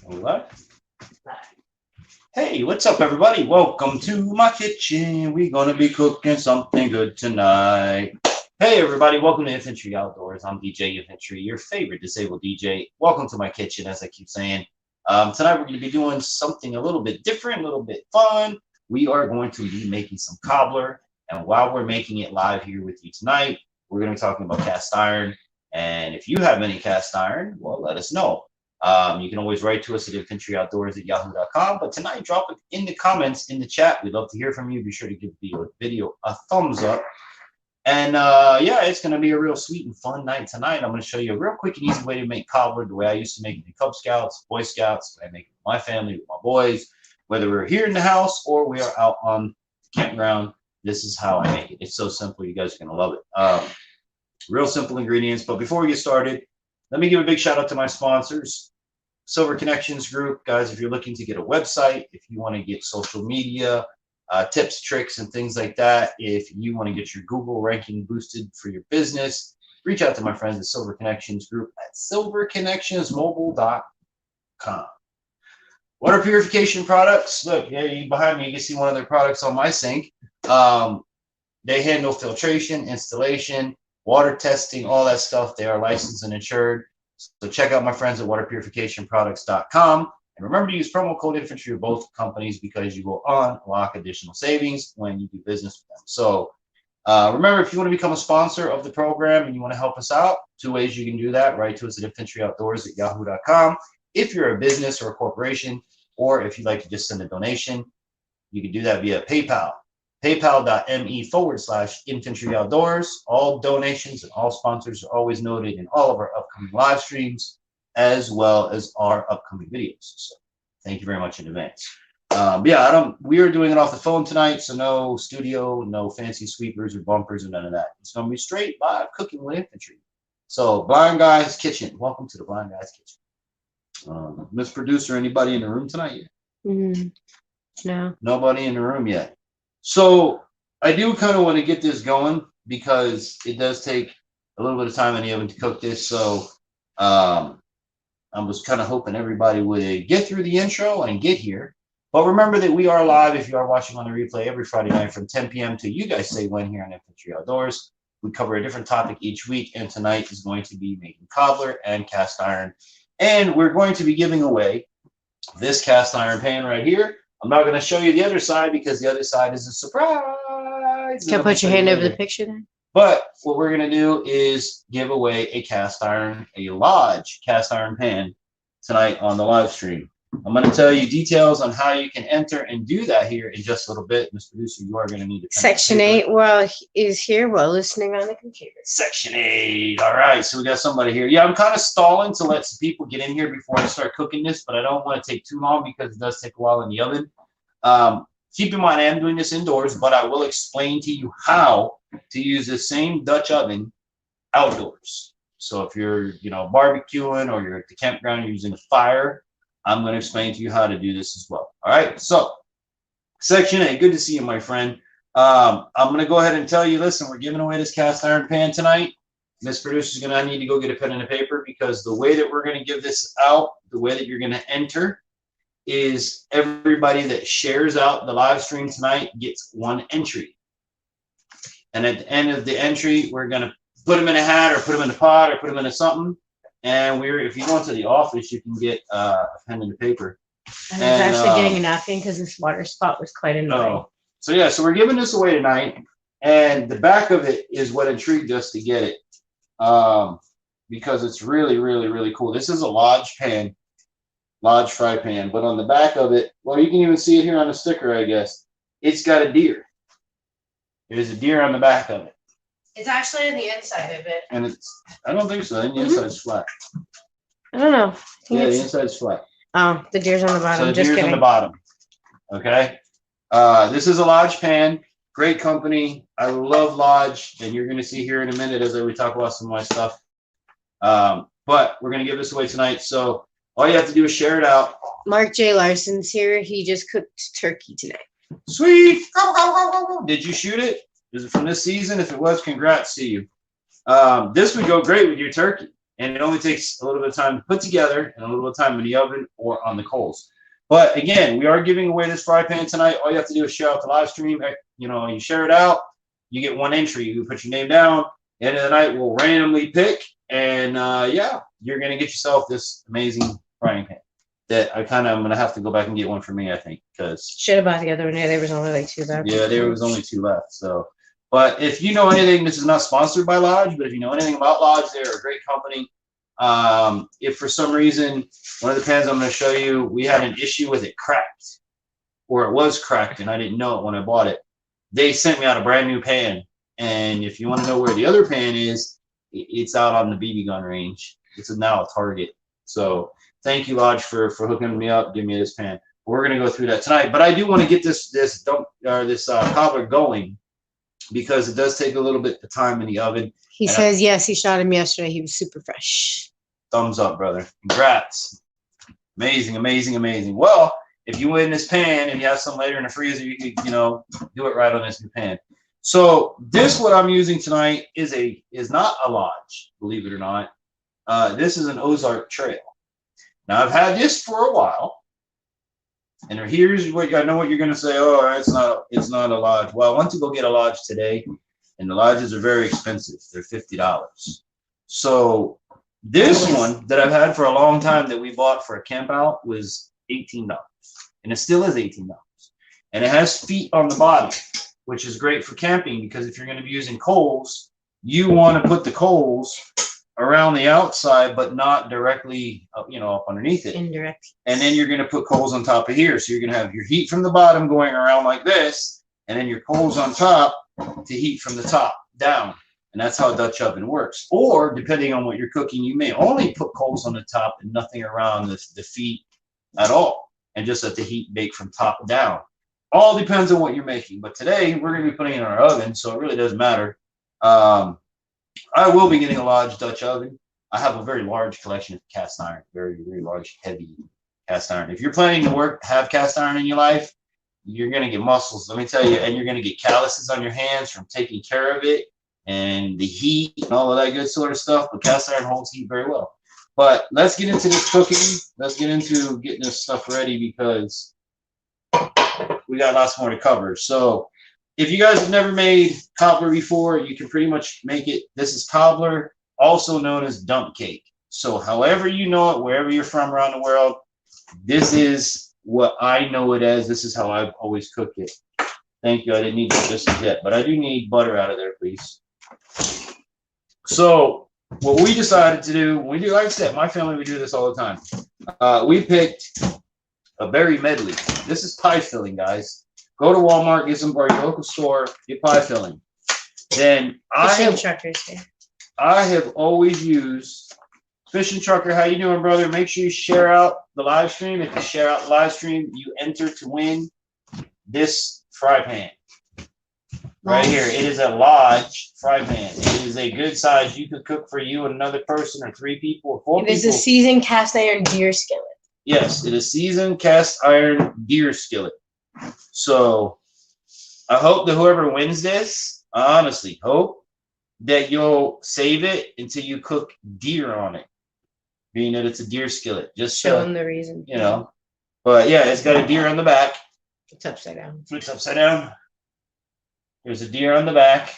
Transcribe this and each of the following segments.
What? Hey, what's up, everybody? Welcome to my kitchen. We're gonna be cooking something good tonight. Hey, everybody! Welcome to Infantry Outdoors. I'm DJ Infantry, your favorite disabled DJ. Welcome to my kitchen, as I keep saying. Tonight we're going to be doing something a little bit different, a little bit fun. We are going to be making some cobbler, and while we're making it live here with you tonight, we're going to be talking about cast iron. And if you have any cast iron, well, let us know. You can always write to us at infantryoutdoors@yahoo.com. But tonight, drop it in the comments in the chat. We'd love to hear from you. Be sure to give the video a thumbs up. And yeah, it's going to be a real sweet and fun night tonight. I'm going to show you a real quick and easy way to make cobbler the way I used to make it in Cub Scouts, Boy Scouts. I make it with my family, with my boys. Whether we're here in the house or we are out on the campground, this is how I make it. It's so simple. You guys are going to love it. Real simple ingredients. But before we get started, let me give a big shout out to my sponsors. Silver Connections Group. Guys, if you're looking to get a website, if you want to get social media, tips, tricks, and things like that. If you want to get your Google ranking boosted for your business, reach out to my friends at Silver Connections Group at silverconnectionsmobile.com. Water purification products. Look, yeah, behind me, you can see one of their products on my sink. They handle filtration, installation, water testing, all that stuff. They are licensed and insured. So check out my friends at waterpurificationproducts.com. And remember to use promo code Infantry of both companies because you will unlock additional savings when you do business with them. So remember, if you want to become a sponsor of the program and you want to help us out, two ways you can do that. Write to us at infantryoutdoors@yahoo.com. If you're a business or a corporation, or if you'd like to just send a donation, you can do that via PayPal. PayPal.me/infantryoutdoors. All donations and all sponsors are always noted in all of our upcoming live streams, as well as our upcoming videos. So thank you very much in advance. Yeah, we are doing it off the phone tonight, so no studio, no fancy sweepers or bumpers or none of that. It's going to be straight live cooking with infantry. So Blind Guy's Kitchen. Welcome to the Blind Guy's Kitchen. Miss Producer, anybody in the room tonight yet? No. Nobody in the room yet. So I do kind of want to get this going because it does take a little bit of time in the oven to cook this. So I was kind of hoping everybody would get through the intro and get here. But remember that we are live if you are watching on the replay every Friday night from 10 p.m. to you guys say when here on Infantry Outdoors. We cover a different topic each week, and tonight is going to be making cobbler and cast iron. And we're going to be giving away this cast iron pan right here. I'm not going to show you the other side because the other side is a surprise. Can I put your hand over the picture then? But what we're going to do is give away a cast iron, a Lodge cast iron pan tonight on the live stream. I'm going to tell you details on how you can enter and do that here in just a little bit. Mr. Producer, you are going to need to Section 8 is here while listening on the computer. Section 8. All right. So we got somebody here. Yeah, I'm kind of stalling to let some people get in here before I start cooking this, but I don't want to take too long because it does take a while in the oven. Keep in mind, I am doing this indoors, but I will explain to you how to use the same Dutch oven outdoors. So if you're, barbecuing or you're at the campground, you're using a fire, I'm going to explain to you how to do this as well. All right. So Section 8, good to see you, my friend. I'm going to go ahead and tell you, listen, we're giving away this cast iron pan tonight. Miss Producer is going to need to go get a pen and a paper because the way that we're going to give this out, the way that you're going to enter is everybody that shares out the live stream tonight gets one entry. And at the end of the entry, we're going to put them in a hat or put them in a pot or put them into something. And if you go into the office, you can get a pen and a paper. I was actually getting a napkin because this water spot was quite annoying. So yeah, so we're giving this away tonight. And the back of it is what intrigued us to get it. Because it's really, really, really cool. This is a Lodge pan. Lodge fry pan, but on the back of it, well, you can even see it here on the sticker, I guess. It's got a deer. There's a deer on the back of it. It's actually on the inside of it. And I don't think so. The inside's flat. I don't know. Yeah, the inside's flat. Oh, the deer's on the bottom. So the deer's on the bottom. Okay. This is a Lodge pan. Great company. I love Lodge, and you're going to see here in a minute as we talk about some of my stuff. But we're going to give this away tonight. So all you have to do is share it out. Mark J. Larson's here. He just cooked turkey tonight. Sweet. Did you shoot it? Is it from this season? If it was, congrats to you. This would go great with your turkey. and it only takes a little bit of time to put together and a little bit of time in the oven or on the coals. But again, we are giving away this fry pan tonight. All you have to do is share out the live stream. You know, you share it out, you get one entry. You put your name down. End of the night, we'll randomly pick, and yeah, you're gonna get yourself this amazing frying pan. That I'm gonna have to go back and get one for me, I think, because should have bought the other one. Yeah, there was only like 2 left. Yeah, there was only 2 left. So, but if you know anything, this is not sponsored by Lodge, but if you know anything about Lodge, they're a great company. If for some reason one of the pans I'm going to show you, we had an issue with it cracked, or it was cracked, and I didn't know it when I bought it, they sent me out a brand new pan. And if you want to know where the other pan is, it's out on the BB gun range. It's now a Target. So thank you, Lodge, for hooking me up, giving me this pan. We're going to go through that tonight, but I do want to get this cobbler going, because it does take a little bit of time in the oven. He says yes. He shot him yesterday. He was super fresh. Thumbs up, brother. Congrats. Amazing, amazing, amazing. Well, if you win this pan and you have some later in the freezer, you could, you know, do it right on this new pan. So this, what I'm using tonight, is not a Lodge, believe it or not. This is an Ozark Trail. Now I've had this for a while. And here's what I know what you're going to say. Oh, it's not a Lodge. Well, I went to go get a Lodge today, and the Lodges are very expensive. They're $50. So this one that I've had for a long time that we bought for a camp out was $18, and it still is $18. And it has feet on the bottom, which is great for camping, because if you're going to be using coals, you want to put the coals around the outside, but not directly, you know, up underneath it. Indirect. And then you're going to put coals on top of here. So you're going to have your heat from the bottom going around like this, and then your coals on top to heat from the top down. And that's how a Dutch oven works. Or depending on what you're cooking, you may only put coals on the top and nothing around the feet at all, and just let the heat bake from top down. All depends on what you're making. But today we're going to be putting it in our oven, so it really doesn't matter. I will be getting a Lodge Dutch oven. I have a very large collection of cast iron, very, very large, heavy cast iron. If you're planning to have cast iron in your life, you're going to get muscles, let me tell you, and you're going to get calluses on your hands from taking care of it, and the heat and all of that good sort of stuff. But cast iron holds heat very well. But let's get into this cooking. Let's get into getting this stuff ready, because we got lots more to cover. So if you guys have never made cobbler before, you can pretty much make it. This is cobbler, also known as dump cake. So however you know it, wherever you're from around the world, this is what I know it as. This is how I've always cooked it. Thank you. I didn't need this yet, but I do need butter out of there, please. So what we decided to do, we do, like I said, my family, we do this all the time. We picked a berry medley. This is pie filling, guys. Go to Walmart, get some, or your local store, get pie filling. Then I have always used Fishing Trucker. How you doing, brother? Make sure you share out the live stream. If you share out the live stream, you enter to win this fry pan. Right here. It is a Lodge fry pan. It is a good size. You could cook for you and another person, or 3 people, or 4 people. It is a seasoned cast iron deer skillet. Yes, it is seasoned cast iron deer skillet. So I hope that whoever wins this, I honestly hope that you'll save it until you cook deer on it, being that it's a deer skillet. Just show them the reason, you know. But yeah, it's got a deer on the back. It's upside down. It's upside down. There's a deer on the back.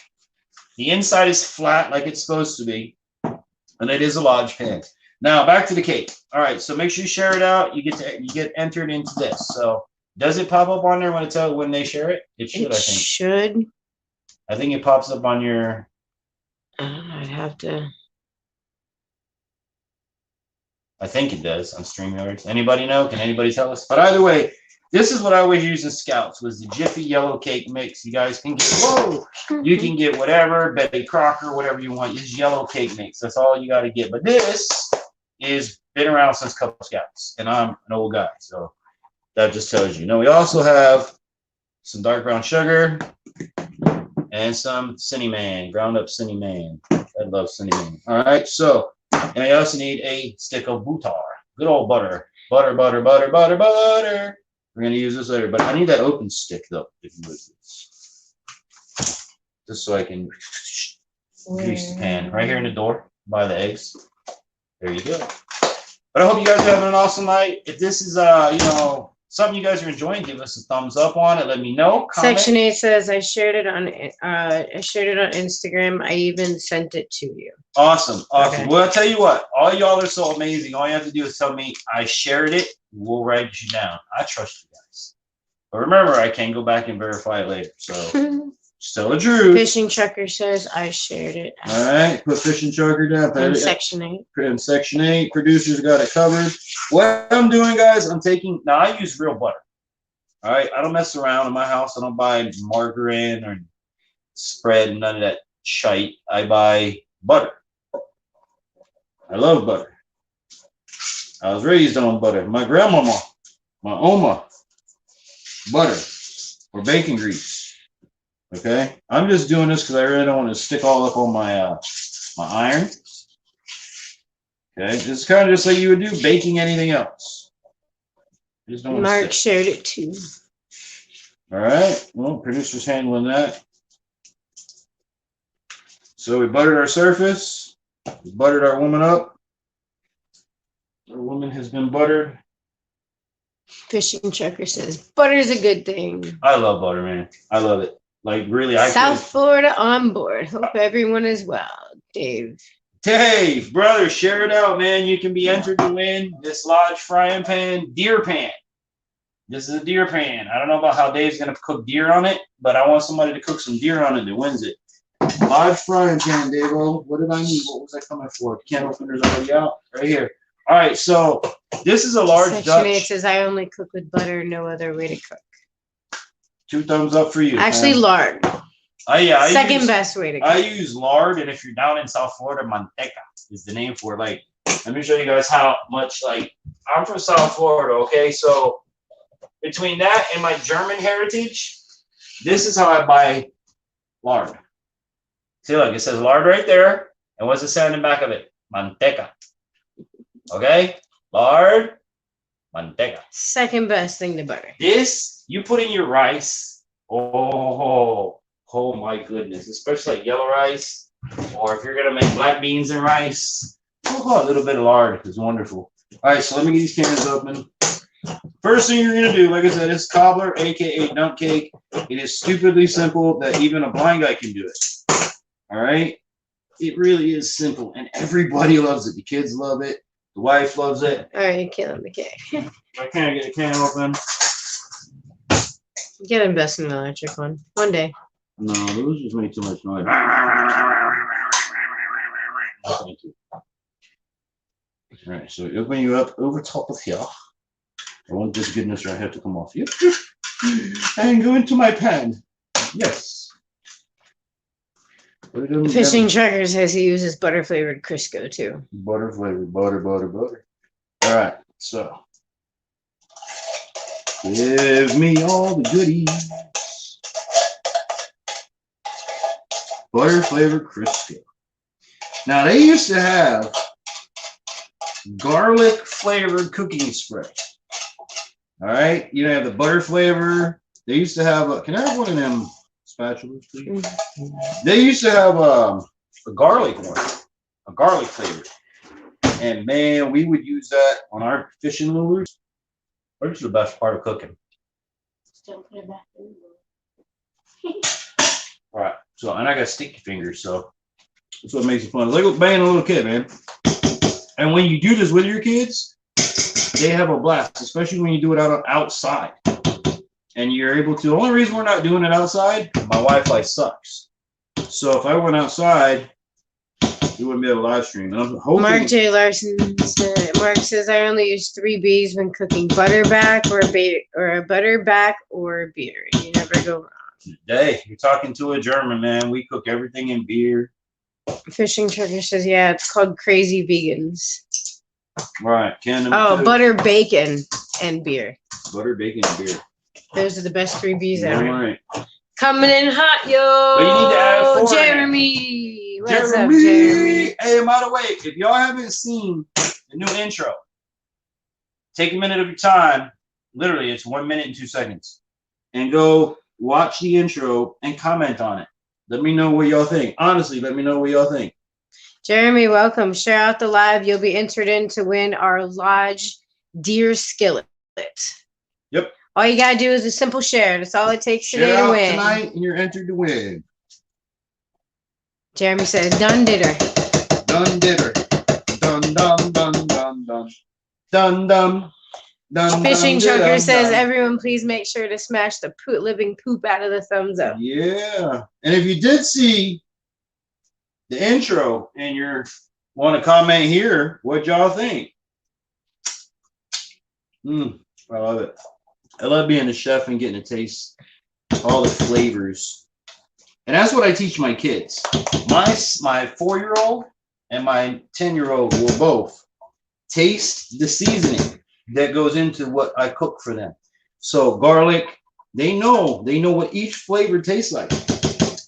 The inside is flat like it's supposed to be, and it is a Lodge pan. Now back to the cake. All right, so make sure you share it out. You get entered into this. So does it pop up on there when they share it? It should, I think. It should. I think it pops up on your. I'd have to. I think it does on StreamYard. Anybody know? Can anybody tell us? But either way, this is what I always use in Scouts, was the Jiffy yellow cake mix. You guys can get, you can get whatever, Betty Crocker, whatever you want. It's yellow cake mix. That's all you got to get. But this is been around since Cub Scouts, and I'm an old guy, so that just tells you. Now we also have some dark brown sugar and some Cinnamon, ground up Cinnamon. I love Cinnamon. All right, so, and I also need a stick of butter, good old butter. Butter. We're going to use this later, but I need that open stick, though, if you would. Just so I can grease the pan. Right here in the door, by the eggs. There you go. But I hope you guys are having an awesome night. If this is something you guys are enjoying, give us a thumbs up on it. Let me know. Comment. Section 8 says I shared it on Instagram. I even sent it to you. Awesome. Okay. Well, I'll tell you what, all y'all are so amazing. All you have to do is tell me I shared it. We'll write you down. I trust you guys. But remember, I can go back and verify it later. So still a truth. Fishing Trucker says I shared it. All right, put Fishing Trucker down. In Section 8. In Section 8, producers got it covered. What I'm doing, guys, now I use real butter. All right, I don't mess around in my house. I don't buy margarine or spread and none of that shite. I buy butter. I love butter. I was raised on butter. My grandmama, my oma, butter or bacon grease. Okay, I'm just doing this because I really don't want to stick all up on my my iron. Okay, it's kind of just like you would do baking anything else. Just don't Mark shared it too. All right, well, producer's handling that. So we buttered our surface. We buttered our woman up. Our woman has been buttered. Fishing Trucker says butter's a good thing. I love butter, man. I love it. Like, really, South Florida on board. Hope everyone is well. Dave. Dave, brother, share it out, man. You can be entered to win this Lodge frying pan, deer pan. This is a deer pan. I don't know about how Dave's going to cook deer on it, but I want somebody to cook some deer on it that wins it. Lodge frying pan, Dave-o. What did I need? What was I coming for? Can opener's already out. Right here. All right, so this is a large Dutch. Section 8 says I only cook with butter, no other way to cook. 2 thumbs up for you. Actually, man. lard. Second best way to cook. I use lard, and if you're down in South Florida, manteca is the name for it. Like, let me show you guys how much, like, I'm from South Florida, okay? So between that and my German heritage, this is how I buy lard. See, look, it says lard right there. And what's it saying in the back of it? Manteca. Okay? Lard, manteca. Second best thing to butter. This, you put in your rice. Oh my goodness. Especially like yellow rice. Or if you're going to make black beans and rice. Oh, a little bit of lard is wonderful. All right, so let me get these cans open. First thing you're going to do, like I said, is cobbler, a.k.a. dump cake. It is stupidly simple that even a blind guy can do it. All right? It really is simple, and everybody loves it. The kids love it. The wife loves it. All right, you're killing the cake. I can't get a can open. Get invest in an electric one. One day. No, those just make too much noise. Thank you. All right, so open you up over top of here. I want this goodness right here to come off you. And go into my pan. Yes. Fishing Trucker says he uses butter flavored Crisco too. Butter flavored, butter. All right, so give me all the goodies. Butter flavored Crisco. Now they used to have garlic flavored cooking spray. All right, you know, have the butter flavor. They used to have a. Can I have one of them spatulas, please? They used to have a garlic one, a garlic flavor, and man, we would use that on our fishing lures. Which is the best part of cooking. Still put it back in. All right, so and I got sticky fingers, so that's what makes it fun. It's like banging a little kid, man. And when you do this with your kids, they have a blast, especially when you do it outside. And you're able to. The only reason we're not doing it outside, my Wi-Fi sucks. So if I went outside, we wouldn't be able to live stream. And I'm hoping. Mark J. Larson said, Mark says I only use 3 Bs when cooking butterback or beer. You never go wrong. Hey, you're talking to a German, man. We cook everything in beer. Fishing Trucker says, yeah, it's called Crazy Vegans. Right. Butter, bacon, and beer. Butter, bacon, and beer. Those are the best 3 Bs ever. All right. Coming in hot, yo. But you need to add 4. Jeremy. What's up, Jeremy? Hey, and by the way, if y'all haven't seen the new intro, take a minute of your time. Literally, it's 1 minute and 2 seconds. And go watch the intro and comment on it. Let me know what y'all think. Honestly, let me know what y'all think. Jeremy, welcome. Share out the live. You'll be entered in to win our Lodge deer skillet. Yep. All you gotta do is a simple share. That's all it takes today to win. Tonight, and you're entered to win. Jeremy says, "Done did her." Done did her. Dun dun dun dun dun dun dun. Fishing Choker says, "Everyone, please make sure to smash the living poop out of the thumbs up." Yeah, and if you did see the intro and you want to comment here, what y'all think? I love it. I love being a chef and getting to taste all the flavors, and that's what I teach my kids. My 4-year-old and my 10-year-old will both taste the seasoning that goes into what I cook for them. So garlic, they know what each flavor tastes like.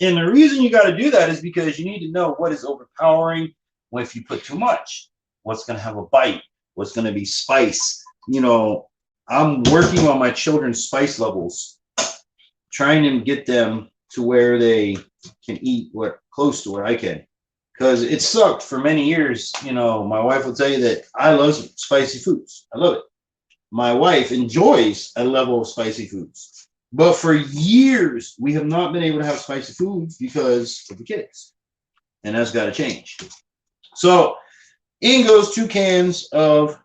And the reason you got to do that is because you need to know what is overpowering if you put too much, what's going to have a bite, what's going to be spice. You know, I'm working on my children's spice levels, trying to get them to where they can eat close to what I can. Because it sucked for many years. You know, my wife will tell you that I love spicy foods. I love it. My wife enjoys a level of spicy foods. But for years, we have not been able to have spicy foods because of the kids. And that's got to change. So in goes 2 cans of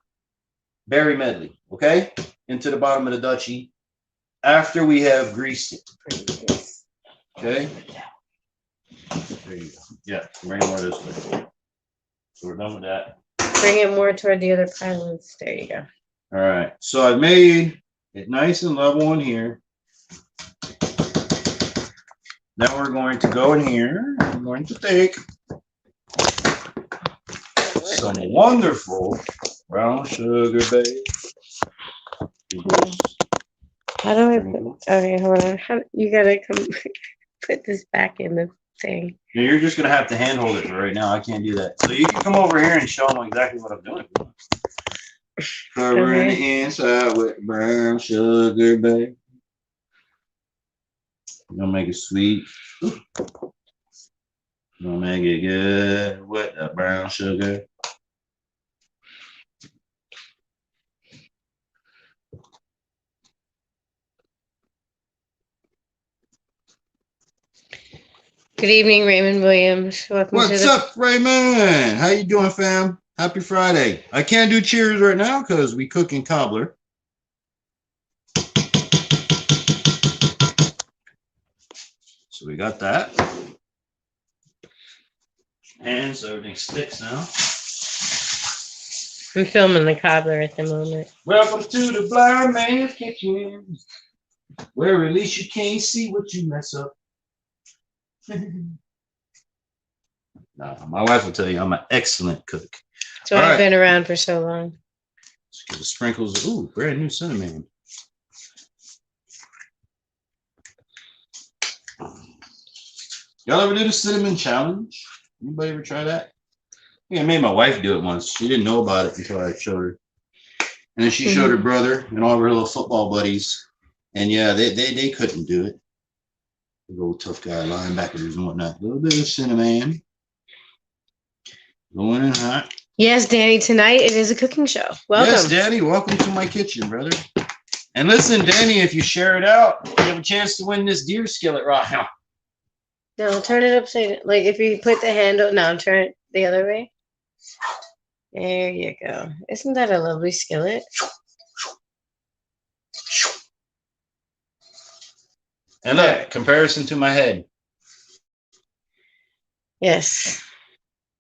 berry medley, okay? Into the bottom of the Dutchie after we have greased it. Okay? There you go. Yeah, bring it more this way. So we're done with that. Bring it more toward the other pylons. There you go. All right. So I've made it nice and level in here. Now we're going to go in here. I'm going to take some wonderful brown sugar, babe. How do I put? Okay, hold on. You gotta come put this back in the thing. Yeah, you're just gonna have to handhold it for right now. I can't do that. So you can come over here and show them exactly what I'm doing. Covering the inside with brown sugar, babe. You're gonna make it sweet. You're gonna make it good with the brown sugar. Good evening, Raymond Williams. Welcome What's up, Raymond? How you doing, fam? Happy Friday. I can't do cheers right now because we cooking cobbler. So we got that. And so everything sticks now. I'm filming the cobbler at the moment. Welcome to the Blind Man's Kitchen, where at least you can't see what you mess up. Nah, my wife will tell you I'm an excellent cook. So I've been around for so long. Let's get the sprinkles. Ooh, brand new cinnamon. Y'all ever do the cinnamon challenge? Anybody ever try that? Yeah, I made my wife do it once. She didn't know about it until I showed her. And then she showed her brother and all of her little football buddies. And yeah, they couldn't do it. The old tough guy linebackers and whatnot. A little bit of cinnamon. Going in hot. Yes, Danny, tonight it is a cooking show. Welcome. Yes, Danny, welcome to my kitchen, brother. And listen, Danny, if you share it out, you have a chance to win this deer skillet right now. No, turn it upside down. Like if you put the handle, no, turn it the other way. There you go. Isn't that a lovely skillet? And look, comparison to my head. Yes.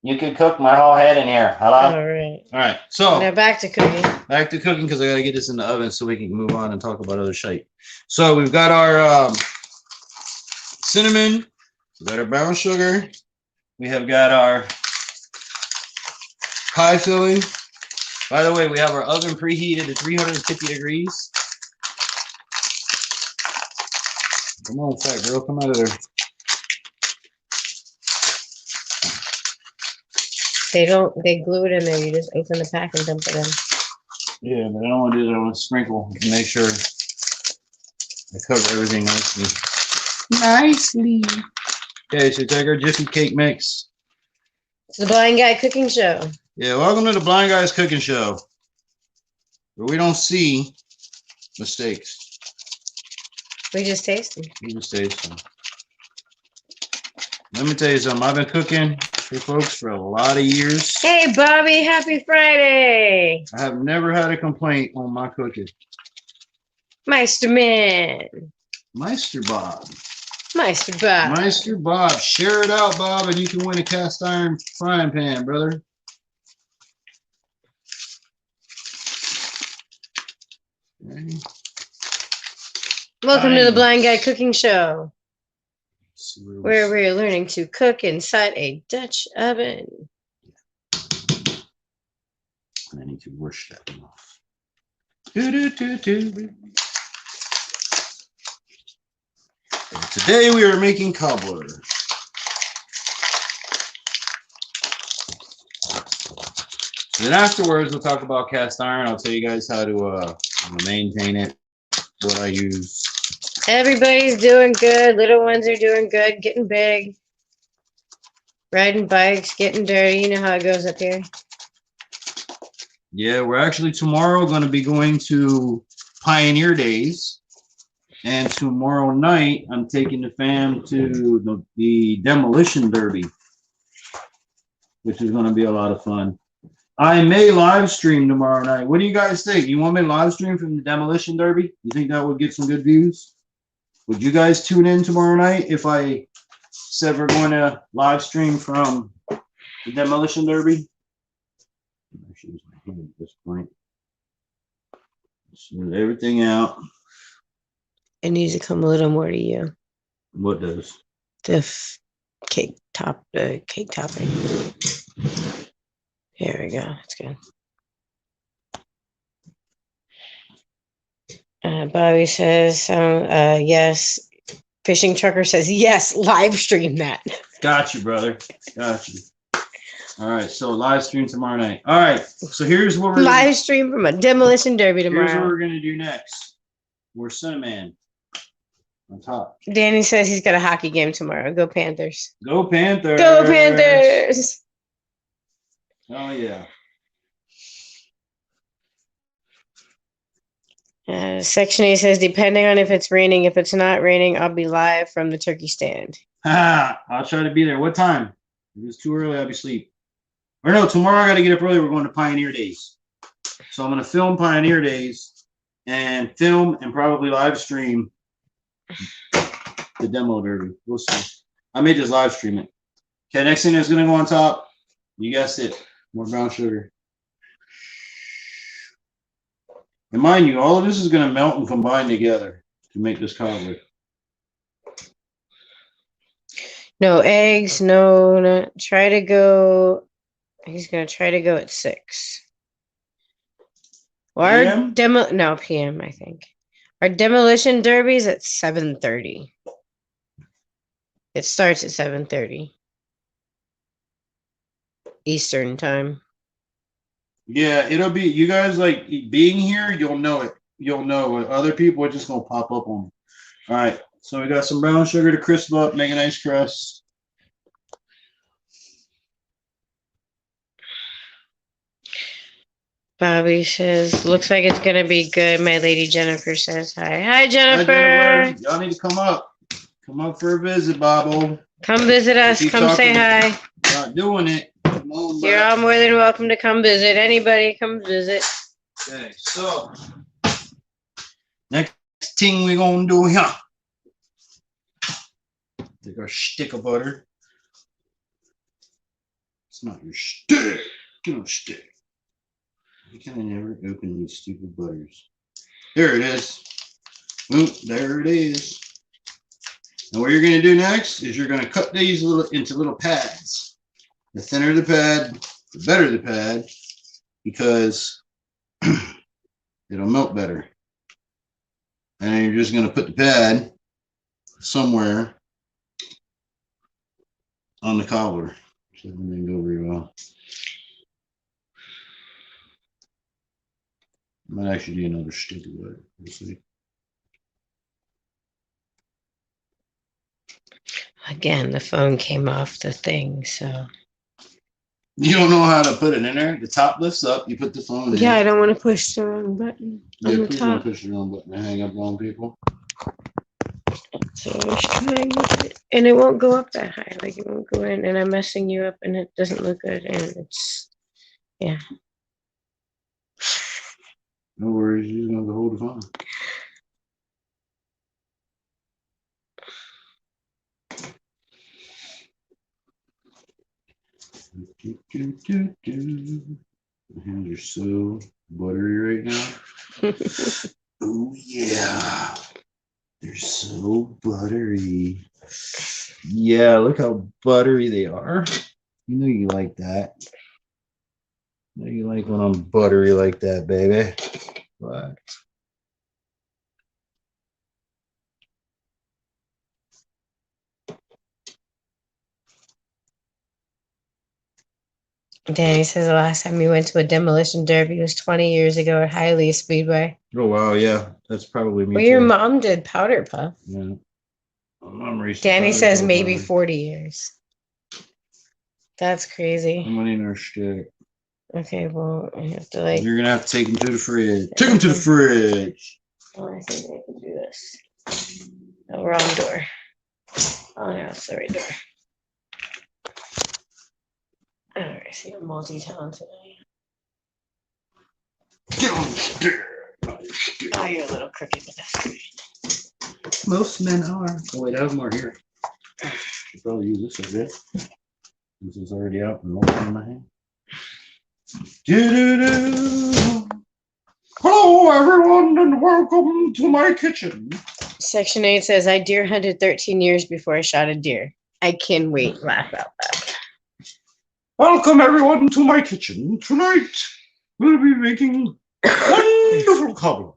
You can cook my whole head in here. Hello? All right. All right. So now back to cooking. Back to cooking because I got to get this in the oven so we can move on and talk about other shit. So we've got our cinnamon. We've got our brown sugar. We have got our pie filling. By the way, we have our oven preheated to 350 degrees. Come on, fat girl, come out of there. They glue it in there. You just open the pack and dump it in. Yeah, but I don't want to do that. I want to sprinkle and make sure I cover everything nicely. Nicely. Okay, so take our Jiffy cake mix. the Blind Guy Cooking Show. Yeah, welcome to the Blind Guys Cooking Show, where we don't see mistakes. We just taste them. We just taste them. Let me tell you something. I've been cooking for folks for a lot of years. Hey, Bobby, happy Friday. I have never had a complaint on my cooking. Meisterman. Meister Bob. Meister Bob. Meister Bob. Share it out, Bob, and you can win a cast iron frying pan, brother. Okay. Welcome to the Blind Guy Cooking Show, where we're learning to cook inside a Dutch oven. I need to wash that one off. Today we are making cobbler. Then afterwards we'll talk about cast iron. I'll tell you guys how to maintain it, what I use. Everybody's doing good. Little ones are doing good, getting big, riding bikes, getting dirty. You know how it goes up here. Yeah, we're actually tomorrow going to be going to Pioneer Days. And tomorrow night, I'm taking the fam to the Demolition Derby, which is going to be a lot of fun. I may live stream tomorrow night. What do you guys think? You want me to live stream from the Demolition Derby? You think that would get some good views? Would you guys tune in tomorrow night if I said we're going to live stream from the Demolition Derby? I should use my hand at this point. Smooth everything out. It needs to come a little more to you. What does? The cake topping. Here we go. That's good. Bobby says, yes. Fishing Trucker says, yes, live stream that. Got you, brother. Got you. All right, so live stream tomorrow night. All right, so here's what we're live stream from a Demolition Derby tomorrow. Here's what we're going to do next. We're Cinnamon on top. Danny says he's got a hockey game tomorrow. Go Panthers. Go Panthers. Go Panthers. Oh, yeah. Section A says, depending on if it's raining. If it's not raining, I'll be live from the turkey stand. I'll try to be there. What time? If it's too early, I'll be asleep. Or no, tomorrow I got to get up early. We're going to Pioneer Days. So I'm going to film Pioneer Days and film and probably live stream the demo derby. We'll see. I may just live stream it. Okay, next thing that's going to go on top, you guessed it, more brown sugar. And mind you, all of this is going to melt and combine together to make this cobbler. No eggs, no. Try to go. He's going to try to go at 6. Or PM? PM, I think. Our demolition derby's at 7:30. It starts at 7:30 Eastern time. Yeah, it'll be, you guys like being here, you'll know it. You'll know it. Other people are just going to pop up on them. All right, so we got some brown sugar to crisp up, make a nice crust. Bobby says, looks like it's going to be good. My lady Jennifer says hi. Hi, Jennifer. Hi, Jennifer. Y'all need to come up. Come up for a visit, Bobbo. Come visit us. Come say hi. Not doing it. Come on, you're all more than welcome to come visit. Anybody, come visit. Okay, so next thing we're going to do here. Take our stick of butter. It's not your stick. Get on stick. Why can I never open these stupid butters? There it is. Oop, there it is. And what you're going to do next is you're going to cut these into little pads. The thinner the pad, the better the pad, because it'll melt better. And you're just going to put the pad somewhere on the cobbler. So it didn't go very well. I might actually do another stick of it. We'll see. Again, the phone came off the thing, so. You don't know how to put it in there? The top lifts up. You put the phone in. Yeah, I don't want to push the wrong button Yeah, on the please don't top. push the wrong button and hang up on people. So I was trying with it. And it won't go up that high. Like, it won't go in. And I'm messing you up and it doesn't look good. And it's, yeah. No worries. You don't have to hold the phone. My hands are so buttery right now. Oh yeah, they're so buttery. Yeah, look how buttery they are. You know you like that. You know you like when I'm buttery like that, baby. What? Danny says the last time we went to a demolition derby was 20 years ago at Hialeah Speedway. Oh wow, yeah, that's probably me Well, too. your mom did powder puff. Yeah. My mom raced. Danny says maybe 40 years. That's crazy. I'm gonna need our shit. Okay, well, I have to like. You're gonna have to take them to the fridge. Take them to the fridge. Oh, I think I can do this. Oh, wrong door. Oh, no, it's the right door. All right, see, I'm multi-talented. Get on the stair. Oh, you're a little crooked, but that's great. Most men are. Oh wait, I have more here. Should probably use this a bit. This is already out and molten in my hand. Do-do-do. Hello, everyone, and welcome to my kitchen. Section 8 says, I deer hunted 13 years before I shot a deer. I can wait. Laugh out loud. Welcome, everyone, to my kitchen. Tonight, we'll be making wonderful cobbler.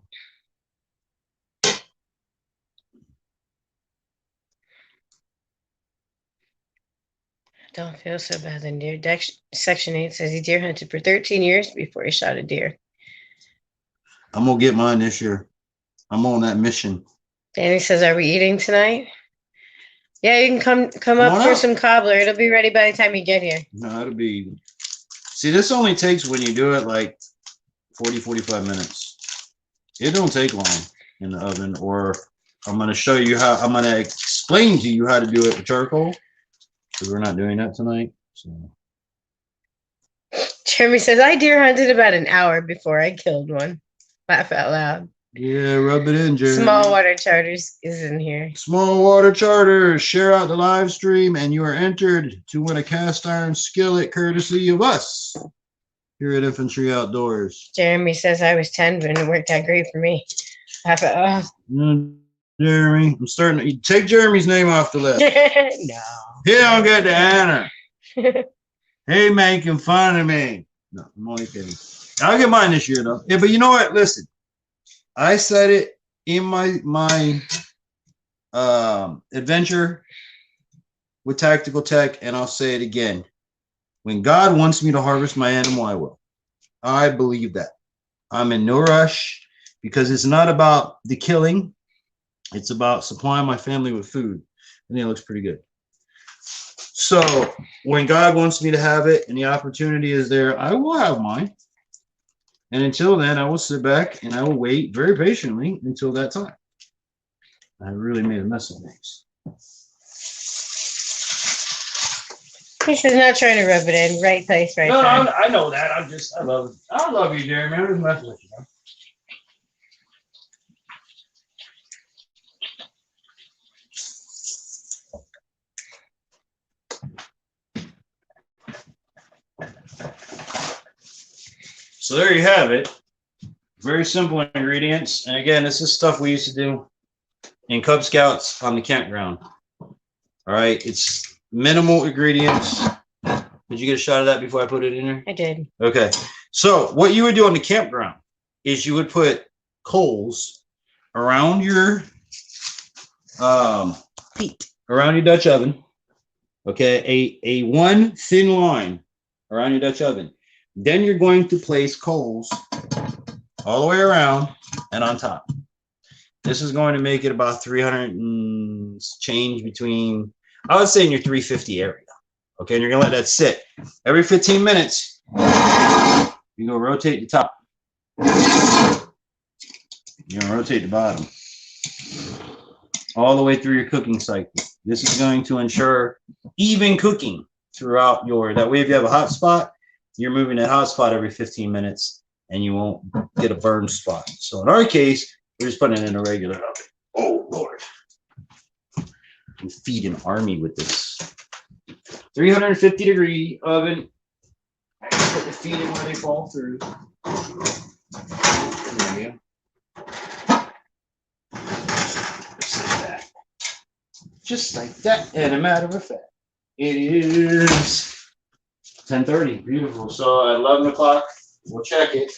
Don't feel so bad then, dear. Section 8 says he deer hunted for 13 years before he shot a deer. I'm going to get mine this year. I'm on that mission. Danny says, are we eating tonight? Yeah, you can come up for some cobbler. It'll be ready by the time you get here. No, it'll be... See, this only takes when you do it like 40, 45 minutes. It don't take long in the oven. Or I'm going to show you how... I'm going to explain to you how to do it with charcoal. Because we're not doing that tonight. So. Jeremy says, I deer hunted about an hour before I killed one. Laugh out loud. Yeah, rub it in, Jeremy. Small Water Charters is in here. Small Water Charters. Share out the live stream, and you are entered to win a cast iron skillet courtesy of us here at Infantry Outdoors. Jeremy says, I was 10, but it worked out great for me. Laugh out loud. Jeremy, I'm starting to take Jeremy's name off the list. No. He don't get the honor. He making fun of me. No, I'm only kidding. I'll get mine this year, though. Yeah, but you know what? Listen. I said it in my adventure with Tactical Tech, and I'll say it again. When God wants me to harvest my animal, I will. I believe that. I'm in no rush because it's not about the killing. It's about supplying my family with food. I think it looks pretty good. So when God wants me to have it and the opportunity is there, I will have mine. And until then, I will sit back and I will wait very patiently until that time. I really made a mess of things. He's not trying to rub it in. Right place, right time. No, I know that. I love you, Jeremy. I'm just messing with you. Man. So there you have it. Very simple ingredients. And again, this is stuff we used to do in Cub Scouts on the campground. All right. It's minimal ingredients. Did you get a shot of that before I put it in there? I did. Okay. So what you would do on the campground is you would put coals around your feet, around your Dutch oven. Okay. A one thin line around your Dutch oven. Then you're going to place coals all the way around and on top. This is going to make it about 300 and change between, I would say in your 350 area. Okay, and you're gonna let that sit. Every 15 minutes, you're gonna rotate the top. You're gonna rotate the bottom. All the way through your cooking cycle. This is going to ensure even cooking throughout that way if you have a hot spot, you're moving that hot spot every 15 minutes and you won't get a burn spot. So in our case, we're just putting it in a regular oven. Oh, Lord. You feed an army with this. 350 degree oven. Put the feet in where they fall through. There you go. Just like that. And a matter of fact, it is 10:30. Beautiful. So at 11 o'clock, we'll check it,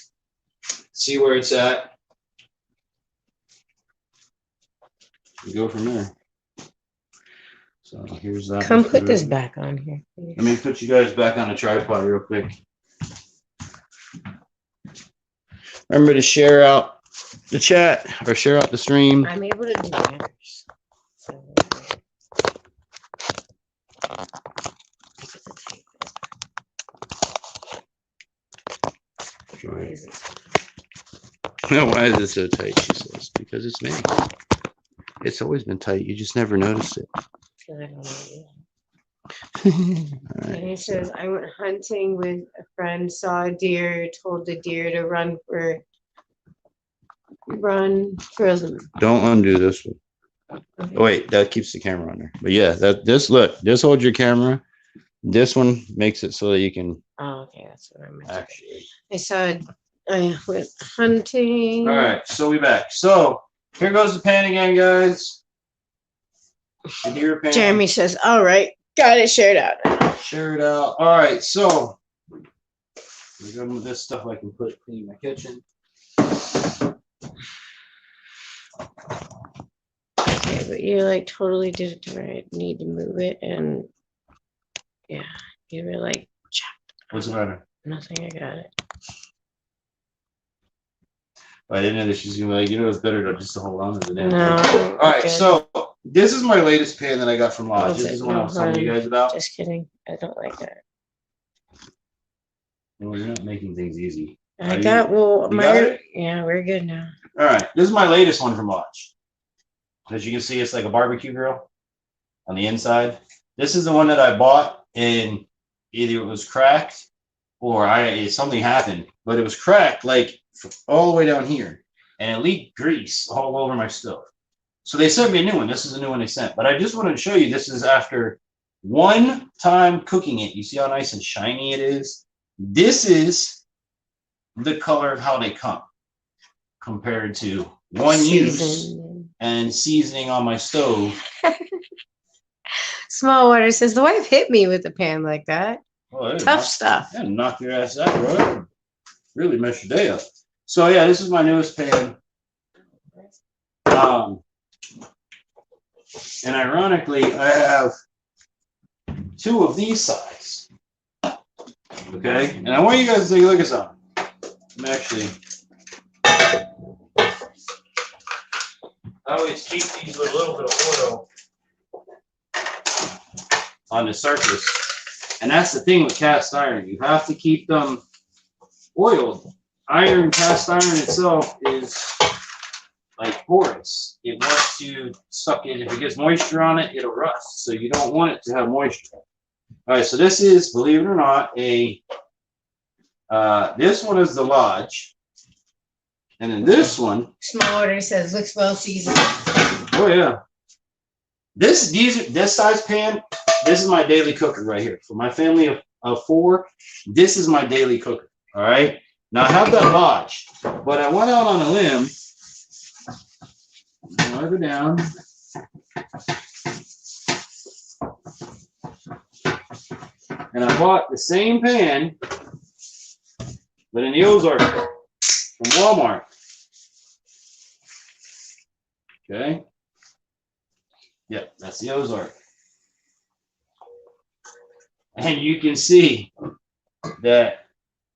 see where it's at. We go from there. So here's that. Come put this back on here, please. Let me put you guys back on the tripod real quick. Remember to share out the chat or share out the stream. I'm able to do banners. So, Why is it so tight? She says, because it's me. It's always been tight. You just never noticed it. I don't know. Right. And he says, I went hunting with a friend, saw a deer, told the deer to run for them. Don't undo this one. Okay. Oh, wait, that keeps the camera on there. But yeah, this holds your camera. This one makes it so that you can Oh, okay, that's what I meant. actually. I went hunting. All right, so we back. So here goes the pan again, guys. The deer pan. Jeremy says, all right, got it shared out now. Share it out. All right, so we're done with this stuff. I can put it clean my kitchen. Okay, but you like totally did it to where I need to move it, and yeah, you were like, chopped. What's the matter? Nothing, I got it. I didn't know that she's gonna be like, it's better just to hold on to the damn No. thing. All right, good. so this is my latest pan that I got from Lodge. This is the one I was telling you guys about. Just kidding. I don't like that. No, you're not making things easy. I got, well, you got it? yeah, we're good now. All right, this is my latest one from Lodge. As you can see, it's like a barbecue grill on the inside. This is the one that I bought, and either it was cracked or something happened, but it was cracked like all the way down here, and it leaked grease all over my stove. So they sent me a new one. This is a new one they sent, but I just wanted to show you this is after one time cooking it. You see how nice and shiny it is? This is the color of how they come compared to one use and seasoning on my stove. Small Water says, the wife hit me with a pan like that. Oh, Tough stuff. Yeah, knock your ass out, bro. Really mess your day up. So yeah, this is my newest pan. And ironically, I have two of these size. Okay, and I want you guys to take a look at something. I'm actually, I always keep these with a little bit of oil on the surface. And that's the thing with cast iron. You have to keep them oiled. Cast iron itself is like porous. It wants to suck in. If it gets moisture on it, it'll rust. So you don't want it to have moisture. All right, so this is, believe it or not, this one is the Lodge. And then this one. Small Water says, looks well seasoned. Oh yeah. This size pan, this is my daily cooker right here. For my family of four, this is my daily cooker. All right. Now I have that Lodge, but I went out on a limb. I'll go down. And I bought the same pan, but in the Ozark from Walmart. Okay. Yep, that's the Ozark. And you can see that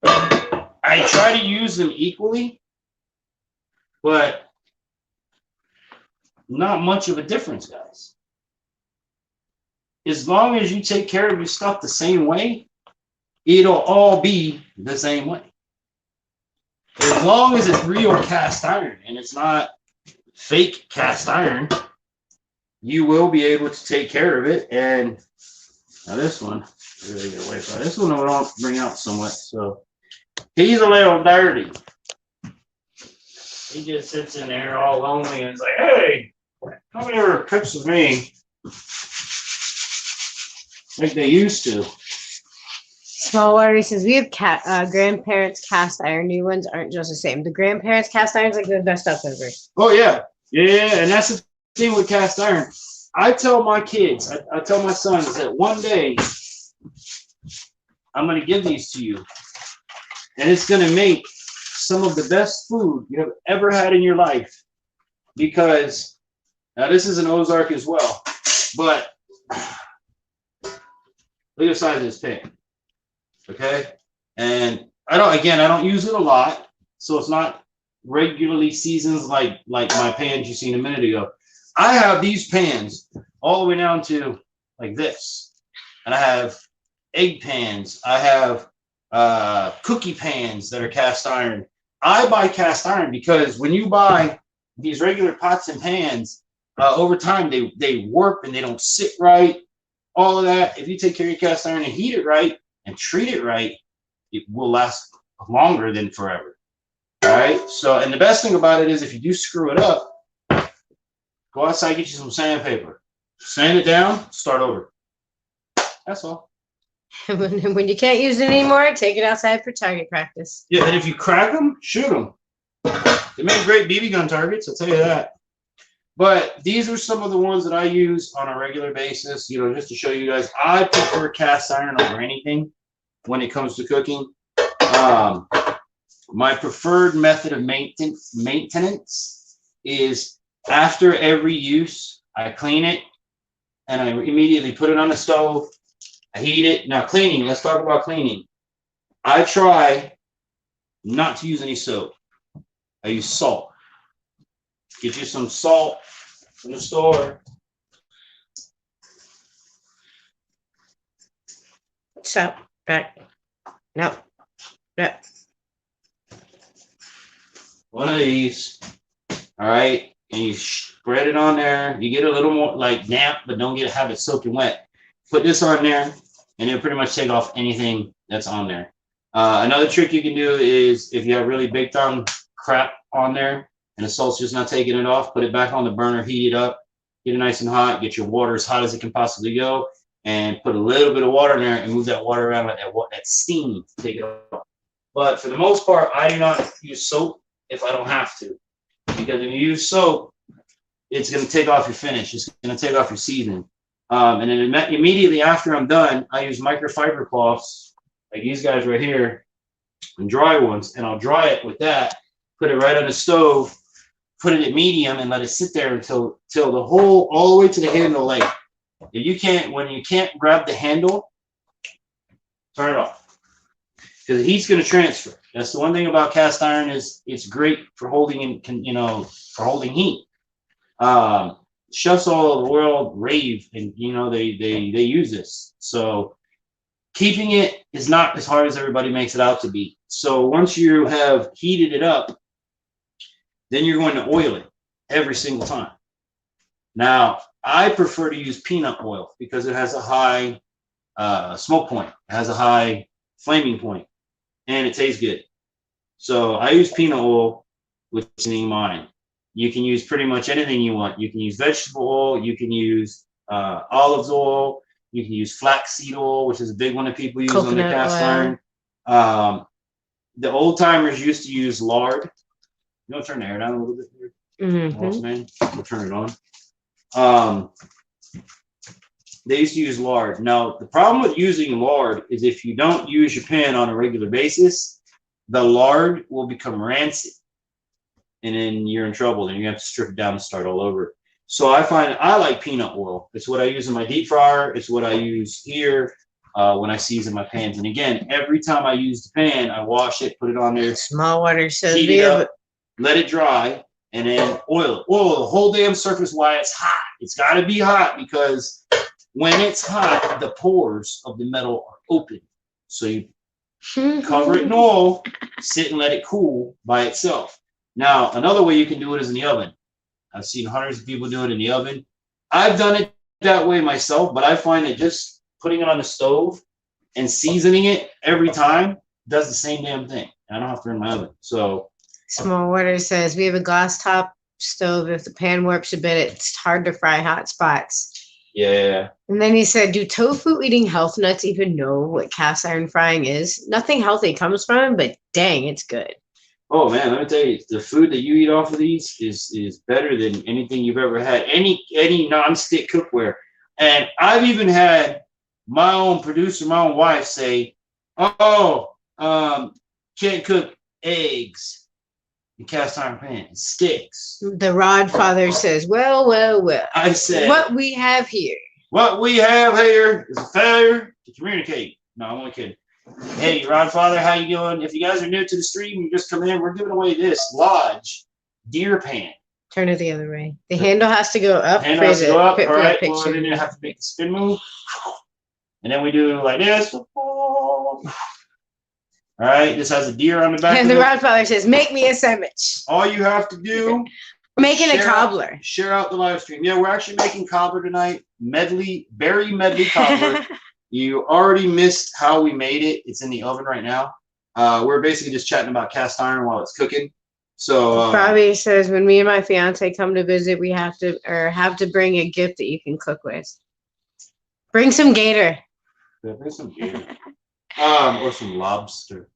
I try to use them equally, but not much of a difference, guys. as long as you take care of your stuff the same way, it'll all be the same way. As long as it's real cast iron and it's not fake cast iron, you will be able to take care of it. And now this one, really get away from this one, I don't bring out so much. So he's a little dirty. He just sits in there all lonely and is like, hey, come here, pips with me. Like they used to. Small Water says we have grandparents cast iron. New ones aren't just the same. The grandparents cast iron is like the best stuff ever. Oh yeah, yeah, and that's the thing with cast iron. I tell my kids, I tell my sons that one day I'm going to give these to you, and it's going to make some of the best food you have ever had in your life. Because now this is an Ozark as well, but look at the size of this pan. Okay, and I don't use it a lot, so it's not regularly seasoned like my pans you seen a minute ago. I have these pans all the way down to like this, and I have egg pans. I have cookie pans that are cast iron. I buy cast iron because when you buy these regular pots and pans, over time they warp and they don't sit right. All of that. If you take care of your cast iron and heat it right and treat it right, it will last longer than forever. All right. So, and the best thing about it is if you do screw it up, go outside, get you some sandpaper, sand it down, start over. That's all. When you can't use it anymore, take it outside for target practice. Yeah, and if you crack them, shoot them. They make great BB gun targets, I'll tell you that. But these are some of the ones that I use on a regular basis, you know, just to show you guys. I prefer cast iron over anything when it comes to cooking. My preferred method of maintenance is after every use, I clean it and I immediately put it on the stove. I heat it. Now cleaning, let's talk about cleaning. I try not to use any soap. I use salt. Get you some salt from the store. So, back. No. Yeah. One of these. All right. And you spread it on there. You get a little more like damp, but don't have it soaking wet. Put this on there, and it'll pretty much take off anything that's on there. Another trick you can do is if you have really big time crap on there and the salt's just not taking it off, put it back on the burner, heat it up, get it nice and hot, get your water as hot as it can possibly go, and put a little bit of water in there and move that water around, let that steam take it off. But for the most part, I do not use soap if I don't have to. Because if you use soap, it's going to take off your finish. It's going to take off your seasoning. And then immediately after I'm done, I use microfiber cloths, like these guys right here, and dry ones. And I'll dry it with that, put it right on the stove, put it at medium, and let it sit there until the whole, all the way to the handle. Like, when you can't grab the handle, turn it off. Because the heat's going to transfer. That's the one thing about cast iron is it's great for holding for holding heat. Chefs all over the world rave, and they use this. So keeping it is not as hard as everybody makes it out to be. So once you have heated it up, then you're going to oil it every single time. Now, I prefer to use peanut oil because it has a high smoke point. It has a high flaming point, and it tastes good. So I use peanut oil with seasoning mine. You can use pretty much anything you want. You can use vegetable oil. You can use olive oil. You can use flaxseed oil, which is a big one that people use on the cast iron. The old timers used to use lard. You want to turn the air down a little bit here? Mm-hmm. We'll turn it on. They used to use lard. Now, the problem with using lard is if you don't use your pan on a regular basis, the lard will become rancid. And then you're in trouble. Then you have to strip it down and start all over. So I find I like peanut oil. It's what I use in my deep fryer. It's what I use here when I season my pans. And again, every time I use the pan, I wash it, put it on there. Small Water says heat it up, let it dry, and then oil it. Oil the whole damn surface while it's hot. It's got to be hot because when it's hot, the pores of the metal are open. So you cover it in oil, sit and let it cool by itself. Now, another way you can do it is in the oven. I've seen hundreds of people do it in the oven. I've done it that way myself, but I find that just putting it on the stove and seasoning it every time does the same damn thing. I don't have to run my oven. So Small Water says we have a glass top stove. If the pan warps a bit, it's hard to fry hot spots. yeah. And then he said, do tofu eating health nuts even know what cast iron frying is? Nothing healthy comes from it, but dang, it's good. Oh man, let me tell you, the food that you eat off of these is better than anything you've ever had. Any non-stick cookware. And I've even had my own producer, my own wife say, "Oh, can't cook eggs in cast iron pan. It sticks." The Rod Father says, well. I said, what we have here. "What we have here is a failure to communicate." No, I'm only kidding. Hey, Rod Father, how you doing? If you guys are new to the stream, you just come in. We're giving away this Lodge deer pan. Turn it the other way. The handle has to go up. Handle has to go up. All right. Well, then you have to make the spin move. And then we do like this. All right. This has a deer on the back. And the Rod Father says, make me a sandwich. All you have to do. Making a cobbler. Share out the live stream. Yeah, we're actually making cobbler tonight. Berry medley cobbler. You already missed how we made it. It's in the oven right now. We're basically just chatting about cast iron while it's cooking. So Bobby says, when me and my fiance come to visit, we have to bring a gift that you can cook with. Bring some gator. Yeah, bring some gator. Or some lobster.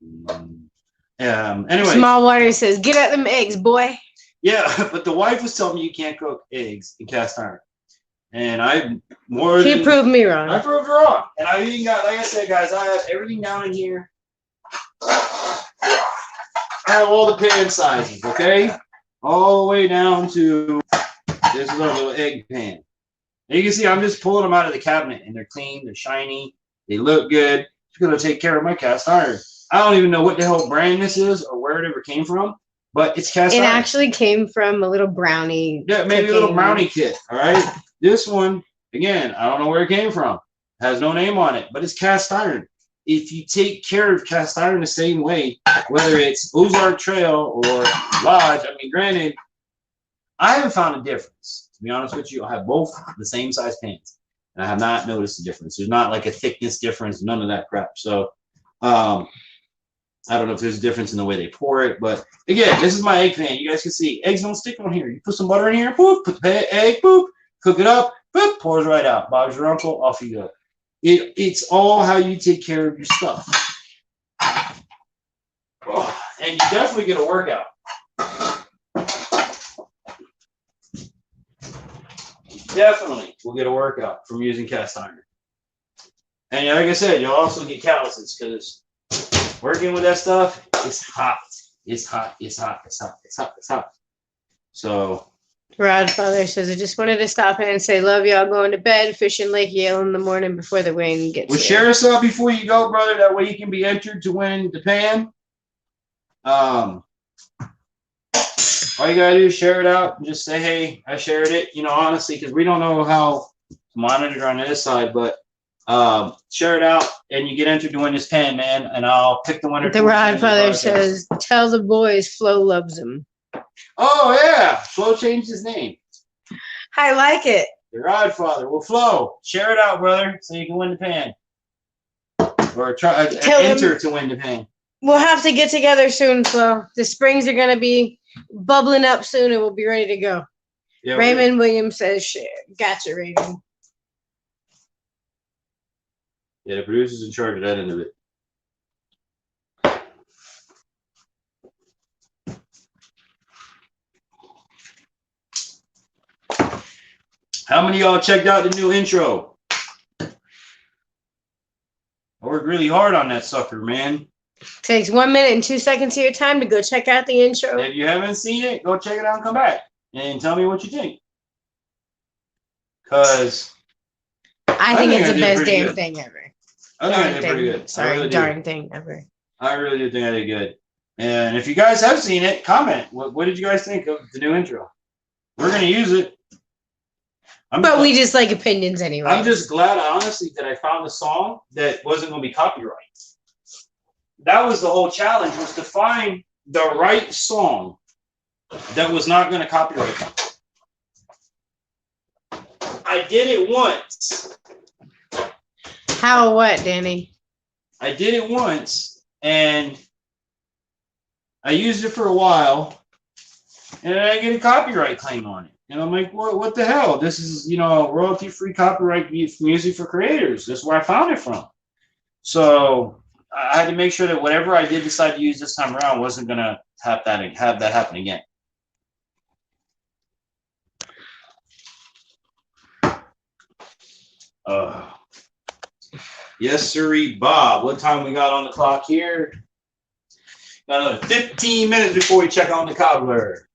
Anyway. Small Water says, get at them eggs, boy. Yeah, but the wife was telling me you can't cook eggs in cast iron. And She proved me wrong. I proved her wrong. And I even got, like I said, guys, I have everything down in here. I have all the pan sizes, okay? All the way down to this is our little egg pan. And you can see I'm just pulling them out of the cabinet, and they're clean, they're shiny, they look good. It's gonna take care of my cast iron. I don't even know what the hell brand this is or where it ever came from, but it's cast iron. It actually came from a little brownie. Yeah, maybe a little brownie kit, all right? This one, again, I don't know where it came from. It has no name on it, but it's cast iron. If you take care of cast iron the same way, whether it's Ozark Trail or Lodge, I mean, granted, I haven't found a difference. To be honest with you, I have both the same size pans, and I have not noticed a difference. There's not like a thickness difference, none of that crap. So, I don't know if there's a difference in the way they pour it, but again, this is my egg pan. You guys can see eggs don't stick on here. You put some butter in here, boop, put the egg, boop, cook it up, boop, pours right out. Bob's your uncle, off you go. It's all how you take care of your stuff. Oh, and you definitely get a workout. Definitely will get a workout from using cast iron. And like I said, you'll also get calluses because working with that stuff is hot. It's hot. It's hot. It's hot. It's hot. It's hot. So Rod Father says, I just wanted to stop in and say, love y'all, going to bed, fishing Lake Yale in the morning before the rain gets well, here. share us out before you go, brother. That way you can be entered to win the pan. All you gotta do is share it out and just say, hey, I shared it. You know, honestly, because we don't know how to monitor on this side, but share it out and you get entered to win this pan, man. And I'll pick the winner. The Rod Father says, tell the boys Flo loves them. Oh yeah, Flo changed his name. I like it. The Rod Father. Well, Flo, share it out, brother, so you can win the pan, or try enter to win the pan. We'll have to get together soon, Flo. The springs are gonna be bubbling up soon, and we'll be ready to go. Yeah, Raymond Williams says, share. Gotcha, Raymond. Yeah, the producer's in charge of that end of it. How many of y'all checked out the new intro? I worked really hard on that sucker, man. Takes 1 minute and 2 seconds of your time to go check out the intro. If you haven't seen it, go check it out and come back and tell me what you think. Because I think it's the best damn thing ever. I think I did pretty good. Sorry, darn thing ever. I really do think I did good. And if you guys have seen it, comment. What did you guys think of the new intro? We're going to use it. But we just like opinions anyway. I'm just glad, honestly, that I found a song that wasn't going to be copyrighted. That was the whole challenge, was to find the right song that was not going to copyright. I did it once. How what, Danny? I did it once, and I used it for a while, and I get a copyright claim on it. And I'm like, what the hell? This is, royalty-free copyright music for creators. That's where I found it from. So I had to make sure that whatever I did decide to use this time around wasn't going to have that happen again. Yes, sirree, Bob. What time we got on the clock here? Got another 15 minutes before we check on the cobbler.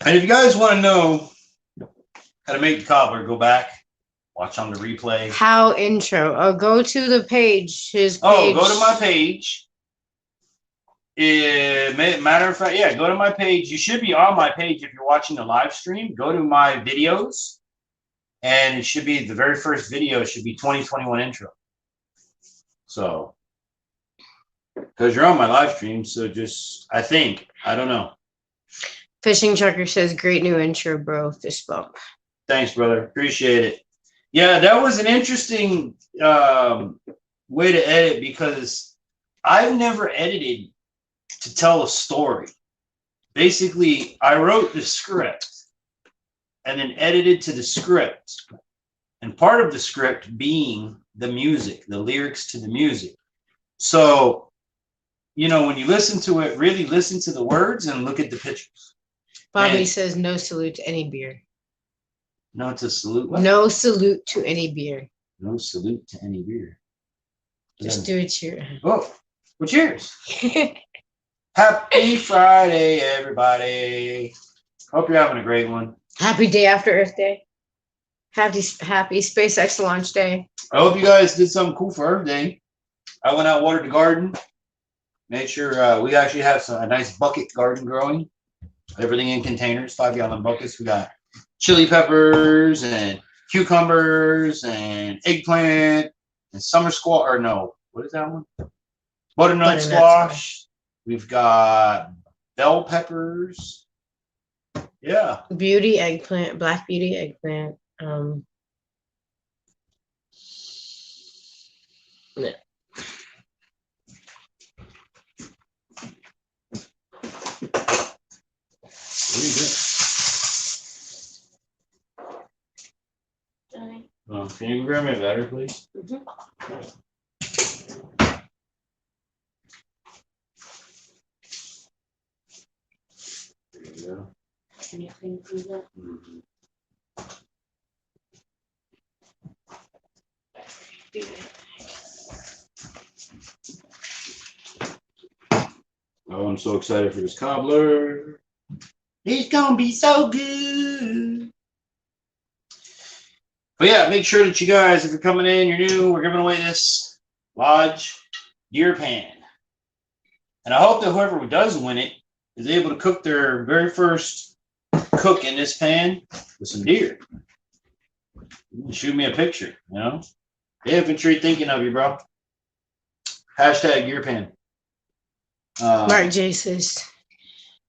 And if you guys want to know how to make the cobbler, go back, watch on the replay. How intro? Oh, go to the page. His page. Oh, go to my page. Matter of fact, yeah, go to my page. You should be on my page if you're watching the live stream. Go to my videos, and it should be the very first video. It should be 2021 intro. So, because you're on my live stream, so I don't know. Fishing Trucker says, great new intro, bro. Fist bump. Thanks, brother. Appreciate it. Yeah, that was an interesting way to edit, because I've never edited to tell a story. Basically, I wrote the script and then edited to the script. And part of the script being the music, the lyrics to the music. So, when you listen to it, really listen to the words and look at the pictures. Bobby says, no salute to any beer. No, it's a salute. What? No salute to any beer. No salute to any beer. Just do a cheer. Oh, well, cheers. Happy Friday, everybody. Hope you're having a great one. Happy day after Earth Day. Happy SpaceX launch day. I hope you guys did something cool for Earth Day. I went out and watered the garden. Made sure we actually have a nice bucket garden growing. Everything in containers, 5-gallon buckets. We got chili peppers and cucumbers and eggplant and summer squash. Or no, what is that one? Butternut squash. We've got bell peppers. Yeah. Beauty eggplant, black beauty eggplant. Yeah. Can you grab me a battery, please? Mm-hmm. There you go. Anything for that? Mm-hmm. Oh, I'm so excited for this cobbler. He's gonna be so good. But yeah, make sure that you guys, if you're coming in, you're new, we're giving away this Lodge Deer Pan. And I hope that whoever does win it is able to cook their very first cook in this pan with some deer. You can shoot me a picture, Infantry thinking of you, bro. Hashtag Deer Pan. Mark J says,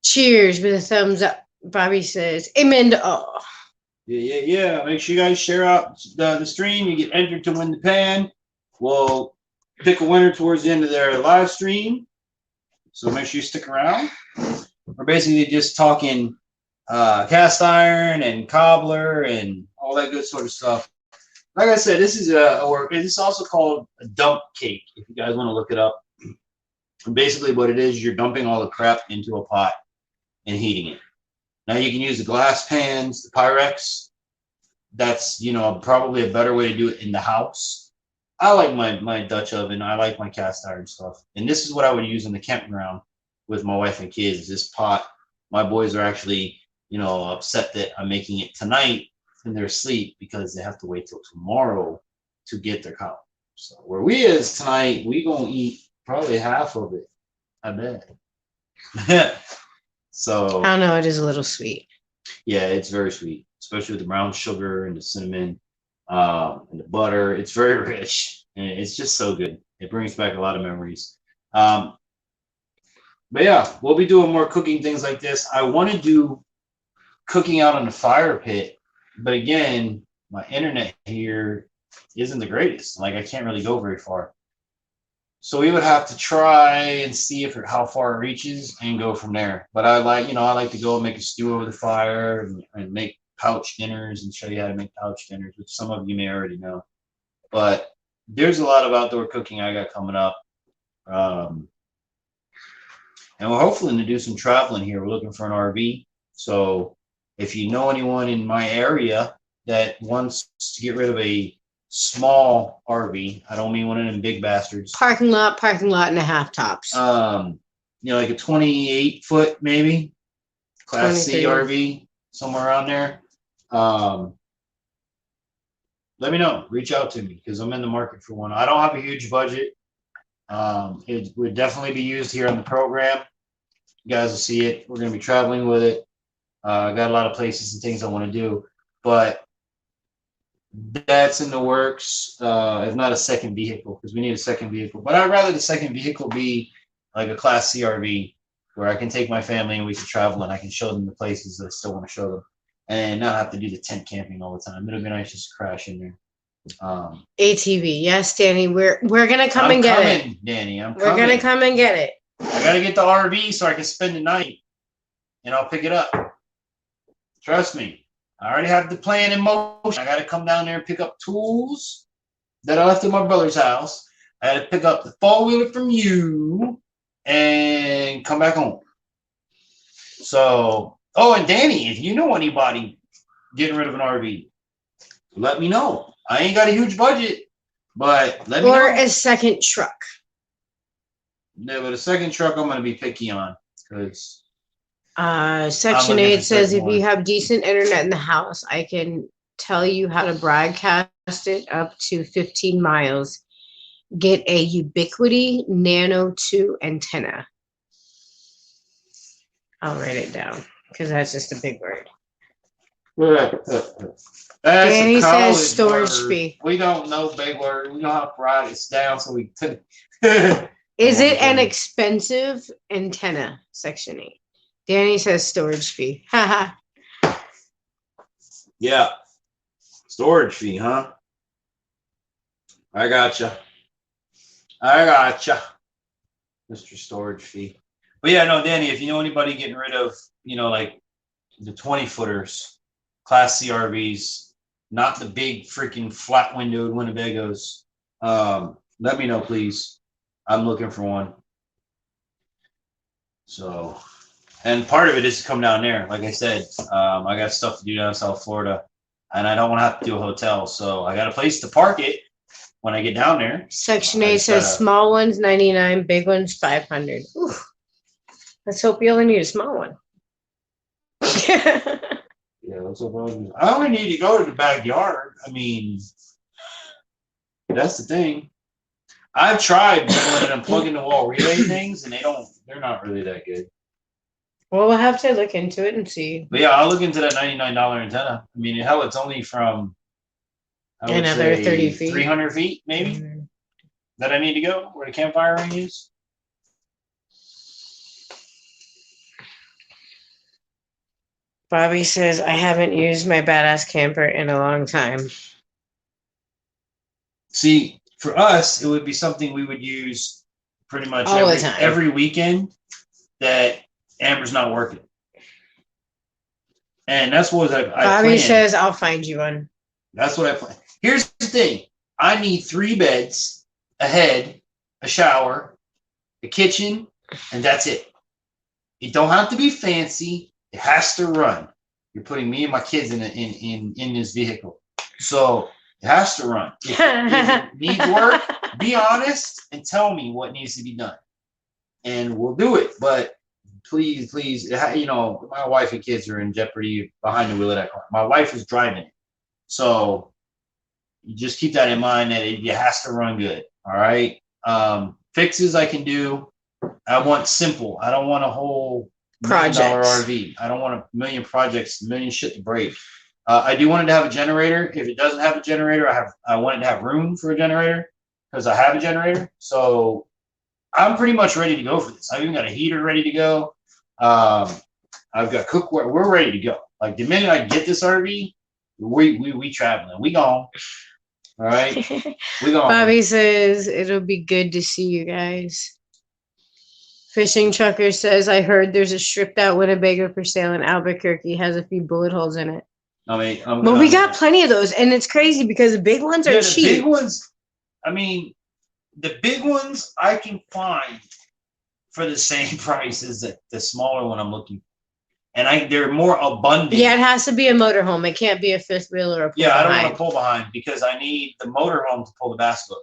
cheers with a thumbs up. Bobby says, amen to all. Yeah. Make sure you guys share out the stream. You get entered to win the pan. We'll pick a winner towards the end of their live stream. So make sure you stick around. We're basically just talking cast iron and cobbler and all that good sort of stuff. Like I said, this is this is also called a dump cake, if you guys want to look it up. And basically what it is, you're dumping all the crap into a pot and heating it. Now you can use the glass pans, the Pyrex. That's, probably a better way to do it in the house. I like my Dutch oven. I like my cast iron stuff. And this is what I would use in the campground with my wife and kids, this pot. My boys are actually, upset that I'm making it tonight in their sleep because they have to wait till tomorrow to get their cow. So where we is tonight, we gonna eat probably half of it, I bet. So I don't know, it is a little sweet. Yeah, it's very sweet. especially with the brown sugar and the cinnamon and the butter. It's very rich and it's just so good. It brings back a lot of memories. Um, but yeah, we'll be doing more cooking things like this. I want to do cooking out on the fire pit, but again, my internet here isn't the greatest. Like I can't really go very far. So we would have to try and see if how far it reaches and go from there. But I like, I like to go and make a stew over the fire and make pouch dinners and show you how to make pouch dinners, which some of you may already know. But there's a lot of outdoor cooking I got coming up. And we're hopefully to do some traveling here. We're looking for an RV. So if you know anyone in my area that wants to get rid of a small RV, I don't mean one of them big bastards. Parking lot and a half tops. Like a 28-foot maybe, Class C RV, somewhere around there. Let me know. Reach out to me because I'm in the market for one. I don't have a huge budget. It would definitely be used here on the program. You guys will see it. We're going to be traveling with it. I got a lot of places and things I want to do, but that's in the works. If not a second vehicle, because we need a second vehicle. But I'd rather the second vehicle be like a Class C RV where I can take my family and we can travel and I can show them the places that I still want to show them and not have to do the tent camping all the time. It'll be nice just to crash in there. ATV, yes, Danny. We're gonna come and get it, Danny. We're gonna come and get it. I gotta get the RV so I can spend the night, and I'll pick it up. Trust me, I already have the plan in motion. I gotta come down there and pick up tools that I left at my brother's house. I had to pick up the 4-wheeler from you and come back home. So, and Danny, if you know anybody getting rid of an RV, let me know. I ain't got a huge budget, but let me know. Or a second truck. No, but a second truck I'm going to be picky on because Section 8 says if you have decent internet in the house, I can tell you how to broadcast it up to 15 miles. Get a Ubiquity Nano 2 antenna. I'll write it down because that's just a big word. Danny says storage fee. We don't know big word. We know how to write it down so we could. Is it an expensive antenna? Section 8. Danny says storage fee. Haha. Yeah. Storage fee, huh? I gotcha. Mr. Storage fee. But yeah, no, Danny, if you know anybody getting rid of, like the 20-footers, Class C RVs, not the big freaking flat windowed Winnebagos, let me know, please. I'm looking for one. So, and part of it is to come down there. Like I said, I got stuff to do down in South Florida, and I don't want to have to do a hotel. So I got a place to park it when I get down there. Section 8 says small ones $99, big ones $500. Ooh. Let's hope you only need a small one. Yeah, that's what I only need to go to the backyard. I mean, that's the thing. I've tried doing and unplugging the wall relay things, and they're not really that good. Well, we'll have to look into it and see. But yeah, I'll look into that $99 antenna. I mean, hell, it's only from another 30 feet, 300 feet, maybe, that I need to go where the campfire ring is. Bobby says, I haven't used my badass camper in a long time. See, for us, it would be something we would use pretty much every weekend that Amber's not working. And that's what I Bobby says, I'll find you one. That's what I plan. Here's the thing. I need 3 beds, a head, a shower, a kitchen, and that's it. It don't have to be fancy. It has to run. You're putting me and my kids in this vehicle. So it has to run. If it needs work, be honest and tell me what needs to be done. And we'll do it. But please, my wife and kids are in jeopardy behind the wheel of that car. My wife is driving it. So you just keep that in mind that it has to run good. All right. Fixes I can do. I want simple. I don't want a whole $1 million RV. I don't want a million projects, a million shit to break. I do want it to have a generator. If it doesn't have a generator, I want it to have room for a generator because I have a generator. So I'm pretty much ready to go for this. I've even got a heater ready to go. I've got cookware. We're ready to go. Like the minute I get this RV, we traveling. We gone. All right. We gone. Bobby says it'll be good to see you guys. Fishing Trucker says, I heard there's a stripped out Winnebago for sale in Albuquerque. Has a few bullet holes in it. I mean, but we got plenty of those, and it's crazy because the big ones are cheap. The big ones, I mean, the big ones I can find for the same price as the smaller one I'm looking for. And they're more abundant. Yeah, it has to be a motorhome. It can't be a fifth wheel or a pull behind. I don't want to pull behind because I need the motorhome to pull the bass boat.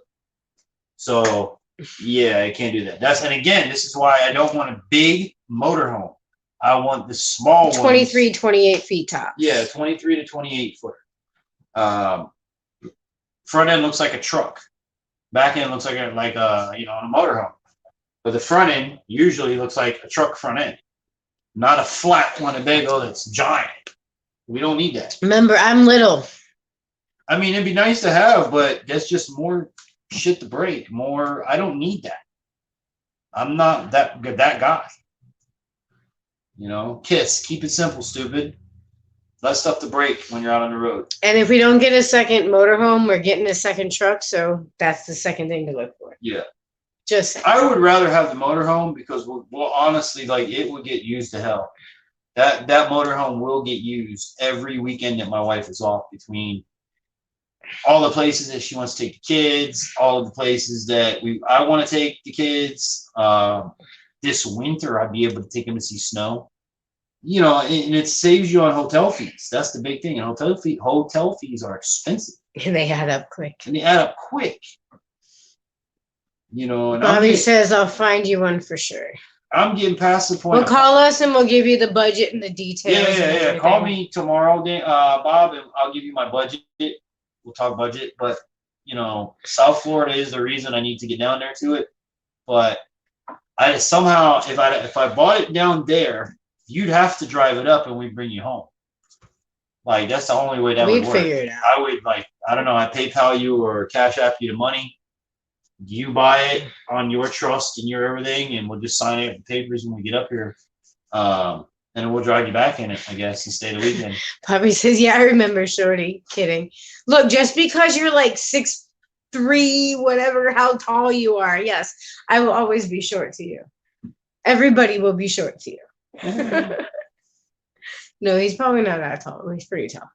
So, yeah, I can't do that. And again, this is why I don't want a big motorhome. I want the small ones. 23, 28 feet top. Yeah, 23 to 28 foot. Front end looks like a truck. Back end looks like a motorhome. But the front end usually looks like a truck front end. Not a flat Winnebago that's giant. We don't need that. Remember, I'm little. I mean, it'd be nice to have, but that's just more shit to break. More, I don't need that. I'm not that guy. You know, KISS. Keep it simple, stupid. Less stuff to break when you're out on the road. And if we don't get a second motorhome, we're getting a second truck. So that's the second thing to look for. Yeah. I would rather have the motorhome because we'll honestly, like, it would get used to hell. That motorhome will get used every weekend that my wife is off, between all the places that she wants to take the kids, all of the places that I want to take the kids. This winter, I'd be able to take them to see snow. You know, and it saves you on hotel fees. That's the big thing. And hotel fees are expensive. And they add up quick. You know, and Bobby says I'll find you one for sure. I'm getting past the point. Well, call us and we'll give you the budget and the details. Yeah. Call me tomorrow, Bob, and I'll give you my budget. We'll talk budget. But, you know, South Florida is the reason I need to get down there to it. But I somehow, if I bought it down there, you'd have to drive it up and we'd bring you home. Like, that's the only way that would work. We'd figure it out. I would, I don't know, I PayPal you or Cash App you the money. You buy it on your trust and your everything, and we'll just sign it the papers when we get up here. And we'll drag you back in it, I guess, and stay the weekend. Bobby says, yeah, I remember Shorty. Kidding. Look, just because you're like 6'3", whatever, how tall you are, yes, I will always be short to you. Everybody will be short to you. No, he's probably not that tall. He's pretty tall.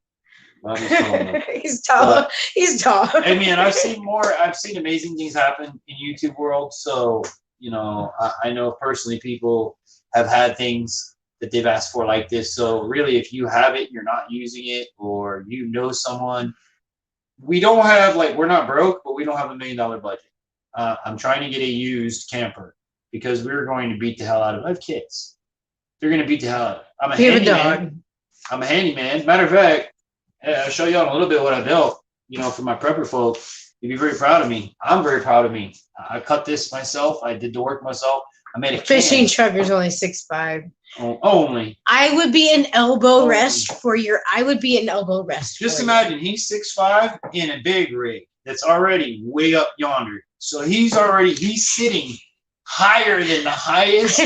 He's tall. He's tall. Hey man, I've seen amazing things happen in YouTube world. So, you know, I know personally people have had things that they've asked for like this. So really, if you have it, you're not using it, or you know someone. We don't have, we're not broke, but we don't have $1 million budget. I'm trying to get a used camper because we're going to beat the hell out of it. I have kids. They're going to beat the hell out of it. I'm a handyman. I'm a handyman. Matter of fact, I'll show you all a little bit what I built, you know, for my prepper folk. You'd be very proud of me. I'm very proud of me. I cut this myself. I did the work myself. I made a fishing trucker's only 6'5". Only. I would be an elbow rest for your. I would be an elbow rest. Just imagine he's 6'5" in a big rig that's already way up yonder. So he's sitting higher than the highest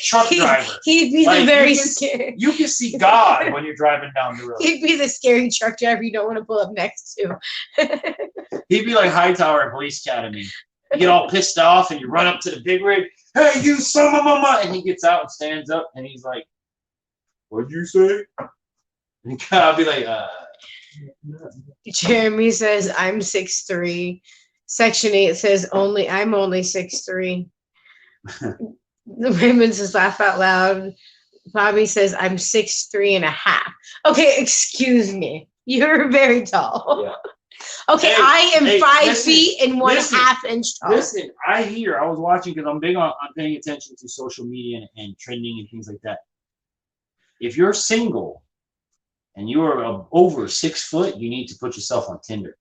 truck driver. He'd be the very scary. You can see God when you're driving down the road. He'd be the scary truck driver you don't want to pull up next to. He'd be like Hightower in Police Academy. You get all pissed off and you run up to the big rig. Hey, you son of a mama! And he gets out and stands up and he's like, "What'd you say?" And I'll be like, Jeremy says I'm 6'3". Section 8 says I'm only 6'3". The Raymond says laugh out loud. Bobby says I'm 6'3.5". Okay, excuse me. You're very tall. Yeah. Okay, hey, I am 5 feet and 1/2 inch tall. Listen, I was watching because I'm big on paying attention to social media and trending and things like that. If you're single and you are over 6 foot, you need to put yourself on Tinder.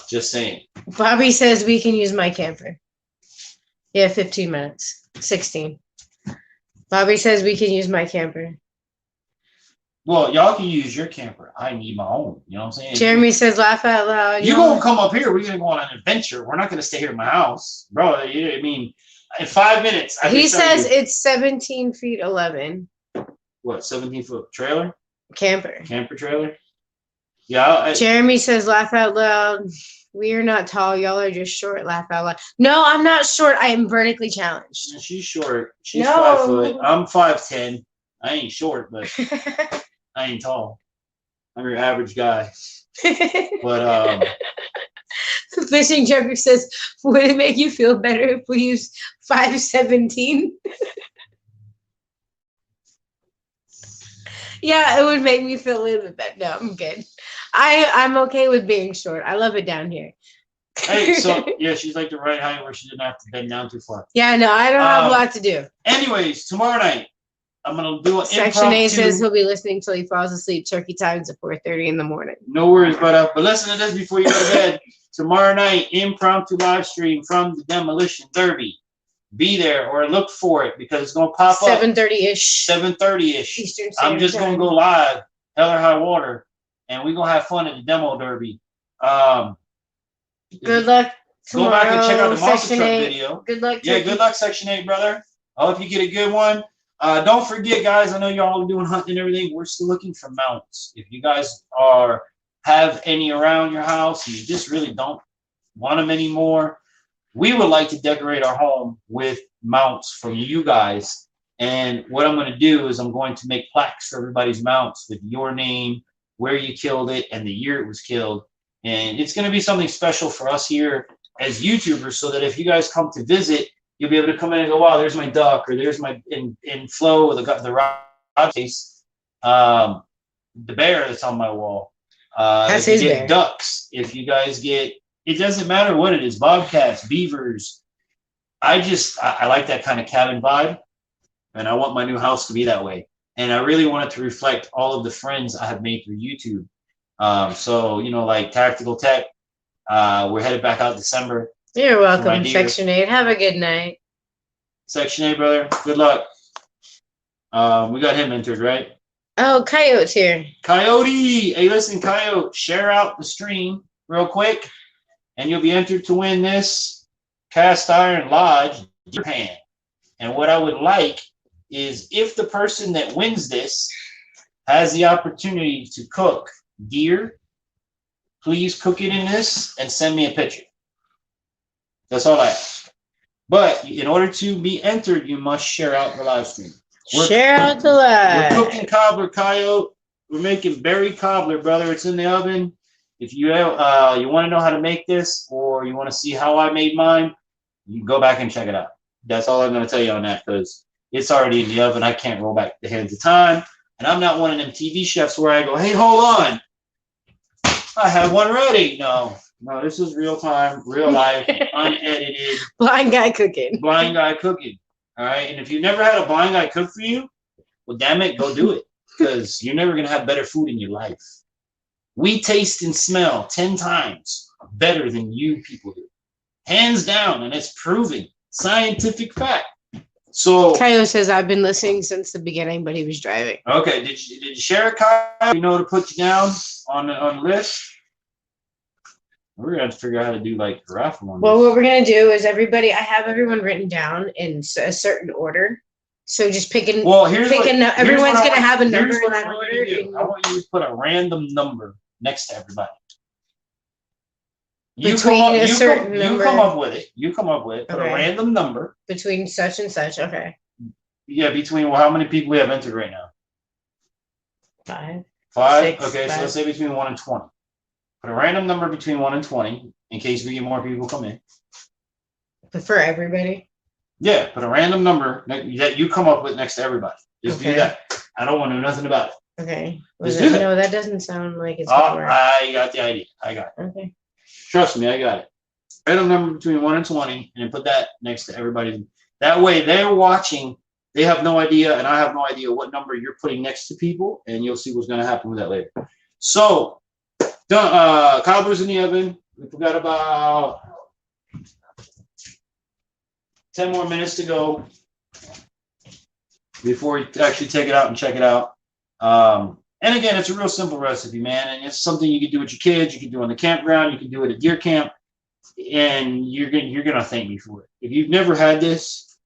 Just saying. Bobby says we can use my camper. Yeah, 15 minutes. 16. Bobby says we can use my camper. Well, y'all can use your camper. I need my own. You know what I'm saying? Jeremy says, laugh out loud. You gonna come up here? We're gonna go on an adventure. We're not gonna stay here at my house, bro. I mean, in 5 minutes, he says it's 17 feet 11. What? 17-foot trailer? Camper Trailer. Yeah. Jeremy says, laugh out loud. We are not tall. Y'all are just short. Laugh out loud. No, I'm not short. I am vertically challenged. She's short. She's 5 foot. I'm 5'10". I ain't short, but I ain't tall. I'm your average guy. But Fishing Joker says, would it make you feel better if we use 5'17"? Yeah, it would make me feel a little bit better. No, I'm good. I'm okay with being short. I love it down here. Hey, so yeah, she's like the right height where she didn't have to bend down too far. Yeah, no, I don't have a lot to do. Anyways, tomorrow night I'm gonna do an Section 8 says he'll be listening till he falls asleep. Turkey times at 4:30 in the morning. No worries, brother. But listen to this before you go to bed. Tomorrow night, impromptu live stream from the Demolition Derby. Be there or look for it because it's gonna pop up 7:30-ish. 7:30-ish. Eastern Standard I'm just gonna go live, hell or high water, and we're gonna have fun at the demo derby. Good luck tomorrow. Go back and check out the monster truck video. Good luck. Yeah, good luck, Section 8, brother. I hope you get a good one. Don't forget, guys. I know y'all are doing hunting and everything. We're still looking for mounts. If you guys have any around your house and you just really don't want them anymore, we would like to decorate our home with mounts from you guys. And what I'm going to do is I'm going to make plaques for everybody's mounts with your name, where you killed it, and the year it was killed. And it's going to be something special for us here as YouTubers so that if you guys come to visit, you'll be able to come in and go, wow, there's my duck, or there's my in flow, the rod case, the bear that's on my wall. That's his bear. Ducks. If you guys get, it doesn't matter what it is, bobcats, beavers. I like that kind of cabin vibe, and I want my new house to be that way. And I really want it to reflect all of the friends I have made through YouTube. So, you know, like Tactical Tech, we're headed back out December. You're welcome, Section 8. Have a good night. Section 8, brother. Good luck. We got him entered, right? Oh, Coyote's here. Coyote! Hey, listen, Coyote, share out the stream real quick, and you'll be entered to win this Cast Iron Lodge deer pan. And what I would like is if the person that wins this has the opportunity to cook deer, please cook it in this and send me a picture. That's all I ask. But in order to be entered, you must share out the live stream. Share out the live. We're cooking cobbler, Coyote. We're making berry cobbler, brother. It's in the oven. If you you want to know how to make this, or you want to see how I made mine, you go back and check it out. That's all I'm going to tell you on that, because it's already in the oven. I can't roll back the hands of time. And I'm not one of them TV chefs where I go, hey, hold on, I have one ready. No, this is real time, real life, unedited. Blind guy cooking. Blind guy cooking. All right. And if you've never had a blind guy cook for you, well, damn it, go do it, because you're never going to have better food in your life. We taste and smell 10 times better than you people do. Hands down. And it's proven. Scientific fact. So Kyle says, I've been listening since the beginning, but he was driving. Okay. Did you share it, Kyle? You know to put you down on the list? We're going to have to figure out how to do like a raffle on Well, this. what we're going to do is I have everyone written down in a certain order. So just picking. Well, everyone's going to have a number in that order. I want you to put a random number next to everybody. You come up with it. You come up with it. Put a random number. Between such and such. Okay. Yeah, between how many people we have entered right now? 5. 5? 6, okay, 5. So let's say between 1 and 20. Put a random number between 1 and 20 in case we get more people come in. But for everybody? Yeah, put a random number that you come up with next to everybody. Just do that. I don't want to know nothing about it. Okay. No, that doesn't sound like it's going to work. I got the idea. I got it. Okay. Trust me, I got it. Random number between 1 and 20, and then put that next to everybody. That way, they're watching. They have no idea, and I have no idea what number you're putting next to people, and you'll see what's going to happen with that later. So, cobbler's in the oven. We've got about 10 more minutes to go before we actually take it out and check it out. And again, it's a real simple recipe, man. And it's something you can do with your kids. You can do on the campground. You can do it at deer camp. And you're gonna thank me for it. If you've never had this,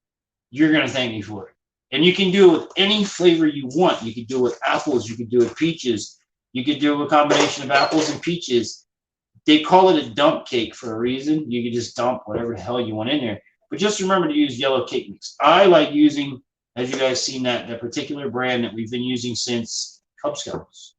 you're gonna thank me for it. And you can do it with any flavor you want. You can do it with apples. You can do it with peaches. You could do a combination of apples and peaches. They call it a dump cake for a reason. You can just dump whatever the hell you want in there. But just remember to use yellow cake mix. I like using, as you guys seen, that particular brand that we've been using since Cub Scouts.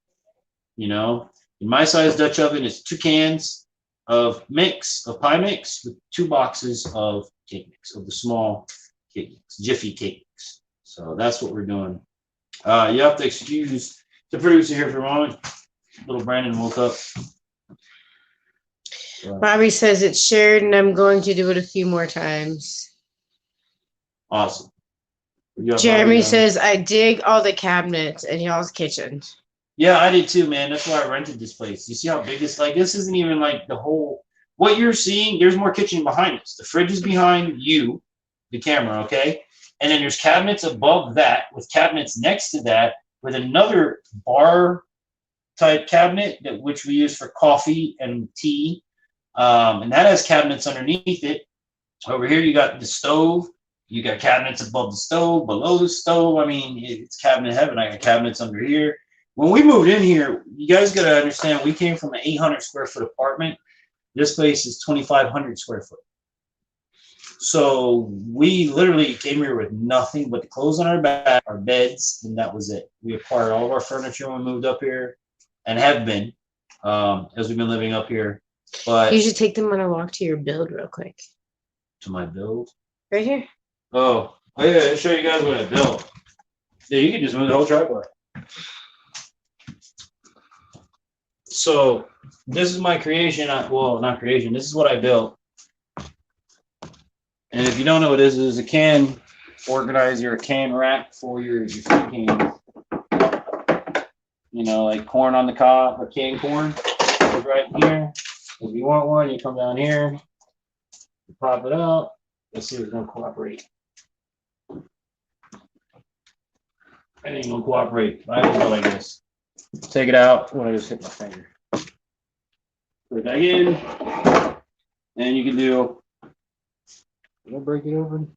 You know, in my size Dutch oven, it's 2 cans of pie mix with 2 boxes of cake mix, of the small cake mix, Jiffy cake mix. So that's what we're doing. You have to excuse the producer here for a moment. Little Brandon woke up. Bobby says it's shared, and I'm going to do it a few more times. Awesome. Jeremy says, I dig all the cabinets in y'all's kitchen. Yeah, I did too, man. That's why I rented this place. You see how big it's like? This isn't even like the whole, what you're seeing, there's more kitchen behind us. The fridge is behind you, the camera, okay? And then there's cabinets above that with cabinets next to that with another bar type cabinet which we use for coffee and tea. And that has cabinets underneath it. Over here, you got the stove. You got cabinets above the stove, below the stove. I mean, it's cabinet heaven. I got cabinets under here. When we moved in here, you guys got to understand, we came from an 800 square foot apartment. This place is 2,500 square foot. So we literally came here with nothing but the clothes on our back, our beds, and that was it. We acquired all of our furniture when we moved up here, and have been as we've been living up here. But you should take them on a walk to your build real quick. To my build? Right here. Oh yeah, I'll show you guys what I built. Yeah, you can just move the whole tripod. So this is my creation. Well, not creation. This is what I built. And if you don't know what this is a can organizer, a can rack for your food cans. You know, like corn on the cob or canned corn. It's right here. If you want one, you come down here, you pop it out. Let's see if it's gonna cooperate. It ain't gonna cooperate. I just go like this. Take it out when I just hit my finger. Put it back in. And you can do. Did I break it open?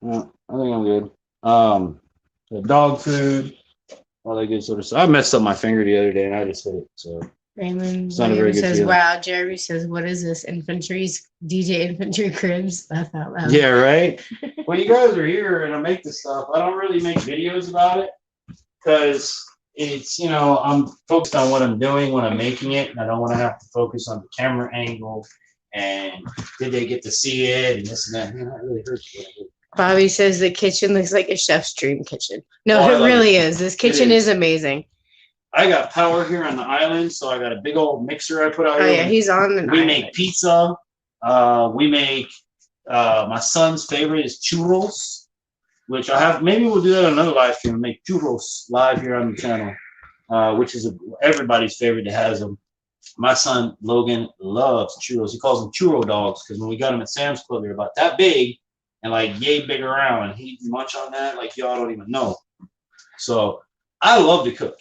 No, I think I'm good. The dog food, all that good sort of stuff. I messed up my finger the other day and I just hit it. So Raymond says, feeling. Wow. Jeremy says, what is this? DJ Infantry Cribs? Laugh out loud. Yeah, right? Well, you guys are here and I make this stuff. I don't really make videos about it because it's, you know, I'm focused on what I'm doing when I'm making it. And I don't want to have to focus on the camera angle and did they get to see it and this and that. Man, that really hurts. Bobby says the kitchen looks like a chef's dream kitchen. No, it really is. This kitchen is amazing. I got power here on the island, so I got a big old mixer I put out here. Oh, yeah, he's on the We make pizza. We make, my son's favorite is churros, which I have, maybe we'll do that on another live stream, make churros live here on the channel, which is everybody's favorite that has them. My son, Logan, loves churros. He calls them churro dogs because when we got them at Sam's Club, they're about that big and like yay big around. And he munch on that like y'all don't even know. So I love to cook.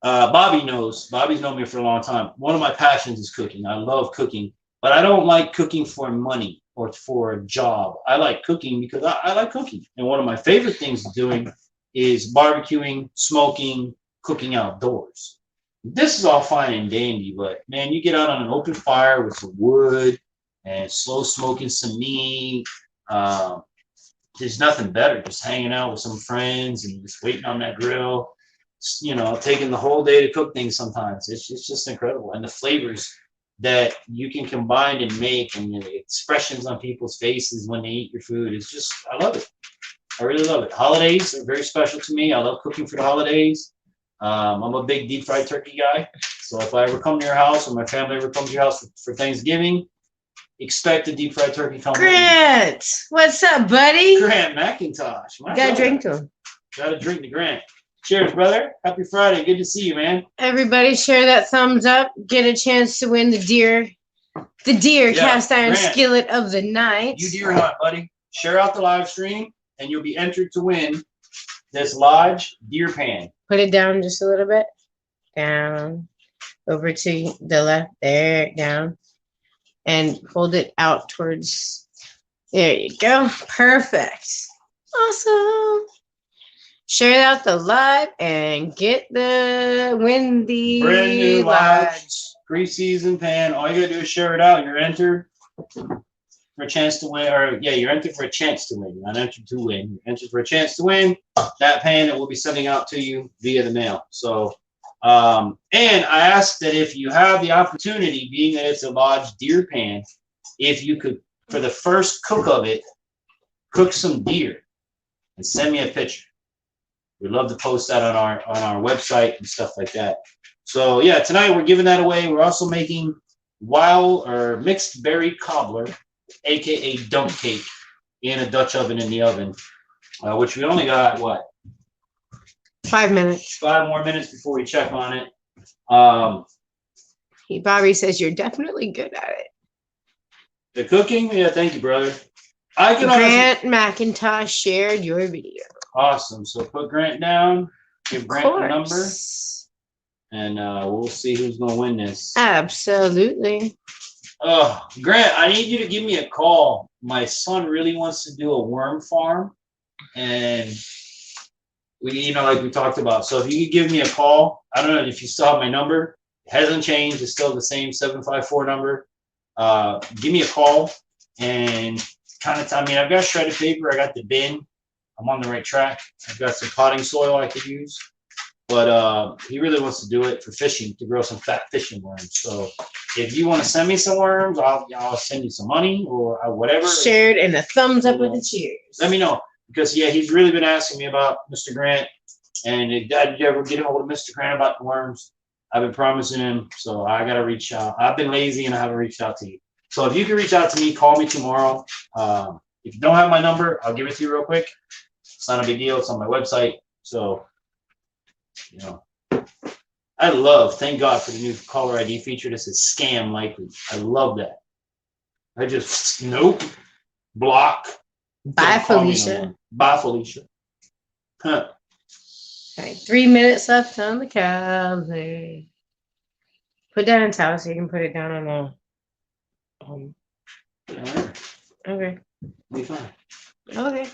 Bobby knows. Bobby's known me for a long time. One of my passions is cooking. I love cooking, but I don't like cooking for money or for a job. I like cooking because I like cooking. And one of my favorite things doing is barbecuing, smoking, cooking outdoors. This is all fine and dandy, but man, you get out on an open fire with some wood and slow smoking some meat. There's nothing better. Just hanging out with some friends and just waiting on that grill. You know, taking the whole day to cook things sometimes. It's just incredible. And the flavors that you can combine and make and the expressions on people's faces when they eat your food is just, I love it. I really love it. Holidays are very special to me. I love cooking for the holidays. I'm a big deep fried turkey guy. So if I ever come to your house or my family ever comes to your house for Thanksgiving, expect a deep fried turkey coming. Grant, what's up, buddy? Grant McIntosh. Gotta drink to him. Gotta drink to Grant. Cheers, brother. Happy Friday. Good to see you, man. Everybody share that thumbs up. Get a chance to win the deer cast iron skillet of the night. You deer hunt, buddy. Share out the live stream and you'll be entered to win this Lodge deer pan. Put it down just a little bit. Down. Over to the left. There. Down. And hold it out towards. There you go. Perfect. Awesome. Share out the live and get the Wendy Brand new Lodge. Preseason pan. All you gotta do is share it out. You're entered for a chance to win, or yeah, you're entered for a chance to win. You're not entered to win. You're entered for a chance to win that pan that we'll be sending out to you via the mail. So, and I asked that if you have the opportunity, being that it's a Lodge deer pan, if you could, for the first cook of it, cook some deer and send me a picture. We'd love to post that on our website and stuff like that. So yeah, tonight we're giving that away. We're also making wild or mixed berry cobbler, aka dump cake, in a Dutch oven in the oven, which we only got what? 5 minutes. 5 more minutes before we check on it. Bobby says you're definitely good at it. The cooking, yeah, thank you, brother. I can Grant McIntosh shared your video. Awesome. So put Grant down, give Grant the number, and we'll see who's going to win this. Absolutely. Oh, Grant, I need you to give me a call. My son really wants to do a worm farm, and we, like we talked about. So if you could give me a call, I don't know if you still have my number. It hasn't changed. It's still the same 754 number. Give me a call and kind of tell me. I've got shredded paper. I got the bin. I'm on the right track. I've got some potting soil I could use, but he really wants to do it for fishing, to grow some fat fishing worms. So if you want to send me some worms, I'll send you some money or whatever. Shared and a thumbs up with the cheers. Let me know, because yeah, he's really been asking me about Mr. Grant, and did you ever get a hold of Mr. Grant about the worms? I've been promising him, so I got to reach out. I've been lazy and I haven't reached out to you. So if you can reach out to me, call me tomorrow. If you don't have my number, I'll give it to you real quick. It's not a big deal. It's on my website. So, thank God for the new caller ID feature. This is scam likely. I love that. I just, nope, block. Bye, Felicia. Bye, Felicia. Huh. All right, 3 minutes left on the calendar. Put that in towel so you can put it down on the. Okay. Be fine. Okay.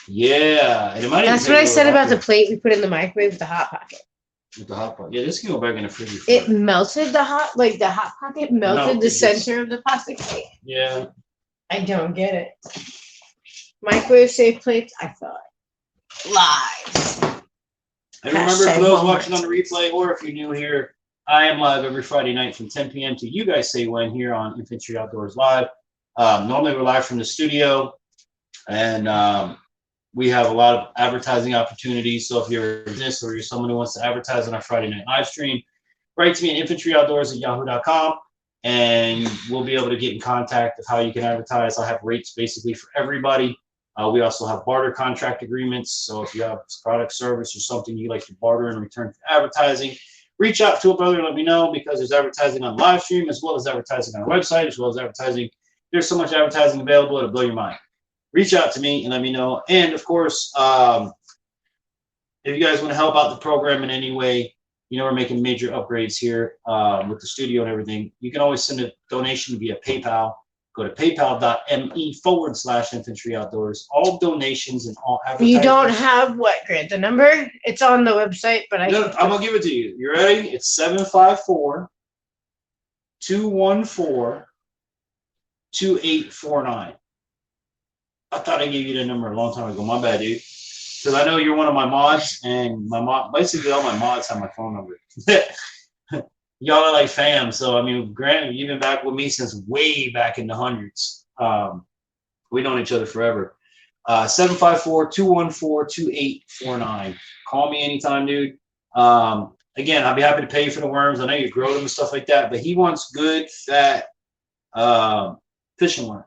Yeah. And it might That's what I said about the plate we put in the microwave with the Hot Pocket. With the Hot Pocket. Yeah, this can go back in the fridge. It melted the Hot Pocket melted the center of the plastic plate. Yeah. I don't get it. Microwave safe plates, I thought. Lies. And remember, for those watching on the replay, or if you're new here, I am live every Friday night from 10 p.m. to you guys say when here on Infantry Outdoors Live. Normally we're live from the studio, and we have a lot of advertising opportunities. So if you're a business or you're someone who wants to advertise on our Friday night live stream, write to me at infantryoutdoors@yahoo.com, and we'll be able to get in contact of how you can advertise. I'll have rates basically for everybody. We also have barter contract agreements. So if you have product, service, or something you'd like to barter in return for advertising, reach out to a brother and let me know, because there's advertising on live stream as well as advertising on our website, as well as advertising. There's so much advertising available, it'll blow your mind. Reach out to me and let me know. And of course, if you guys want to help out the program in any way, we're making major upgrades here with the studio and everything. You can always send a donation via PayPal. Go to paypal.me/Infantry Outdoors. All donations and all advertising. You don't have what, Grant? The number? It's on the website, but I'm going to give it to you. You ready? It's 754-214-2849. I thought I gave you the number a long time ago. My bad, dude. Because I know you're one of my mods, and basically all my mods have my phone number. Y'all are like fam. So, granted, you've been back with me since way back in the hundreds. We've known each other forever. 754-214-2849. Call me anytime, dude. Again, I'll be happy to pay you for the worms. I know you grow them and stuff like that, but he wants good, fat fishing worms.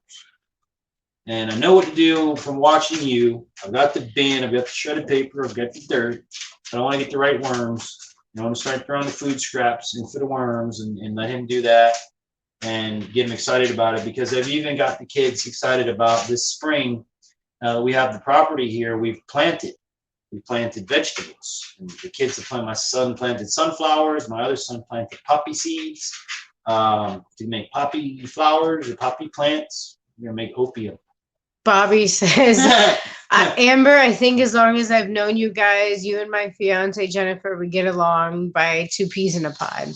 And I know what to do from watching you. I've got the bin, I've got the shredded paper, I've got the dirt. I want to get the right worms. I'm going to start throwing the food scraps in for the worms and let him do that and get him excited about it, because I've even got the kids excited about this spring. We have the property here. We've planted we planted vegetables. And the kids have planted, my son planted sunflowers, my other son planted poppy seeds to make poppy flowers or poppy plants. We're going to make opium. Bobby says, Amber, I think as long as I've known you guys, you and my fiance Jennifer, we get along by 2 peas in a pod.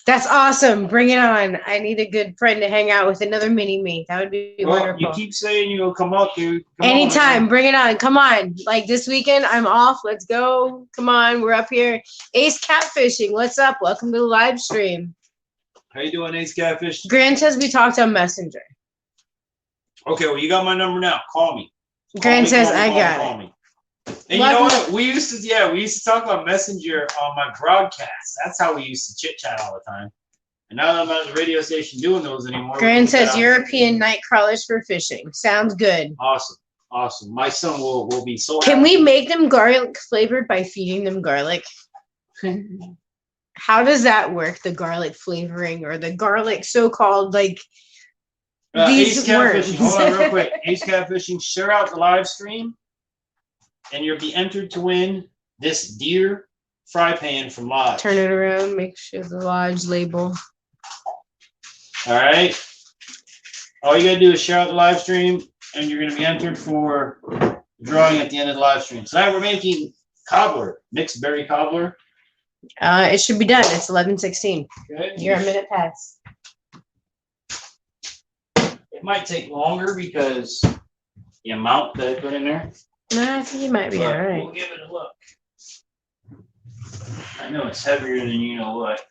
That's awesome. Bring it on. I need a good friend to hang out with, another mini me. That would be wonderful. You keep saying you're going to come up, dude. Anytime. Bring it on. Come on. Like this weekend, I'm off. Let's go. Come on. We're up here. Ace Catfishing. What's up? Welcome to the live stream. How you doing, Ace Catfish? Grant says we talked on Messenger. Okay, well, you got my number now. Call me. Grant says I got it. Call me. And you know what? We used to talk about Messenger on my broadcast. That's how we used to chit chat all the time. And now that I'm at the radio station doing those anymore. Grant says European night crawlers for fishing. Sounds good. Awesome. Awesome. My son will be so Can we make them garlic flavored by feeding them garlic? How does that work? The garlic flavoring or the garlic so-called like these Ace words. Catfishing. Hold on real quick. Ace Catfishing, share out the live stream. And you'll be entered to win this deer fry pan from Lodge. Turn it around, make sure the Lodge label. All right. All you gotta do is share out the live stream, and you're gonna be entered for the drawing at the end of the live stream. Tonight we're making cobbler, mixed berry cobbler. It should be done. It's 11:16. Good. You're a minute past. It might take longer because the amount that I put in there. No, I think you might be all right. We'll give it a look. I know it's heavier than you know what.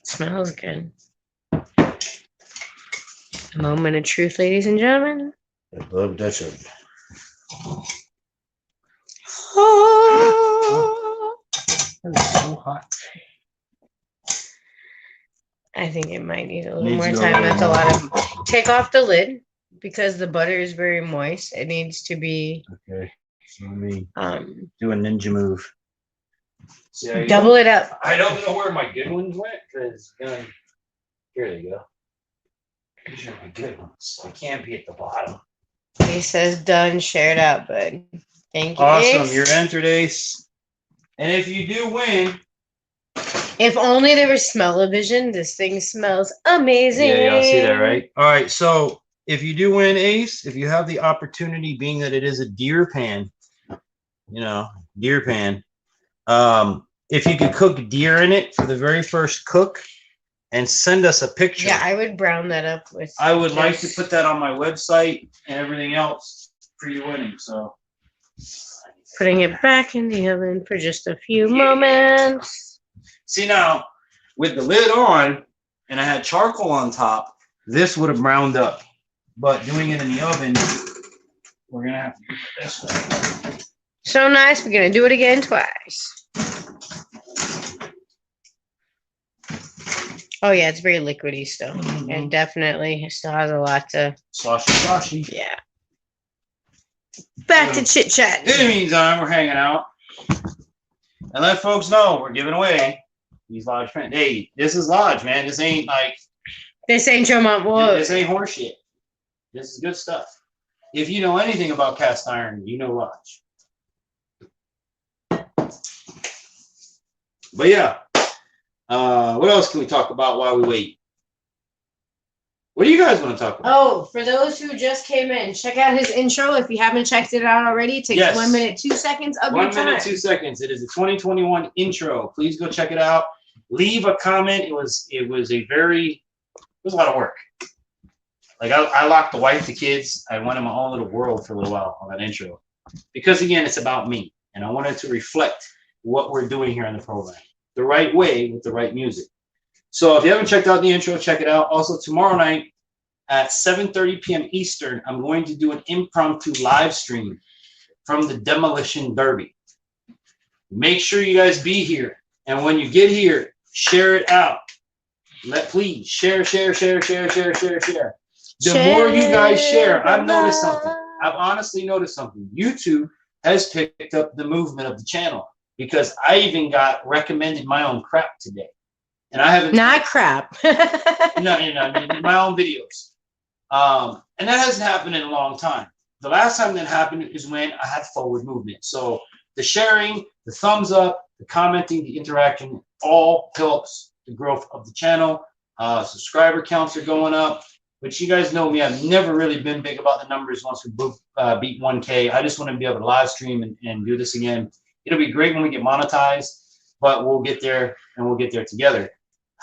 Smells good. A moment of truth, ladies and gentlemen. I love that shit. Oh. That's so hot. I think it might need a little more time. That's a lot of. Take off the lid because the butter is very moist. It needs to be. Okay. So let me do a ninja move. See, double it up. I don't know where my good ones went because here they go. These are my good ones. They can't be at the bottom. He says done. Share it out, bud. Thank you. Awesome. Ace. You're entered, Ace. And if you do win. If only there was smell-o-vision. This thing smells amazing. Yeah, y'all see that, right? All right, so if you do win, Ace, if you have the opportunity, being that it is a deer pan, deer pan, if you could cook deer in it for the very first cook and send us a picture. Yeah, I would brown that up with. I would like to put that on my website and everything else for you winning, so. Putting it back in the oven for just a few moments. See now, with the lid on, and I had charcoal on top, this would have browned up. But doing it in the oven, we're gonna have to do it this way. So nice, we're gonna do it again twice. Oh yeah, it's very liquidy still. It definitely still has a lot to. Sloshy. Yeah. Back to chit chat. In the meantime, we're hanging out. And let folks know we're giving away these Lodge pens. Hey, this is Lodge, man. This ain't like. This ain't your mom. This ain't horse shit. This is good stuff. If you know anything about cast iron, you know Lodge. But yeah, what else can we talk about while we wait? What do you guys want to talk about? Oh, for those who just came in, check out his intro. If you haven't checked it out already, it takes 1 minute, 2 seconds of your time. 1 minute, 2 seconds. It is the 2021 intro. Please go check it out. Leave a comment. It was a lot of work. Like I locked the wife, the kids. I went in my own little world for a little while on that intro. Because again, it's about me. And I wanted to reflect what we're doing here on the program. The right way with the right music. So if you haven't checked out the intro, check it out. Also, tomorrow night at 7:30 p.m. Eastern, I'm going to do an impromptu live stream from the Demolition Derby. Make sure you guys be here. And when you get here, share it out. Please share. The more you guys share, I've noticed something. I've honestly noticed something. YouTube has picked up the movement of the channel because I even got recommended my own crap today. And I haven't. Not crap. No, my own videos. And that hasn't happened in a long time. The last time that happened is when I had forward movement. So the sharing, the thumbs up, the commenting, the interaction all helps the growth of the channel. Subscriber counts are going up. But you guys know me, I've never really been big about the numbers once we beat 1K. I just want to be able to live stream and do this again. It'll be great when we get monetized, but we'll get there, and we'll get there together.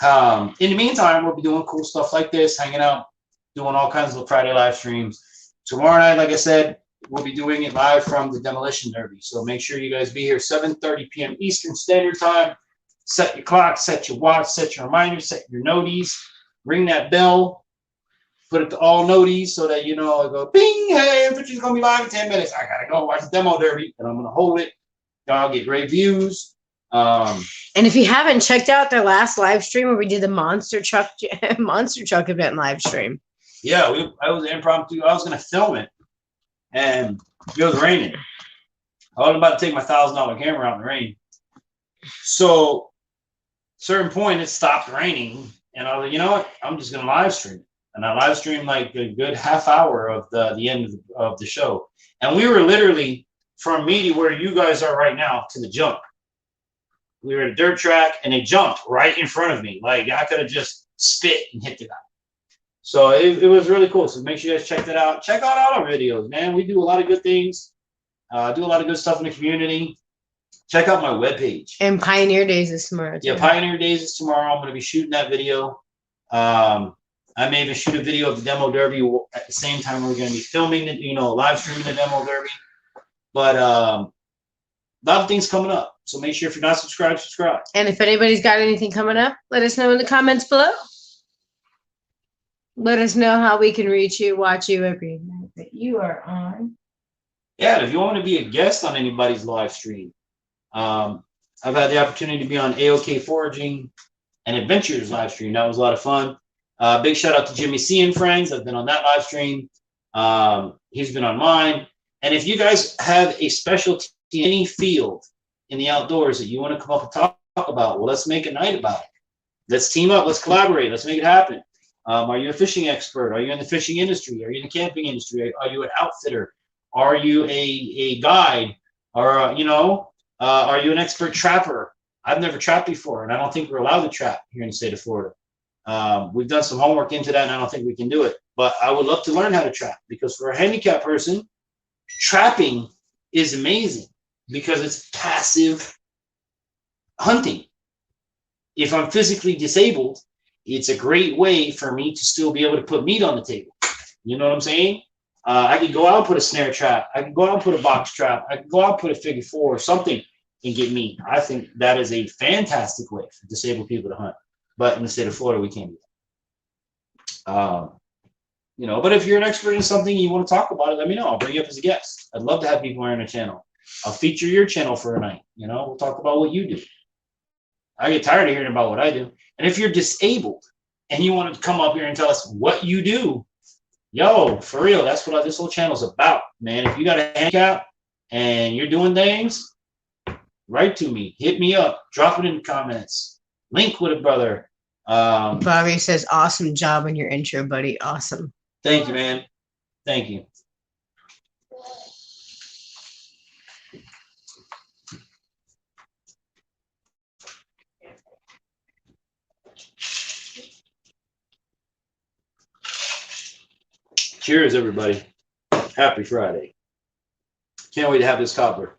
In the meantime, we'll be doing cool stuff like this, hanging out, doing all kinds of Friday live streams. Tomorrow night, like I said, we'll be doing it live from the Demolition Derby. So make sure you guys be here 7:30 p.m. Eastern Standard Time. Set your clock, set your watch, set your reminders, set your noties, ring that bell. Put it to all noties so that, I go, bing, hey, Infantry's going to be live in 10 minutes. I got to go watch the demo derby, and I'm going to hold it. Y'all get great views. And if you haven't checked out their last live stream where we did the monster truck event live stream. Yeah, I was impromptu. I was going to film it, and it was raining. I was about to take my $1,000 camera out in the rain. So, certain point, it stopped raining, and I was like, you know what? I'm just going to live stream it. And I live streamed like a good half hour of the end of the show. And we were literally from me to where you guys are right now to the jump. We were at a dirt track, and they jumped right in front of me. Like, I could have just spit and hit the guy. So it was really cool. So make sure you guys check that out. Check out all our videos, man. We do a lot of good things. Do a lot of good stuff in the community. Check out my webpage. And Pioneer Days is tomorrow. Yeah, Pioneer Days is tomorrow. I'm going to be shooting that video. I may even shoot a video of the demo derby at the same time we're going to be filming it, live streaming the demo derby. But a lot of things coming up. So make sure if you're not subscribed, subscribe. And if anybody's got anything coming up, let us know in the comments below. Let us know how we can reach you, watch you every night that you are on. Yeah, if you want to be a guest on anybody's live stream, I've had the opportunity to be on AOK Foraging and Adventures live stream. That was a lot of fun. Big shout out to Jimmy C and friends. I've been on that live stream. He's been on mine. And if you guys have a specialty in any field in the outdoors that you want to come up and talk about, well, let's make a night about it. Let's team up. Let's collaborate. Let's make it happen. Are you a fishing expert? Are you in the fishing industry? Are you in the camping industry? Are you an outfitter? Are you a guide? Or, are you an expert trapper? I've never trapped before, and I don't think we're allowed to trap here in the state of Florida. We've done some homework into that, and I don't think we can do it. But I would love to learn how to trap, because for a handicapped person, trapping is amazing because it's passive hunting. If I'm physically disabled, it's a great way for me to still be able to put meat on the table. You know what I'm saying? I could go out and put a snare trap. I could go out and put a box trap. I could go out and put a figure four or something and get meat. I think that is a fantastic way for disabled people to hunt. But in the state of Florida, we can't do that. But if you're an expert in something and you want to talk about it, let me know. I'll bring you up as a guest. I'd love to have people on a channel. I'll feature your channel for a night. We'll talk about what you do. I get tired of hearing about what I do. And if you're disabled and you want to come up here and tell us what you do, yo, for real, that's what this whole channel is about, man. If you got a handicap and you're doing things, write to me. Hit me up. Drop it in the comments. Link with a brother. Bobby says, awesome job on your intro, buddy. Awesome. Thank you, man. Thank you. Cheers, everybody. Happy Friday. Can't wait to have this cobbler.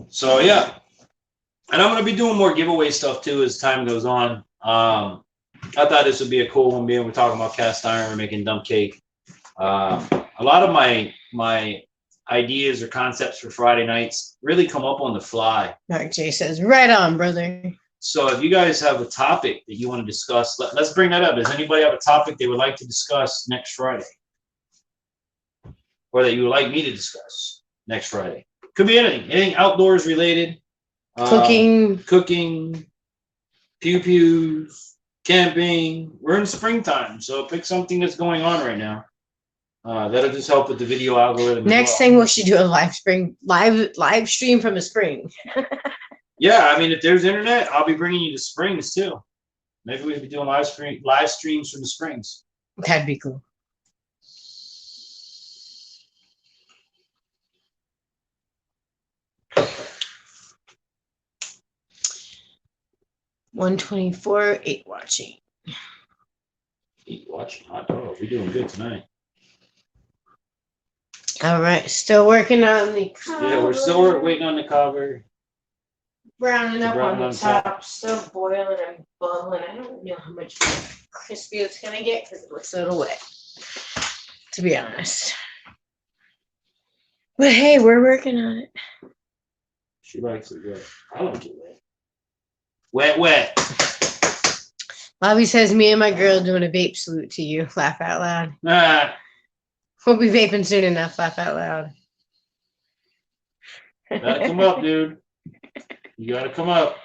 So, yeah. And I'm going to be doing more giveaway stuff, too, as time goes on. I thought this would be a cool one, being we're talking about cast iron, we're making dump cake. A lot of my ideas or concepts for Friday nights really come up on the fly. Like Jay says, right on, brother. So if you guys have a topic that you want to discuss, let's bring that up. Does anybody have a topic they would like to discuss next Friday? Or that you would like me to discuss next Friday? Could be anything outdoors related. Cooking, pew-pews, camping. We're in springtime, so pick something that's going on right now. That'll just help with the video algorithm. Next thing we should do a live stream from a spring. Yeah, I mean, if there's internet, I'll be bringing you to springs too. Maybe we'd be doing live streams from the Springs. That'd be cool. $124, 8 watching. 8 watching. Oh, we're doing good tonight. All right, still working on the cover. Yeah, we're still waiting on the cover. Browning up on the top. Still boiling and bubbling. I don't know how much crispy it's gonna get because it looks a little wet, to be honest. But hey, we're working on it. She likes it wet. I like it wet. Wet. Bobby says, me and my girl doing a vape salute to you. Laugh out loud. We'll be vaping soon enough. Laugh out loud. Gotta come up, dude. You gotta come up.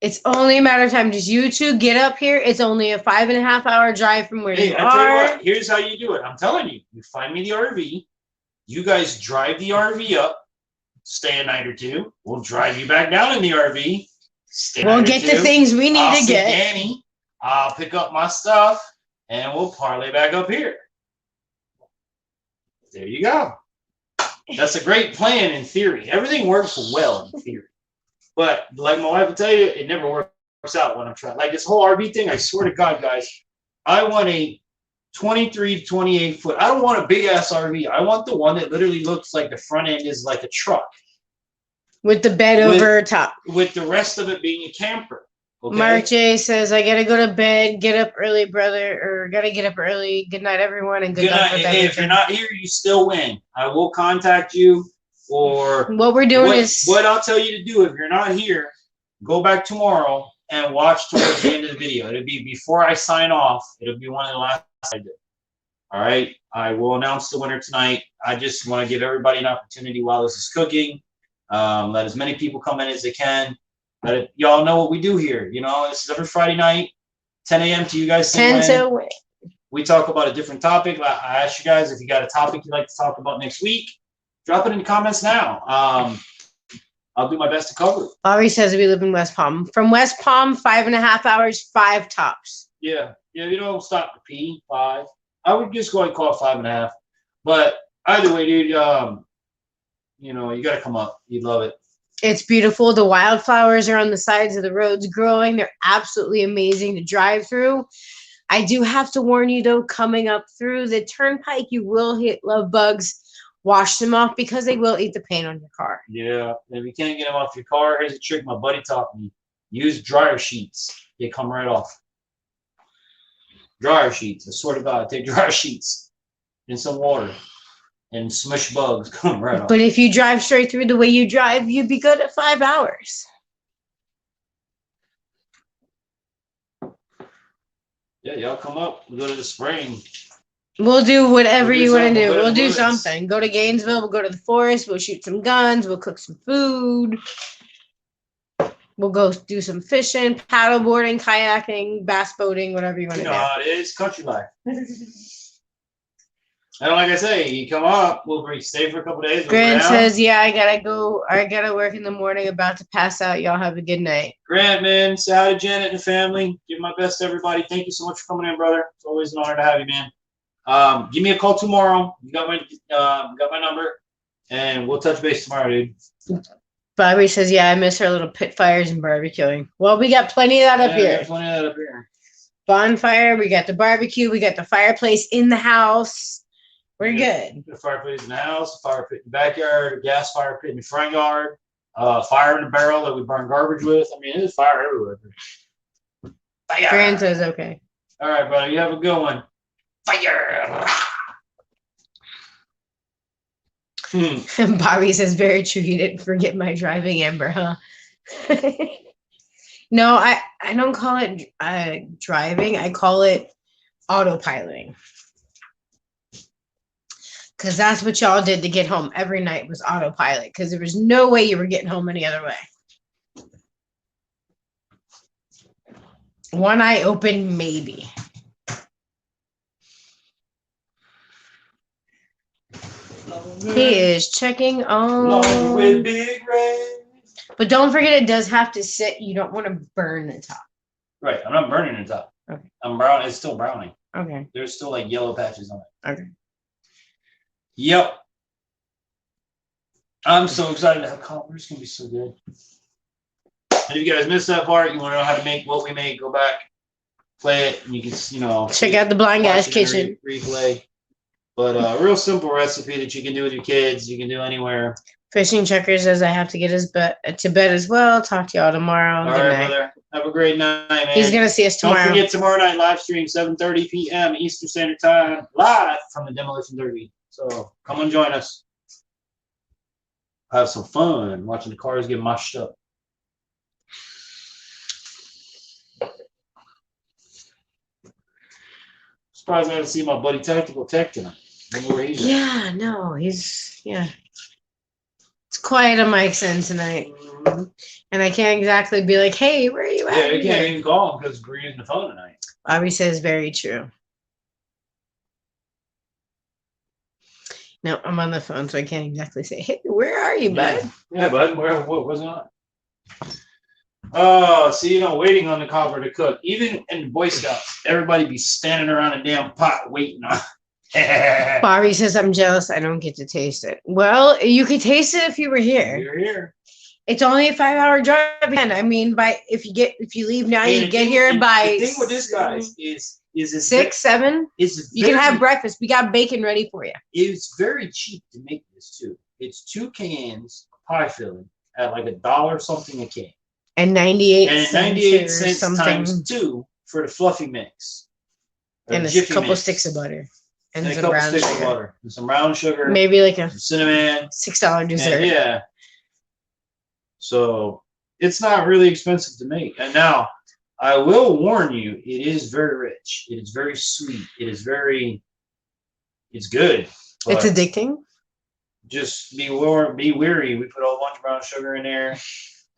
It's only a matter of time. Just you two get up here. It's only a 5.5 hour drive from where you are. Tell you what, here's how you do it. I'm telling you. You find me the RV. You guys drive the RV up. Stay a night or two. We'll drive you back down in the RV. We'll get the things we need to get. Danny. I'll pick up my stuff, and we'll parlay back up here. There you go. That's a great plan in theory. Everything works well in theory. But like my wife will tell you, it never works out when I'm trying. Like this whole RV thing, I swear to God, guys, I want a 23 to 28 foot. I don't want a big ass RV. I want the one that literally looks like the front end is like a truck. With the bed over top. With the rest of it being a camper. Okay? Mark J says, I gotta go to bed, get up early, brother, or gotta get up early. Good night, everyone, and good luck with everything. If you're not here, you still win. I will contact you, or what we're doing is what I'll tell you to do. If you're not here, go back tomorrow and watch towards the end of the video. It'll be before I sign off. It'll be one of the last I do. All right. I will announce the winner tonight. I just want to give everybody an opportunity while this is cooking. Let as many people come in as they can. Let y'all know what we do here. You know, this is every Friday night, 10 a.m. to you guys. 10 to we talk about a different topic. I asked you guys if you got a topic you'd like to talk about next week. Drop it in the comments now. I'll do my best to cover it. Ari says we live in West Palm. From West Palm, 5.5 hours, 5 tops. Yeah. Yeah, you don't stop to pee, 5. I would just go and call it 5.5. But either way, dude, you know, you got to come up. You'd love it. It's beautiful. The wildflowers are on the sides of the roads growing. They're absolutely amazing to drive through. I do have to warn you, though, coming up through the turnpike, you will hit love bugs. Wash them off because they will eat the paint on your car. Yeah. If you can't get them off your car, here's a trick my buddy taught me. Use dryer sheets. They come right off. Dryer sheets. I swear to God, take dryer sheets in some water and smush bugs. Come right off. But if you drive straight through the way you drive, you'd be good at 5 hours. Yeah, y'all come up. We'll go to the spring. We'll do whatever you want to do. We'll do something. Go to Gainesville. We'll go to the forest. We'll shoot some guns. We'll cook some food. We'll go do some fishing, paddle boarding, kayaking, bass boating, whatever you want to do. You know how it is, country life. And like I say, you come up, we'll stay for a couple days. Grant says, yeah, I gotta go. I gotta work in the morning, about to pass out. Y'all have a good night. Grant, man, say hi to Janet and the family. Give my best to everybody. Thank you so much for coming in, brother. It's always an honor to have you, man. Give me a call tomorrow. You got my number, and we'll touch base tomorrow, dude. Bobby says, yeah, I miss our little pit fires and barbecuing. Well, we got plenty of that up here. Plenty of that up here. Bonfire, we got the barbecue, we got the fireplace in the house. We're good. The fireplace in the house, a fire pit in the backyard, a gas fire pit in the front yard, fire in the barrel that we burn garbage with. I mean, there's fire everywhere. Fire. Grant says, okay. All right, brother, you have a good one. Fire. And Bobby says, very true. You didn't forget my driving, Amber, huh? No, I don't call it driving. I call it autopiloting. Because that's what y'all did to get home every night was autopilot. Because there was no way you were getting home any other way. One eye open, maybe. He is checking on. With big rain. But don't forget, it does have to sit. You don't want to burn the top. Right. I'm not burning the top. Okay. I'm brown. It's still browning. Okay. There's still like yellow patches on it. Okay. Yep. I'm so excited to have Cobbler. It's gonna be so good. And if you guys missed that part, you want to know how to make what we made, go back, play it, and you can, check out the Blind Guy's Kitchen. Replay. But a real simple recipe that you can do with your kids. You can do anywhere. Fishing Checker says I have to get his to bed as well. Talk to y'all tomorrow. All right, brother. Have a great night, man. He's gonna see us tomorrow. Don't forget tomorrow night live stream 7:30 p.m. Eastern Standard Time, live from the Demolition Derby. So come and join us. Have some fun watching the cars get mushed up. Surprised I haven't seen my buddy Tactical Tech tonight. Yeah, no, he's It's quiet on Mike's end tonight, and I can't exactly be like, "Hey, where are you at?" Yeah, you can't even call him because we're using the phone tonight. Bobby says very true. No, I'm on the phone, so I can't exactly say, "Hey, where are you, bud?" Yeah, bud. What was on? Oh, see, waiting on the cobbler to cook. Even in the Boy Scouts, everybody be standing around a damn pot waiting on. Bobby says, "I'm jealous. I don't get to taste it." Well, you could taste it if you were here. You're here. It's only a 5-hour drive. And I mean, if you leave now, you get here by. The thing with this guy is 6, 7. You can have breakfast. We got bacon ready for you. It's very cheap to make this too. It's 2 cans of pie filling at like $1 something a can. And 98 and cents. 98 cents something. times 2 for the fluffy mix. And a couple sticks of butter. And some brown sugar. Of butter. And some brown sugar. Maybe like a cinnamon. $6 dessert. And yeah. So it's not really expensive to make. And now I will warn you, it is very rich. It is very sweet. It's good. It's addicting. Just be wary. We put a whole bunch of brown sugar in there.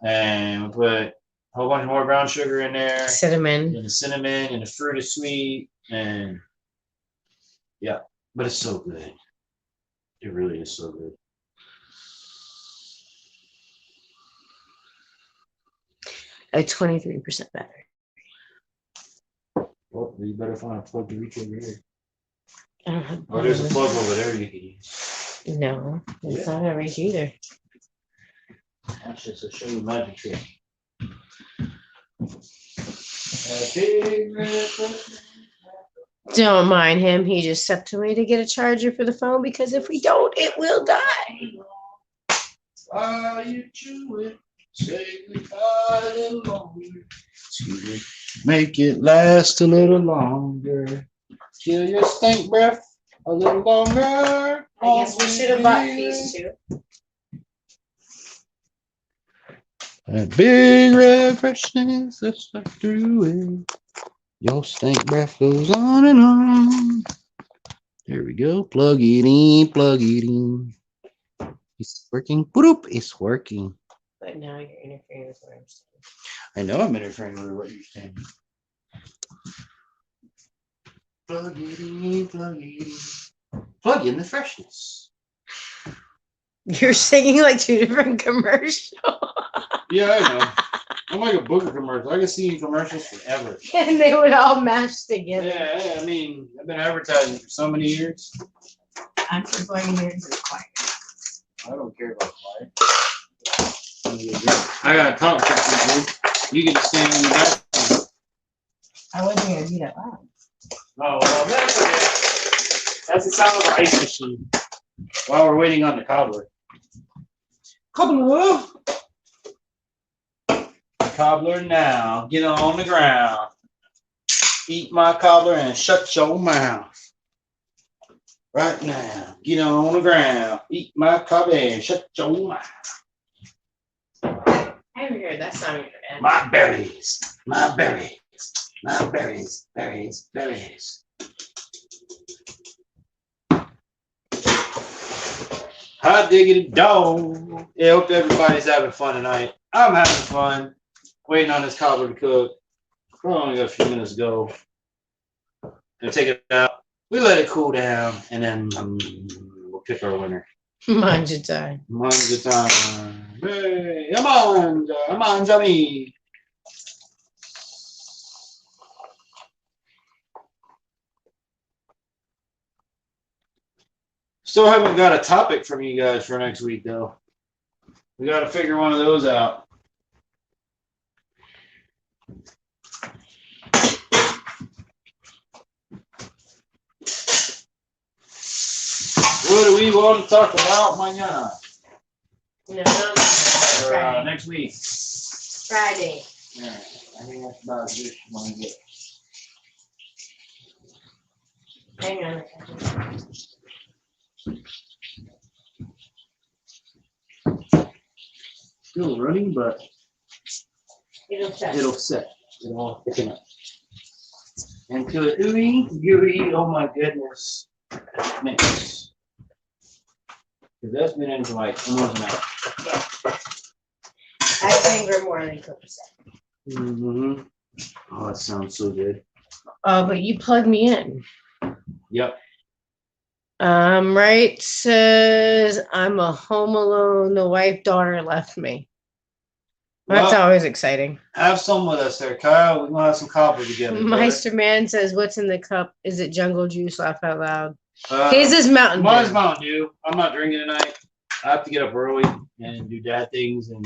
And we put a whole bunch more brown sugar in there. Cinnamon. And the cinnamon and the fruit is sweet. And yeah, but it's so good. It really is so good. A 23% battery. Well, you better find a plug to reach over here. I don't have. Oh, there's a plug over there you can use. No, it's not a reach either. That's just to show you magic trick. Don't mind him. He just said to me to get a charger for the phone because if we don't, it will die. While you chew it, say goodbye a little longer. Excuse me. Make it last a little longer. Kill your stink breath a little longer. I guess we should have bought these too. That big red freshness that stuck through it. Your stank breath goes on and on. There we go. Plug it in, plug it in. It's working. Boop, it's working. But now you're interfering with what I'm saying. I know I'm interfering with what you're saying. Plug it in, plug it in. Plug in the freshness. You're singing like 2 different commercials. Yeah, I know. I'm like a booger commercial. I can see you commercials forever. And they would all match together. Yeah, I mean, I've been advertising for so many years. I'm just going here to the quiet. I don't care about quiet. I got a talk to you. You get to stand in the back. I wasn't going to do that loud. Oh, well, that's okay. That's the sound of our ice machine while we're waiting on the cobbler. Cobbler! Cobbler now. Get on the ground. Eat my cobbler and shut your mouth. Right now. Get on the ground. Eat my cobbler and shut your mouth. I haven't heard that song yet. My berries. My berries. My berries. Berries. Berries. Hot diggity dog. Yeah, hope everybody's having fun tonight. I'm having fun. Waiting on this cobbler to cook. We only got a few minutes to go. And take it out. We let it cool down, and then we'll pick our winner. Manja time. Manja time. Hey, come on, Johnny. Still haven't got a topic from you guys for next week, though. We got to figure one of those out. What do we want to talk about mañana? No, Next week. Friday. Yeah, I think that's about as good as you want to get. Hang on a second. Still running, but It'll set. it'll set. It'll all thicken up. And to the gooey, oh my goodness. Mix. Because that's been into like almost an hour. I think we're more than cookies. Mm-hmm. Oh, that sounds so good. Oh, but you plug me in. Yep. Right says I'm a home alone. The wife daughter left me. That's Well, always exciting. have some with us there, Kyle. We're gonna have some cobbler together. Meister Man says, "What's in the cup? Is it jungle juice?" Laugh out loud. Uh, His is Mountain Dew. Mine's Mountain Dew. I'm not drinking tonight. I have to get up early and do dad things and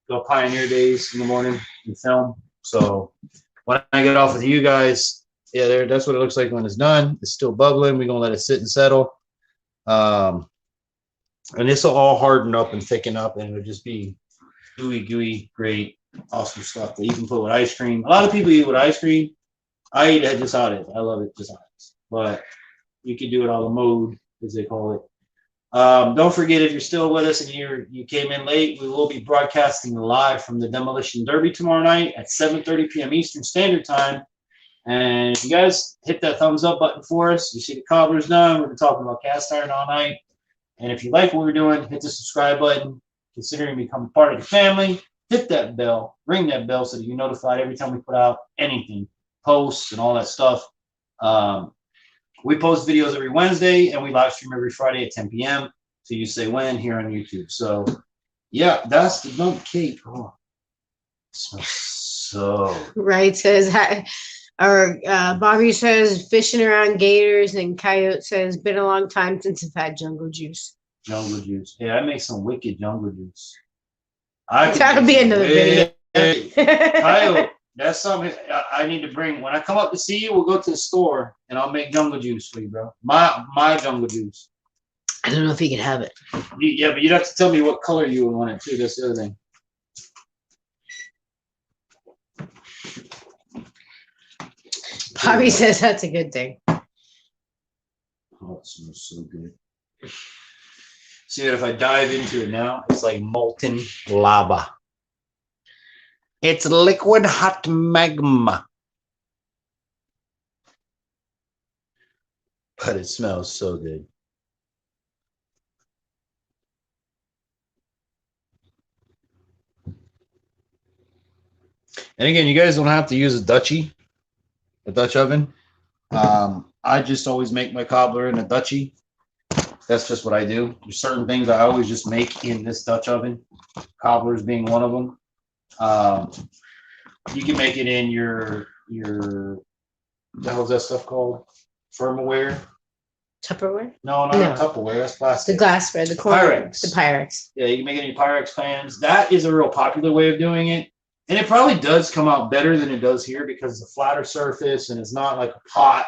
go Pioneer Days in the morning and film. So when I get off with you guys, yeah, there. That's what it looks like when it's done. It's still bubbling. We're gonna let it sit and settle. And this will all harden up and thicken up, and it'll just be gooey, great, awesome stuff that you can put with ice cream. A lot of people eat with ice cream. I eat it just how it is. I love it just how it is. But you can do it all the mode, as they call it. Don't forget, if you're still with us and you came in late, we will be broadcasting live from the Demolition Derby tomorrow night at 7:30 p.m. Eastern Standard Time. And if you guys hit that thumbs up button for us, you see the cobbler's done. We've been talking about cast iron all night. And if you like what we're doing, hit the subscribe button. Considering becoming part of the family, hit that bell, ring that bell so that you're notified every time we put out anything, posts and all that stuff. We post videos every Wednesday and we live stream every Friday at 10 p.m. So you say when here on YouTube. So yeah, that's the dump cake. Oh, it smells so. Right says, Bobby says fishing around gators, and Coyote says been a long time since I've had jungle juice. Jungle juice. Yeah, I make some wicked jungle juice. That'll be another video. Coyote, that's something I need to bring. When I come up to see you, we'll go to the store and I'll make jungle juice for you, bro. My jungle juice. I don't know if he can have it. Yeah, but you'd have to tell me what color you would want it too. That's the other thing. Bobby says that's a good thing. Oh, it smells so good. See that if I dive into it now, it's like molten lava. It's liquid hot magma. But it smells so good. And again, you guys don't have to use a Dutch oven. I just always make my cobbler in a Dutchie. That's just what I do. There's certain things I always just make in this Dutch oven. Cobblers being one of them. You can make it in your what the hell's that stuff called? Firmware? Tupperware? No, not Tupperware. That's plastic. The glassware, the corner, Pyrex. the Pyrex. Yeah, you can make it in your Pyrex pans. That is a real popular way of doing it. And it probably does come out better than it does here because it's a flatter surface and it's not like a pot.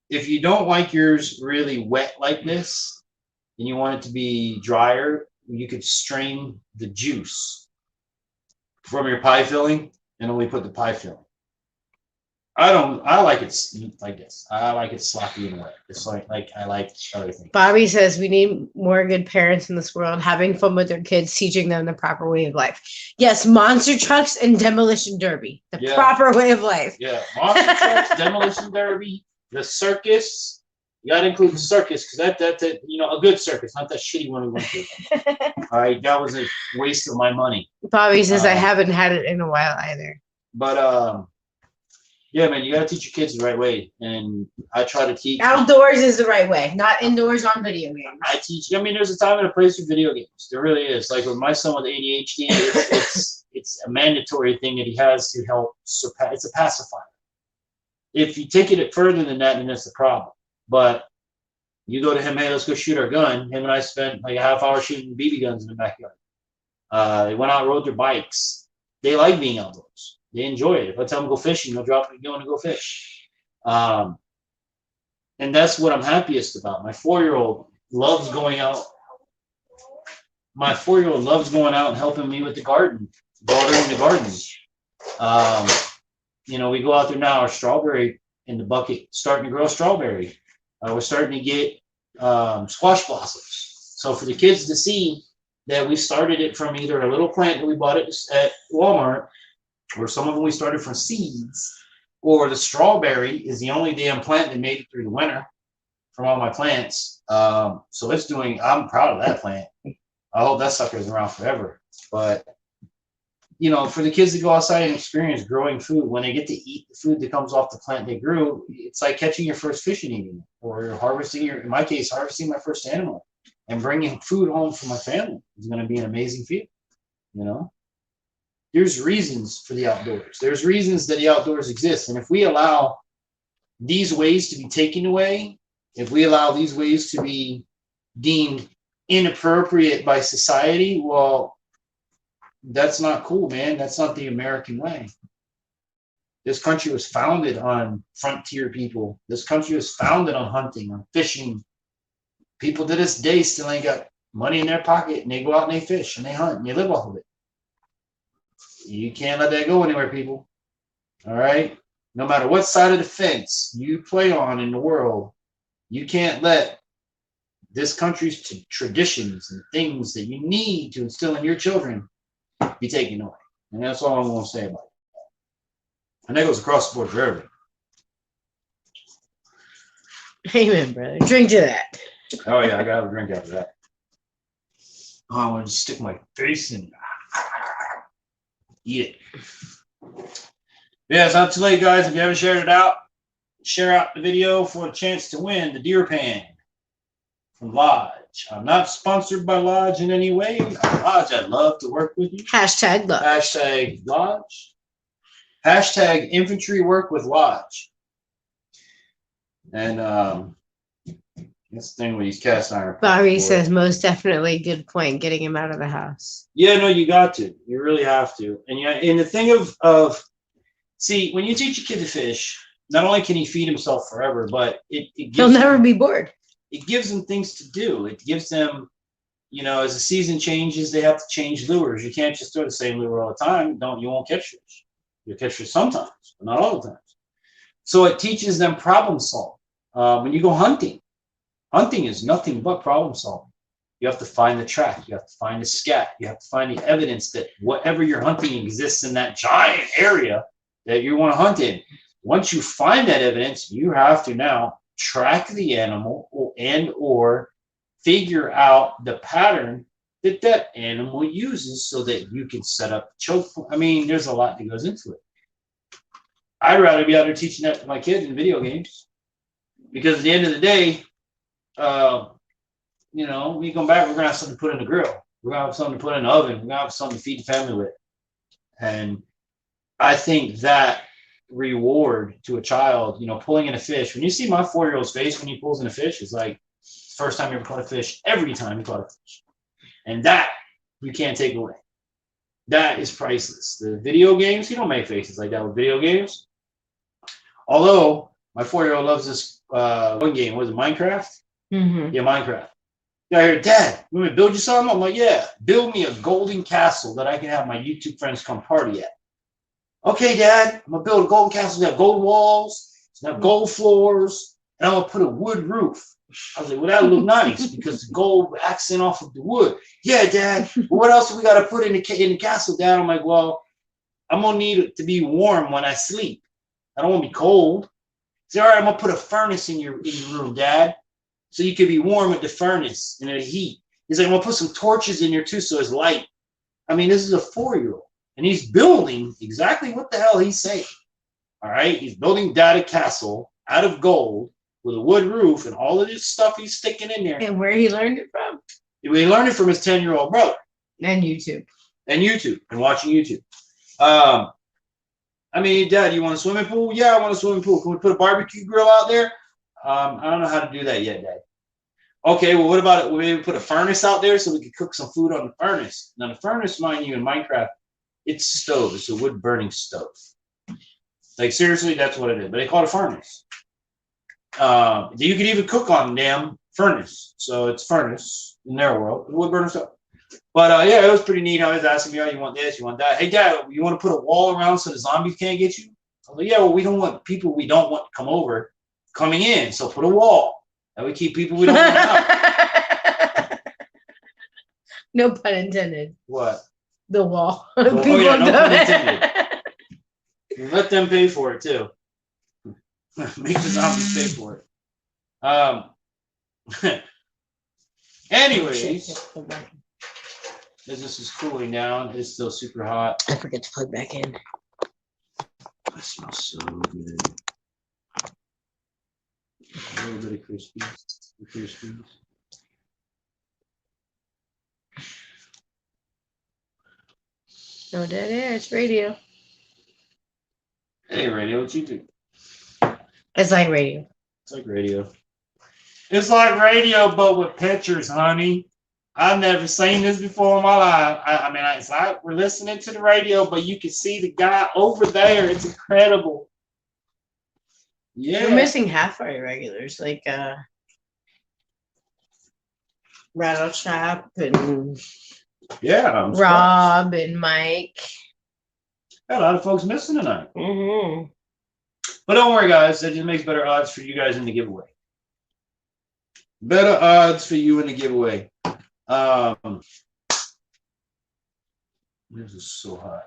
If you don't like yours really wet like this and you want it to be drier, you could strain the juice from your pie filling and only put the pie filling. I like it like this. I like it sloppy and wet. It's like I like other things. Bobby says we need more good parents in this world, having fun with their kids, teaching them the proper way of life. Yes, monster trucks and demolition derby. The proper way of life. Yeah, monster trucks, demolition derby, the circus. You gotta include the circus because that a good circus, not that shitty one we went to. All right, that was a waste of my money. Bobby says I haven't had it in a while either. But yeah, man, you gotta teach your kids the right way, and I try to teach. Outdoors is the right way, not indoors on video games. I teach. I mean, there's a time and a place for video games. There really is. Like with my son with ADHD, it's a mandatory thing that he has to help surpass. It's a pacifier. If you take it further than that, then that's the problem. But You go to him, hey, let's go shoot our gun. Him and I spent like a half hour shooting BB guns in the backyard. They went out and rode their bikes. They like being outdoors. They enjoy it. If I tell them to go fishing, they'll drop it going to go fish. And that's what I'm happiest about. My 4-year-old loves going out. My 4-year-old loves going out and helping me with the garden, watering the garden. You know, we go out there now, our strawberry in the bucket, starting to grow strawberry. We're starting to get squash blossoms. So for the kids to see that we started it from either a little plant that we bought at Walmart, or some of them we started from seeds, or the strawberry is the only damn plant that made it through the winter from all my plants. So it's doing, I'm proud of that plant. I hope that sucker is around forever. But, you know, for the kids to go outside and experience growing food, when they get to eat the food that comes off the plant they grew, it's like catching your first fish and eating it, or harvesting in my case, harvesting my first animal and bringing food home for my family is going to be an amazing feat. You know, there's reasons for the outdoors. There's reasons that the outdoors exist. And if we allow these ways to be taken away, if we allow these ways to be deemed inappropriate by society, well, that's not cool, man. That's not the American way. This country was founded on frontier people. This country was founded on hunting, on fishing. People to this day still ain't got money in their pocket, and they go out and they fish and they hunt and they live off of it. You can't let that go anywhere, people. All right? No matter what side of the fence you play on in the world, you can't let this country's traditions and things that you need to instill in your children be taken away. And that's all I'm going to say about it. And that goes across the board for everything. Amen, brother. Drink to that. Oh, yeah, I got to have a drink after that. Oh, I want to stick my face in. Eat it. Yeah, it's not too late, guys. If you haven't shared it out, share out the video for a chance to win the deer pan from Lodge. I'm not sponsored by Lodge in any way. Lodge, I'd love to work with you. Hashtag Lodge. Hashtag Lodge. Hashtag infantry work with Lodge. And this thing with these cast iron. Bobby says most definitely good point, getting him out of the house. Yeah, no, you got to. You really have to. And yeah, and the thing of see, when you teach a kid to fish, not only can he feed himself forever, but he'll never be bored. It gives them things to do. It gives them, you know, as the season changes, they have to change lures. You can't just throw the same lure all the time. You won't catch fish. You'll catch fish sometimes, but not all the time. So it teaches them problem solving. When you go hunting is nothing but problem solving. You have to find the track. You have to find the scat. You have to find the evidence that whatever you're hunting exists in that giant area that you want to hunt in. Once you find that evidence, you have to now track the animal or figure out the pattern that animal uses so that you can set up the choke. I mean, there's a lot that goes into it. I'd rather be out there teaching that to my kids in video games, because at the end of the day, you know, when we come back, we're going to have something to put in the grill. We're going to have something to put in the oven. We're going to have something to feed the family with. And I think that reward to a child, you know, pulling in a fish. When you see my 4-year-old's face when he pulls in a fish, it's like first time he ever caught a fish, every time he caught a fish. And that you can't take away. That is priceless. The video games, you don't make faces like that with video games. Although my 4-year-old loves this one game. Was it Minecraft? Mm-hmm. Yeah, Minecraft. Yeah, I heard, Dad, you want me to build you something? I'm like, yeah, build me a golden castle that I can have my YouTube friends come party at. Okay, Dad, I'm going to build a golden castle. It's going to have gold walls. It's going to have gold floors. And I'm going to put a wood roof. I was like, well, that'll look nice because the gold accent off of the wood. Yeah, Dad. But what else have we got to put in the castle, Dad? I'm like, well, I'm going to need it to be warm when I sleep. I don't want to be cold. He said, all right, I'm going to put a furnace in your room, Dad, so you can be warm at the furnace and the heat. He's like, I'm going to put some torches in there too so it's light. I mean, this is a 4-year-old, and he's building exactly what the hell he's saying. All right? He's building Dad a castle out of gold with a wood roof and all of this stuff he's sticking in there. And where he learned it from? He learned it from his 10-year-old brother. And YouTube. And watching YouTube. I mean, Dad, you want a swimming pool? Yeah, I want a swimming pool. Can we put a barbecue grill out there? I don't know how to do that yet, Dad. Okay, well, what about it? We maybe put a furnace out there so we could cook some food on the furnace. Now, the furnace, mind you, in Minecraft, it's a stove. It's a wood-burning stove. Like, seriously, that's what it is. But they call it a furnace. You could even cook on damn furnace. So it's furnace in their world. Wood-burning stove. But, yeah, it was pretty neat. I was asking me, oh, you want this, you want that. Hey, Dad, you want to put a wall around so the zombies can't get you? I was like, yeah, well, we don't want people we don't want to come over coming in. So put a wall. And we keep people we don't want out. No pun intended. What? The wall. Oh, yeah, no pun intended. Let them pay for it, too. Make the zombies pay for it. Anyways, as this is cooling down, it's still super hot. I forget to plug back in. That smells so good. A little bit of crispies. No dead air. It's radio. Hey, radio, what you do? It's like radio. It's like radio. It's like radio, but with pictures, honey. I've never seen this before in my life. I mean, it's like we're listening to the radio, but you can see the guy over there. It's incredible. Yeah. We're missing half our irregulars, like Rattle Chop and Rob and Mike. Got a lot of folks missing tonight. Mm-hmm. But don't worry, guys. That just makes better odds for you guys in the giveaway. Better odds for you in the giveaway. This is so hot.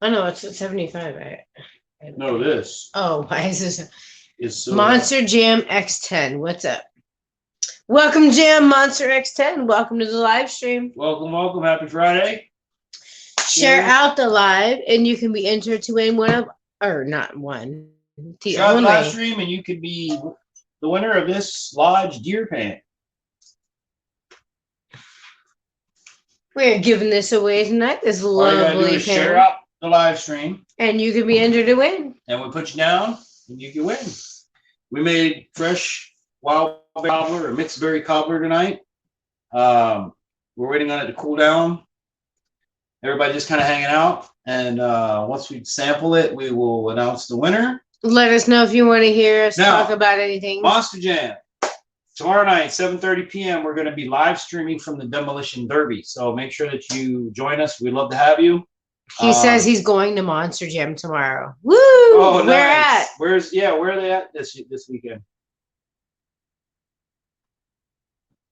I know it's at 75. No, this. Oh, why is this? It's so Monster hot. Jam X10. What's up? Welcome, Jam Monster X10. Welcome to the live stream. Welcome. Happy Friday. Share out the live, and you can be entered to win one of, or not one. Share out the live stream, and you could be the winner of this Lodge deer pan. We're giving this away tonight. This lovely pan. Share out the live stream, and you can be entered to win. And we put you down, and you can win. We made fresh wild cobbler or mixed berry cobbler tonight. We're waiting on it to cool down. Everybody just kind of hanging out, and once we sample it, we will announce the winner. Let us know if you want to hear us talk about anything. Monster Jam. Tomorrow night, 7:30 p.m., we're going to be live streaming from the Demolition Derby. So make sure that you join us. We'd love to have you. He says he's going to Monster Jam tomorrow. Woo! Oh, where nice. at? Where are they at this weekend?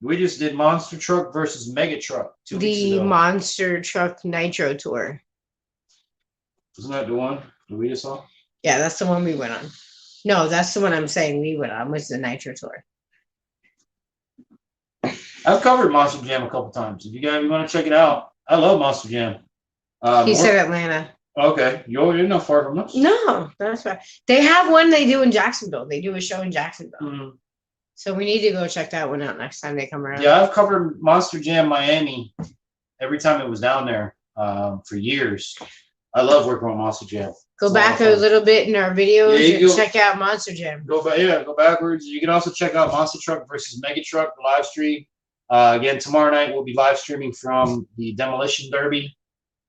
We just did Monster Truck versus Mega Truck 2 weeks ago. The Monster Truck Nitro Tour. Isn't that the one that we just saw? Yeah, that's the one we went on. No, that's the one I'm saying we went on, was the Nitro Tour. I've covered Monster Jam a couple times. If you guys want to check it out, I love Monster Jam. He said Atlanta. Okay, you're not far from us. No, that's right. They have one they do in Jacksonville. They do a show in Jacksonville. Mm-hmm. So we need to go check that one out next time they come around. Yeah, I've covered Monster Jam Miami every time it was down there for years. I love working on Monster Jam. Go back a little bit in our videos and check out Monster Jam. Go backwards. You can also check out Monster Truck versus Mega Truck, the live stream. Again, tomorrow night we'll be live streaming from the Demolition Derby.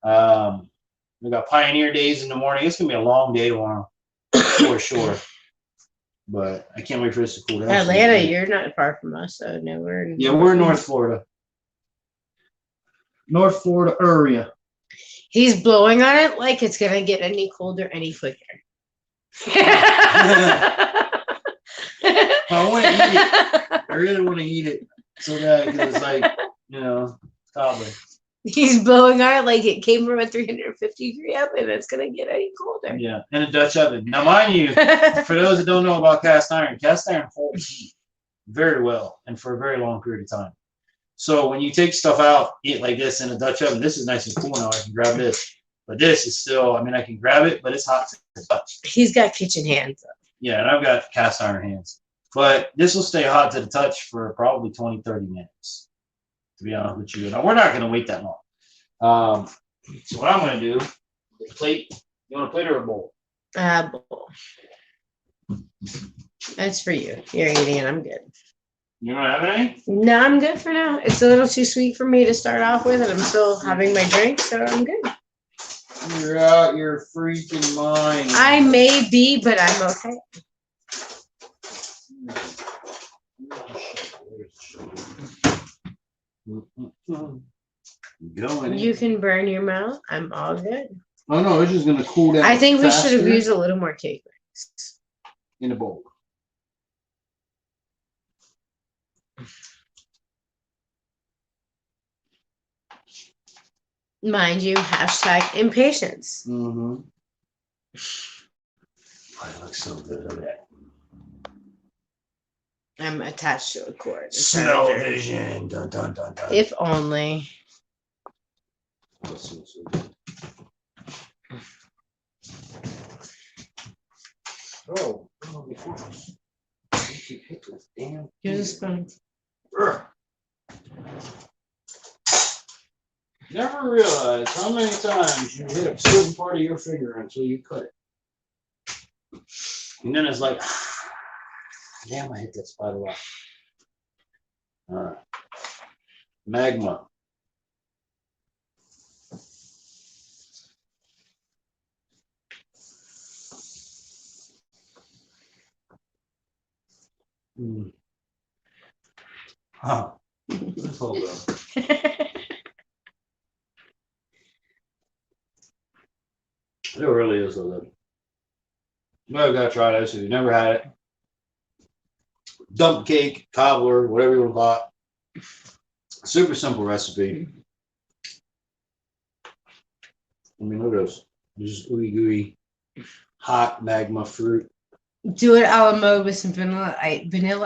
We got Pioneer Days in the morning. It's gonna be a long day tomorrow, for sure. But I can't wait for this to cool down. Atlanta, you're not far from us, so no, we're in North Florida. North Florida area. He's blowing on it like it's gonna get any colder any quicker. I want to eat it. I really want to eat it so that because it's like probably. He's blowing on it like it came from a 350 degree oven. It's gonna get any colder. Yeah, in a Dutch oven. Now, mind you, for those that don't know about cast iron holds heat very well and for a very long period of time. So when you take stuff out, eat like this in a Dutch oven, this is nice and cool now. I can grab this, but this is still. I mean, I can grab it, but it's hot to touch. He's got kitchen hands. Yeah, and I've got cast iron hands, but this will stay hot to the touch for probably 20-30 minutes. To be honest with you, now, we're not going to wait that long. So what I'm going to do, the plate. You want a plate or a bowl? Bowl. That's for you. You're eating it. I'm good. You don't have any? No, I'm good for now. It's a little too sweet for me to start off with, and I'm still having my drink, so I'm good. You're out your freaking mind. I may be, but I'm okay. You can burn your mouth. I'm all good. Oh no, it's just gonna cool down. I think we should have used a little more cake mix in a bowl. Mind you, hashtag impatience. Mm-hmm. Oh, it looks so good. Look at that. I'm attached to a cord. Smell vision. Dun, dun, dun, dun. If only. Oh, Here's a spoon. Never realized how many times you hit a certain part of your finger until you cut it. And then it's like, damn, I hit that spot a lot. All right. Magma. Huh. Let's hold up. It really is so good. You gotta try this if you've never had it. Dump cake, cobbler, whatever you want to call it. Super simple recipe. I mean, look at this. Just ooey gooey, hot magma fruit. Do it a la mode with some vanilla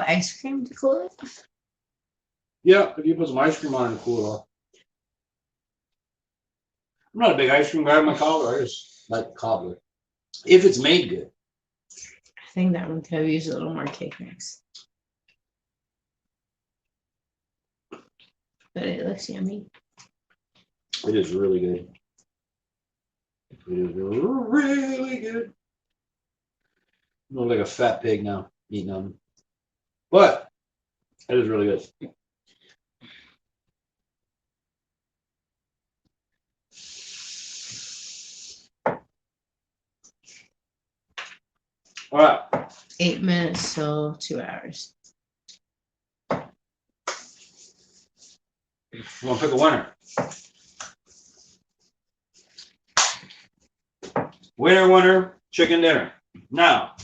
ice cream to cool it. Yeah, if you put some ice cream on it to cool it off. I'm not a big ice cream guy with my cobbler. I just like cobbler. If it's made good. I think that one could have used a little more cake mix. But it looks yummy. It is really good. It is really good. I look like a fat pig now eating them. But it is really good. All right. 8 minutes till 2 hours. You want to pick a winner? Winner, chicken dinner. Now,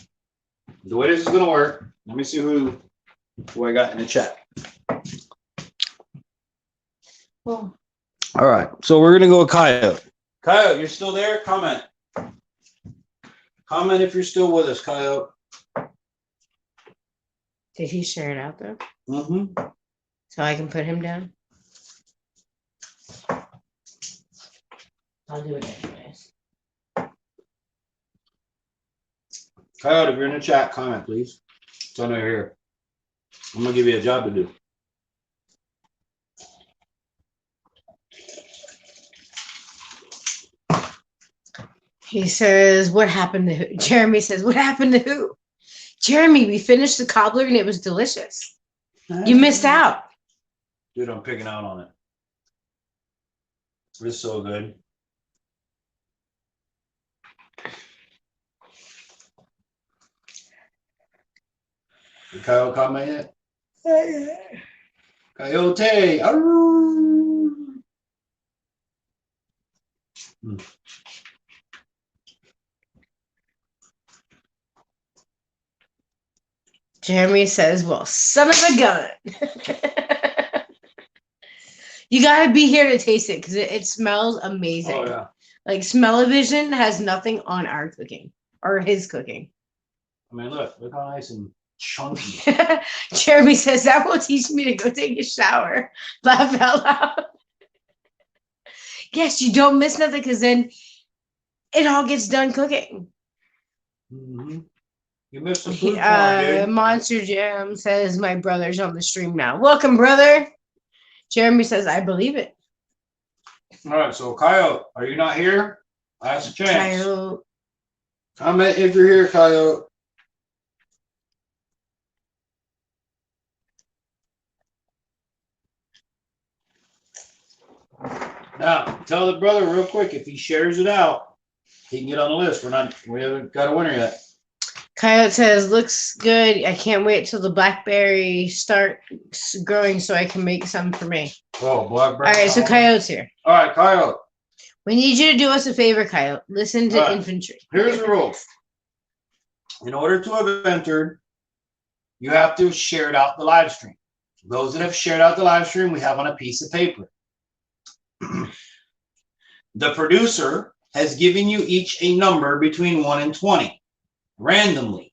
the way this is going to work, let me see who I got in the chat. Well, all right, so we're going to go with Coyote. Coyote, you're still there? Comment. Comment if you're still with us, Coyote. Did he share it out though? Mm-hmm. So I can put him down? I'll do it anyways. Coyote, if you're in the chat, comment, please. So I know you're here. I'm going to give you a job to do. He says, what happened to who? Jeremy says, what happened to who? Jeremy, we finished the cobbler and it was delicious. You missed out. Dude, I'm picking out on it. It's so good. Did Coyote comment yet? Coyote! Jeremy says, well, son of a gun. You got to be here to taste it because it smells amazing. Oh, yeah. Like, smell-o-vision has nothing on our cooking or his cooking. I mean, look how nice and chunky. Jeremy says, that will teach me to go take a shower. Laugh out loud. Yes, you don't miss nothing because then it all gets done cooking. Mm-hmm. You missed some food porn, dude. Monster Jam says, my brother's on the stream now. Welcome, brother. Jeremy says, I believe it. All right, so Coyote, are you not here? Last chance. Coyote. Comment if you're here, Coyote. Now, tell the brother real quick, if he shares it out, he can get on the list. We haven't got a winner yet. Coyote says, looks good. I can't wait till the blackberry starts growing so I can make some for me. Oh, blackberry. All right, so Coyote's here. All right, Coyote. We need you to do us a favor, Coyote. Listen to Infantry. Here's the rules. In order to have entered, you have to share it out the live stream. Those that have shared out the live stream, we have on a piece of paper. The producer has given you each a number between 1 and 20, randomly.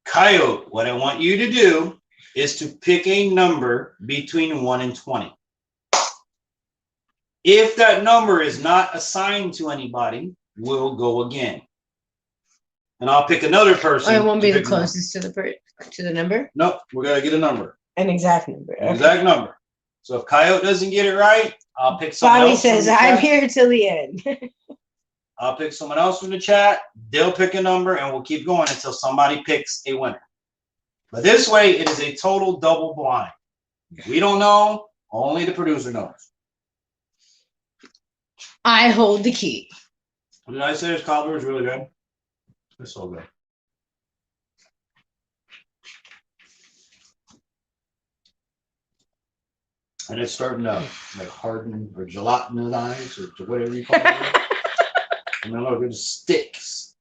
Coyote, what I want you to do is to pick a number between 1 and 20. If that number is not assigned to anybody, we'll go again. And I'll pick another person. It won't be the closest to the number? Nope, we're going to get a number. An exact number. An exact number. So if Coyote doesn't get it right, I'll pick someone else. Bobby says, I'm here till the end. I'll pick someone else from the chat. They'll pick a number, and we'll keep going until somebody picks a winner. But this way, it is a total double blind. We don't know. Only the producer knows. I hold the key. What did I say? This cobbler is really good. It's so good. And it's starting to like harden or gelatinize or whatever you call it. I mean, look, it sticks.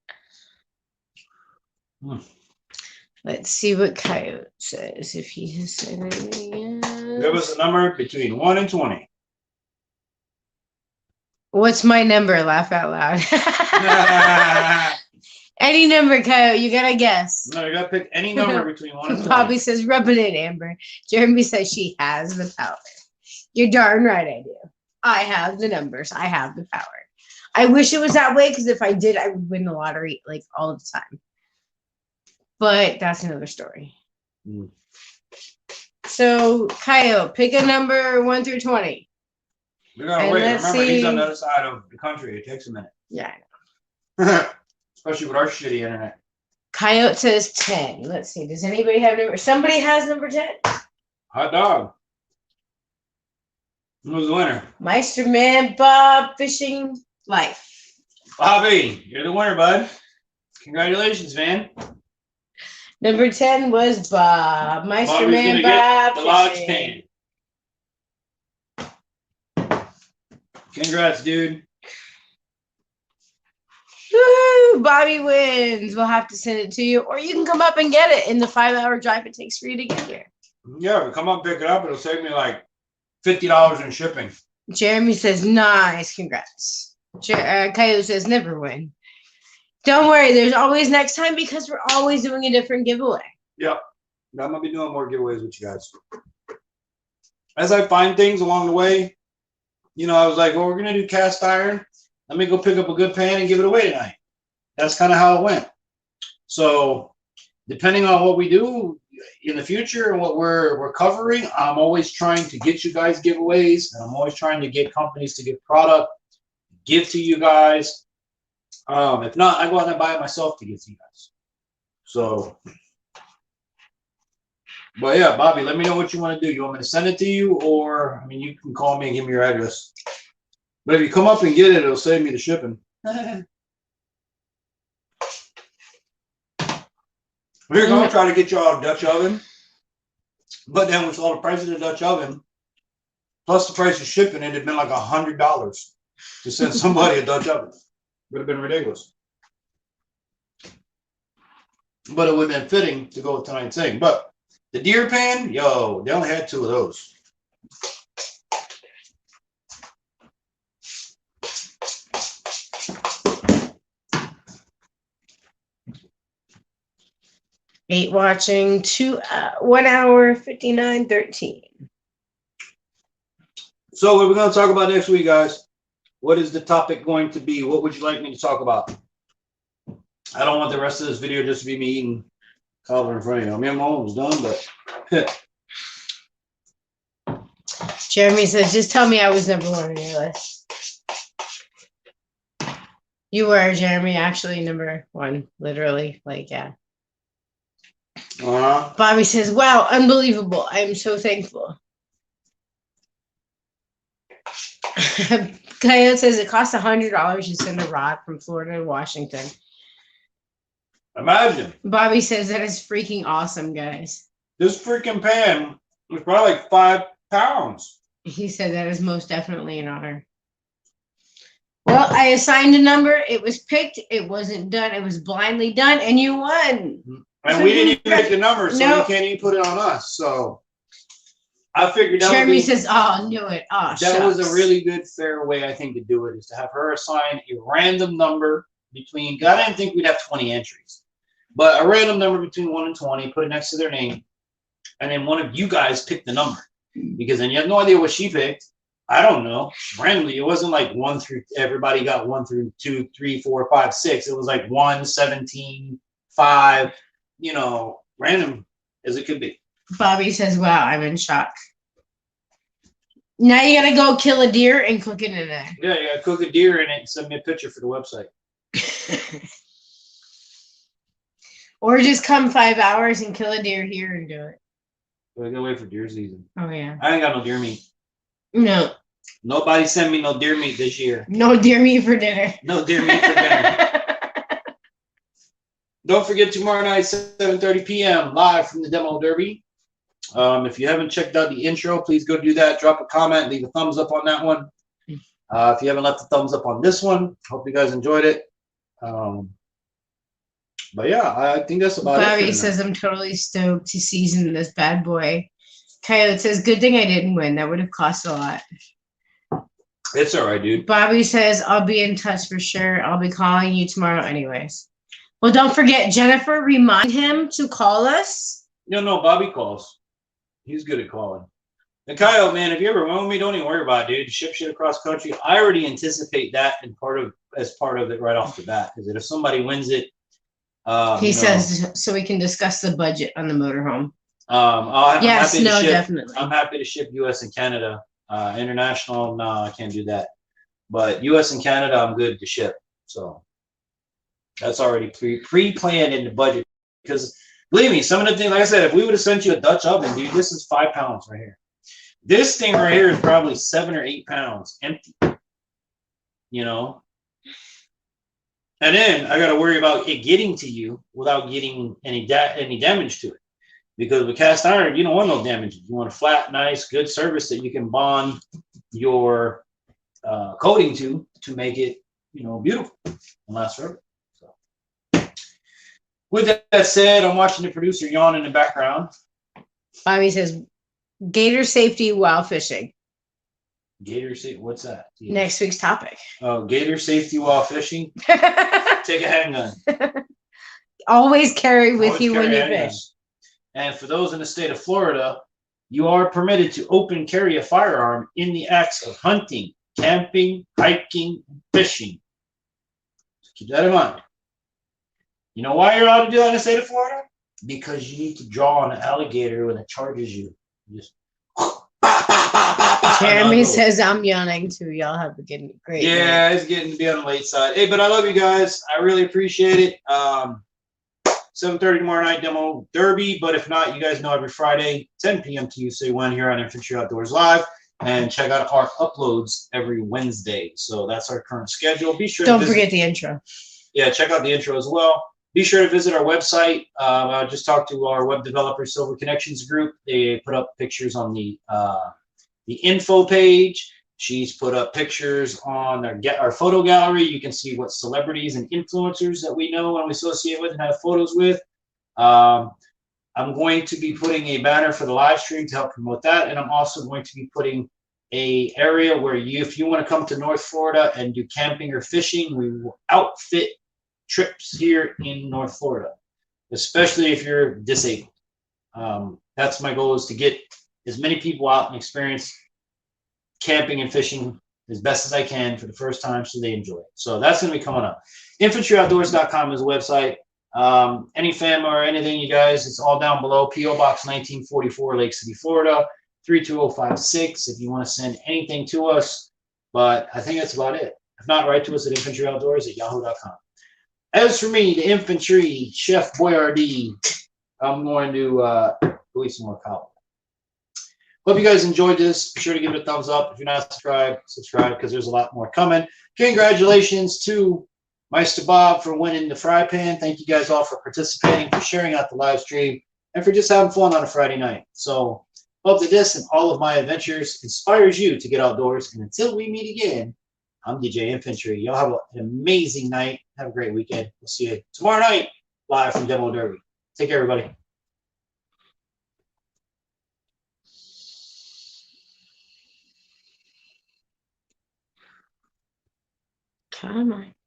Let's see what Coyote says, if he has said anything else. Give us a number between 1 and 20. What's my number? Laugh out loud. Any number, Coyote. You gotta guess. No, you gotta pick any number between 1 and 20. Bobby says, rub it in, Amber. Jeremy says she has the power. You're darn right I do. I have the numbers. I have the power. I wish it was that way, because if I did, I would win the lottery like all the time. But that's another story. So, Coyote, pick a number 1 through 20. We gotta wait. Remember, he's on the other side of the country. It takes a minute. Yeah, I know. Especially with our shitty internet. Coyote says 10. Let's see. Does anybody have number? Somebody has number 10. Hot dog. Who's the winner? Meisterman Bob Fishing Life. Bobby, you're the winner, bud. Congratulations, man. Number 10 was Bob. Meisterman Bob the lodge pan. Congrats, dude. Woo! Bobby wins. We'll have to send it to you, or you can come up and get it in the 5-hour drive it takes for you to get here. Yeah, but come up, pick it up. It'll save me like $50 in shipping. Jeremy says, nice. Congrats. Coyote says, never win. Don't worry. There's always next time, because we're always doing a different giveaway. Yep. I'm going to be doing more giveaways with you guys. As I find things along the way, you know, I was like, well, we're going to do cast iron. Let me go pick up a good pan and give it away tonight. That's kind of how it went. So depending on what we do in the future and what we're covering, I'm always trying to get you guys giveaways, and I'm always trying to get companies to give product, give to you guys. If not, I go out and buy it myself to give to you guys. So, but yeah, Bobby, let me know what you want to do. You want me to send it to you, or I mean, you can call me and give me your address. But if you come up and get it, it'll save me the shipping. We're going to try to get y'all a Dutch oven. But then with all the price of the Dutch oven, plus the price of shipping, it'd have been like $100 to send somebody a Dutch oven. Would have been ridiculous. But it would have been fitting to go with tonight's thing. But the deer pan, yo, they only had 2 of those. Eight watching, 1 hour, 59:13. So what we're going to talk about next week, guys. What is the topic going to be? What would you like me to talk about? I don't want the rest of this video just to be me eating cobbler in front of you. I mean, I'm almost done, but Jeremy says, just tell me I was number 1 on your list. You were, Jeremy, actually number 1, literally. Like, yeah. Bobby says, wow, unbelievable. I am so thankful. Coyote says it costs $100 to send a rod from Florida to Washington. Imagine. Bobby says that is freaking awesome, guys. This freaking pan was probably like 5 pounds. He said that is most definitely an honor. Well, I assigned a number. It was picked. It wasn't done. It was blindly done, and you won. And we didn't even pick the number, so you can't even put it on us. So I figured out. Jeremy says, "Oh, knew it. Oh, that was a really good, fair way, I think, to do it, is to have her assign a random number between. I didn't think we'd have 20 entries, but a random number between 1 and 20. Put it next to their name, and then one of you guys pick the number, because then you have no idea what she picked. I don't know. Randomly, it wasn't like 1 through. Everybody got 1 through 2, 3, 4, 5, 6. It was like 1, 17, 5. You know, random as it could be. Bobby says, "Wow, I'm in shock." Now you gotta go kill a deer and cook it in it. Yeah, you gotta cook a deer in it and send me a picture for the website. Or just come 5 hours and kill a deer here and do it. We gotta wait for deer season. Oh yeah. I ain't got no deer meat. No. Nobody sent me no deer meat this year. No deer meat for dinner. No deer meat for dinner. Don't forget, tomorrow night, 7:30 p.m. live from the Demo Derby. If you haven't checked out the intro, please go do that. Drop a comment, leave a thumbs up on that one. If you haven't left a thumbs up on this one, hope you guys enjoyed it. But yeah, I think that's about it. Bobby says, "I'm totally stoked to season this bad boy." Coyote says, "Good thing I didn't win. That would have cost a lot." It's all right, dude. Bobby says, "I'll be in touch for sure. I'll be calling you tomorrow anyways." Well, don't forget, Jennifer, remind him to call us. No, Bobby calls. He's good at calling. And Kyle, man, if you ever win with me, don't even worry about it, dude. Ship shit across country. I already anticipate that as part of it right off the bat. Because if somebody wins it, he says, so we can discuss the budget on the motorhome. Definitely. Definitely. I'm happy to ship U.S. and Canada. International, no, I can't do that. But U.S. and Canada, I'm good to ship. So that's already pre-planned in the budget. Because believe me, some of the things, like I said, if we would have sent you a Dutch oven, dude, this is 5 pounds right here. This thing right here is probably 7 or 8 pounds empty. You know? And then I got to worry about it getting to you without getting any damage to it. Because with cast iron, you don't want no damage. You want a flat, nice, good surface that you can bond your coating to make it, beautiful and last forever. So, with that said, I'm watching the producer yawn in the background. Bobby says, "Gator safety while fishing." Gator safety, what's that? Next week's topic. Oh, gator safety while fishing. Take a handgun. Always carry with you when you fish. And for those in the state of Florida, you are permitted to open carry a firearm in the acts of hunting, camping, hiking, and fishing. So keep that in mind. You know why you're allowed to do that in the state of Florida? Because you need to draw on an alligator when it charges you. Just Jeremy says, "I'm yawning too. Y'all have a great night." It's getting to be on the late side. Hey, but I love you guys. I really appreciate it. 7:30 tomorrow night, Demo Derby. But if not, you guys know every Friday, 10 p.m. TUC 1 here on Infantry Outdoors Live. And check out our uploads every Wednesday. So that's our current schedule. Be sure Don't forget the intro. Yeah, check out the intro as well. Be sure to visit our website. I just talked to our web developer, Silver Connections Group. They put up pictures on the info page. She's put up pictures on our photo gallery. You can see what celebrities and influencers that we know and we associate with and have photos with. I'm going to be putting a banner for the live stream to help promote that. And I'm also going to be putting an area where if you want to come to North Florida and do camping or fishing, we will outfit trips here in North Florida, especially if you're disabled. That's my goal, is to get as many people out and experience camping and fishing as best as I can for the first time so they enjoy it. So that's going to be coming up. Infantryoutdoors.com is the website. Any FAM or anything, you guys, it's all down below. P.O. Box 1944, Lake City, Florida, 32056 if you want to send anything to us. But I think that's about it. If not, write to us at infantryoutdoors@yahoo.com. As for me, the infantry, Chef Boyardee, I'm going to go eat some more cobbler. Hope you guys enjoyed this. Be sure to give it a thumbs up. If you're not subscribed, subscribe because there's a lot more coming. Congratulations to Meister Bob for winning the fry pan. Thank you guys all for participating, for sharing out the live stream, and for just having fun on a Friday night. So hope that this and all of my adventures inspires you to get outdoors. And until we meet again, I'm DJ Infantry. Y'all have an amazing night. Have a great weekend. We'll see you tomorrow night live from Demo Derby. Take care, everybody. Come on.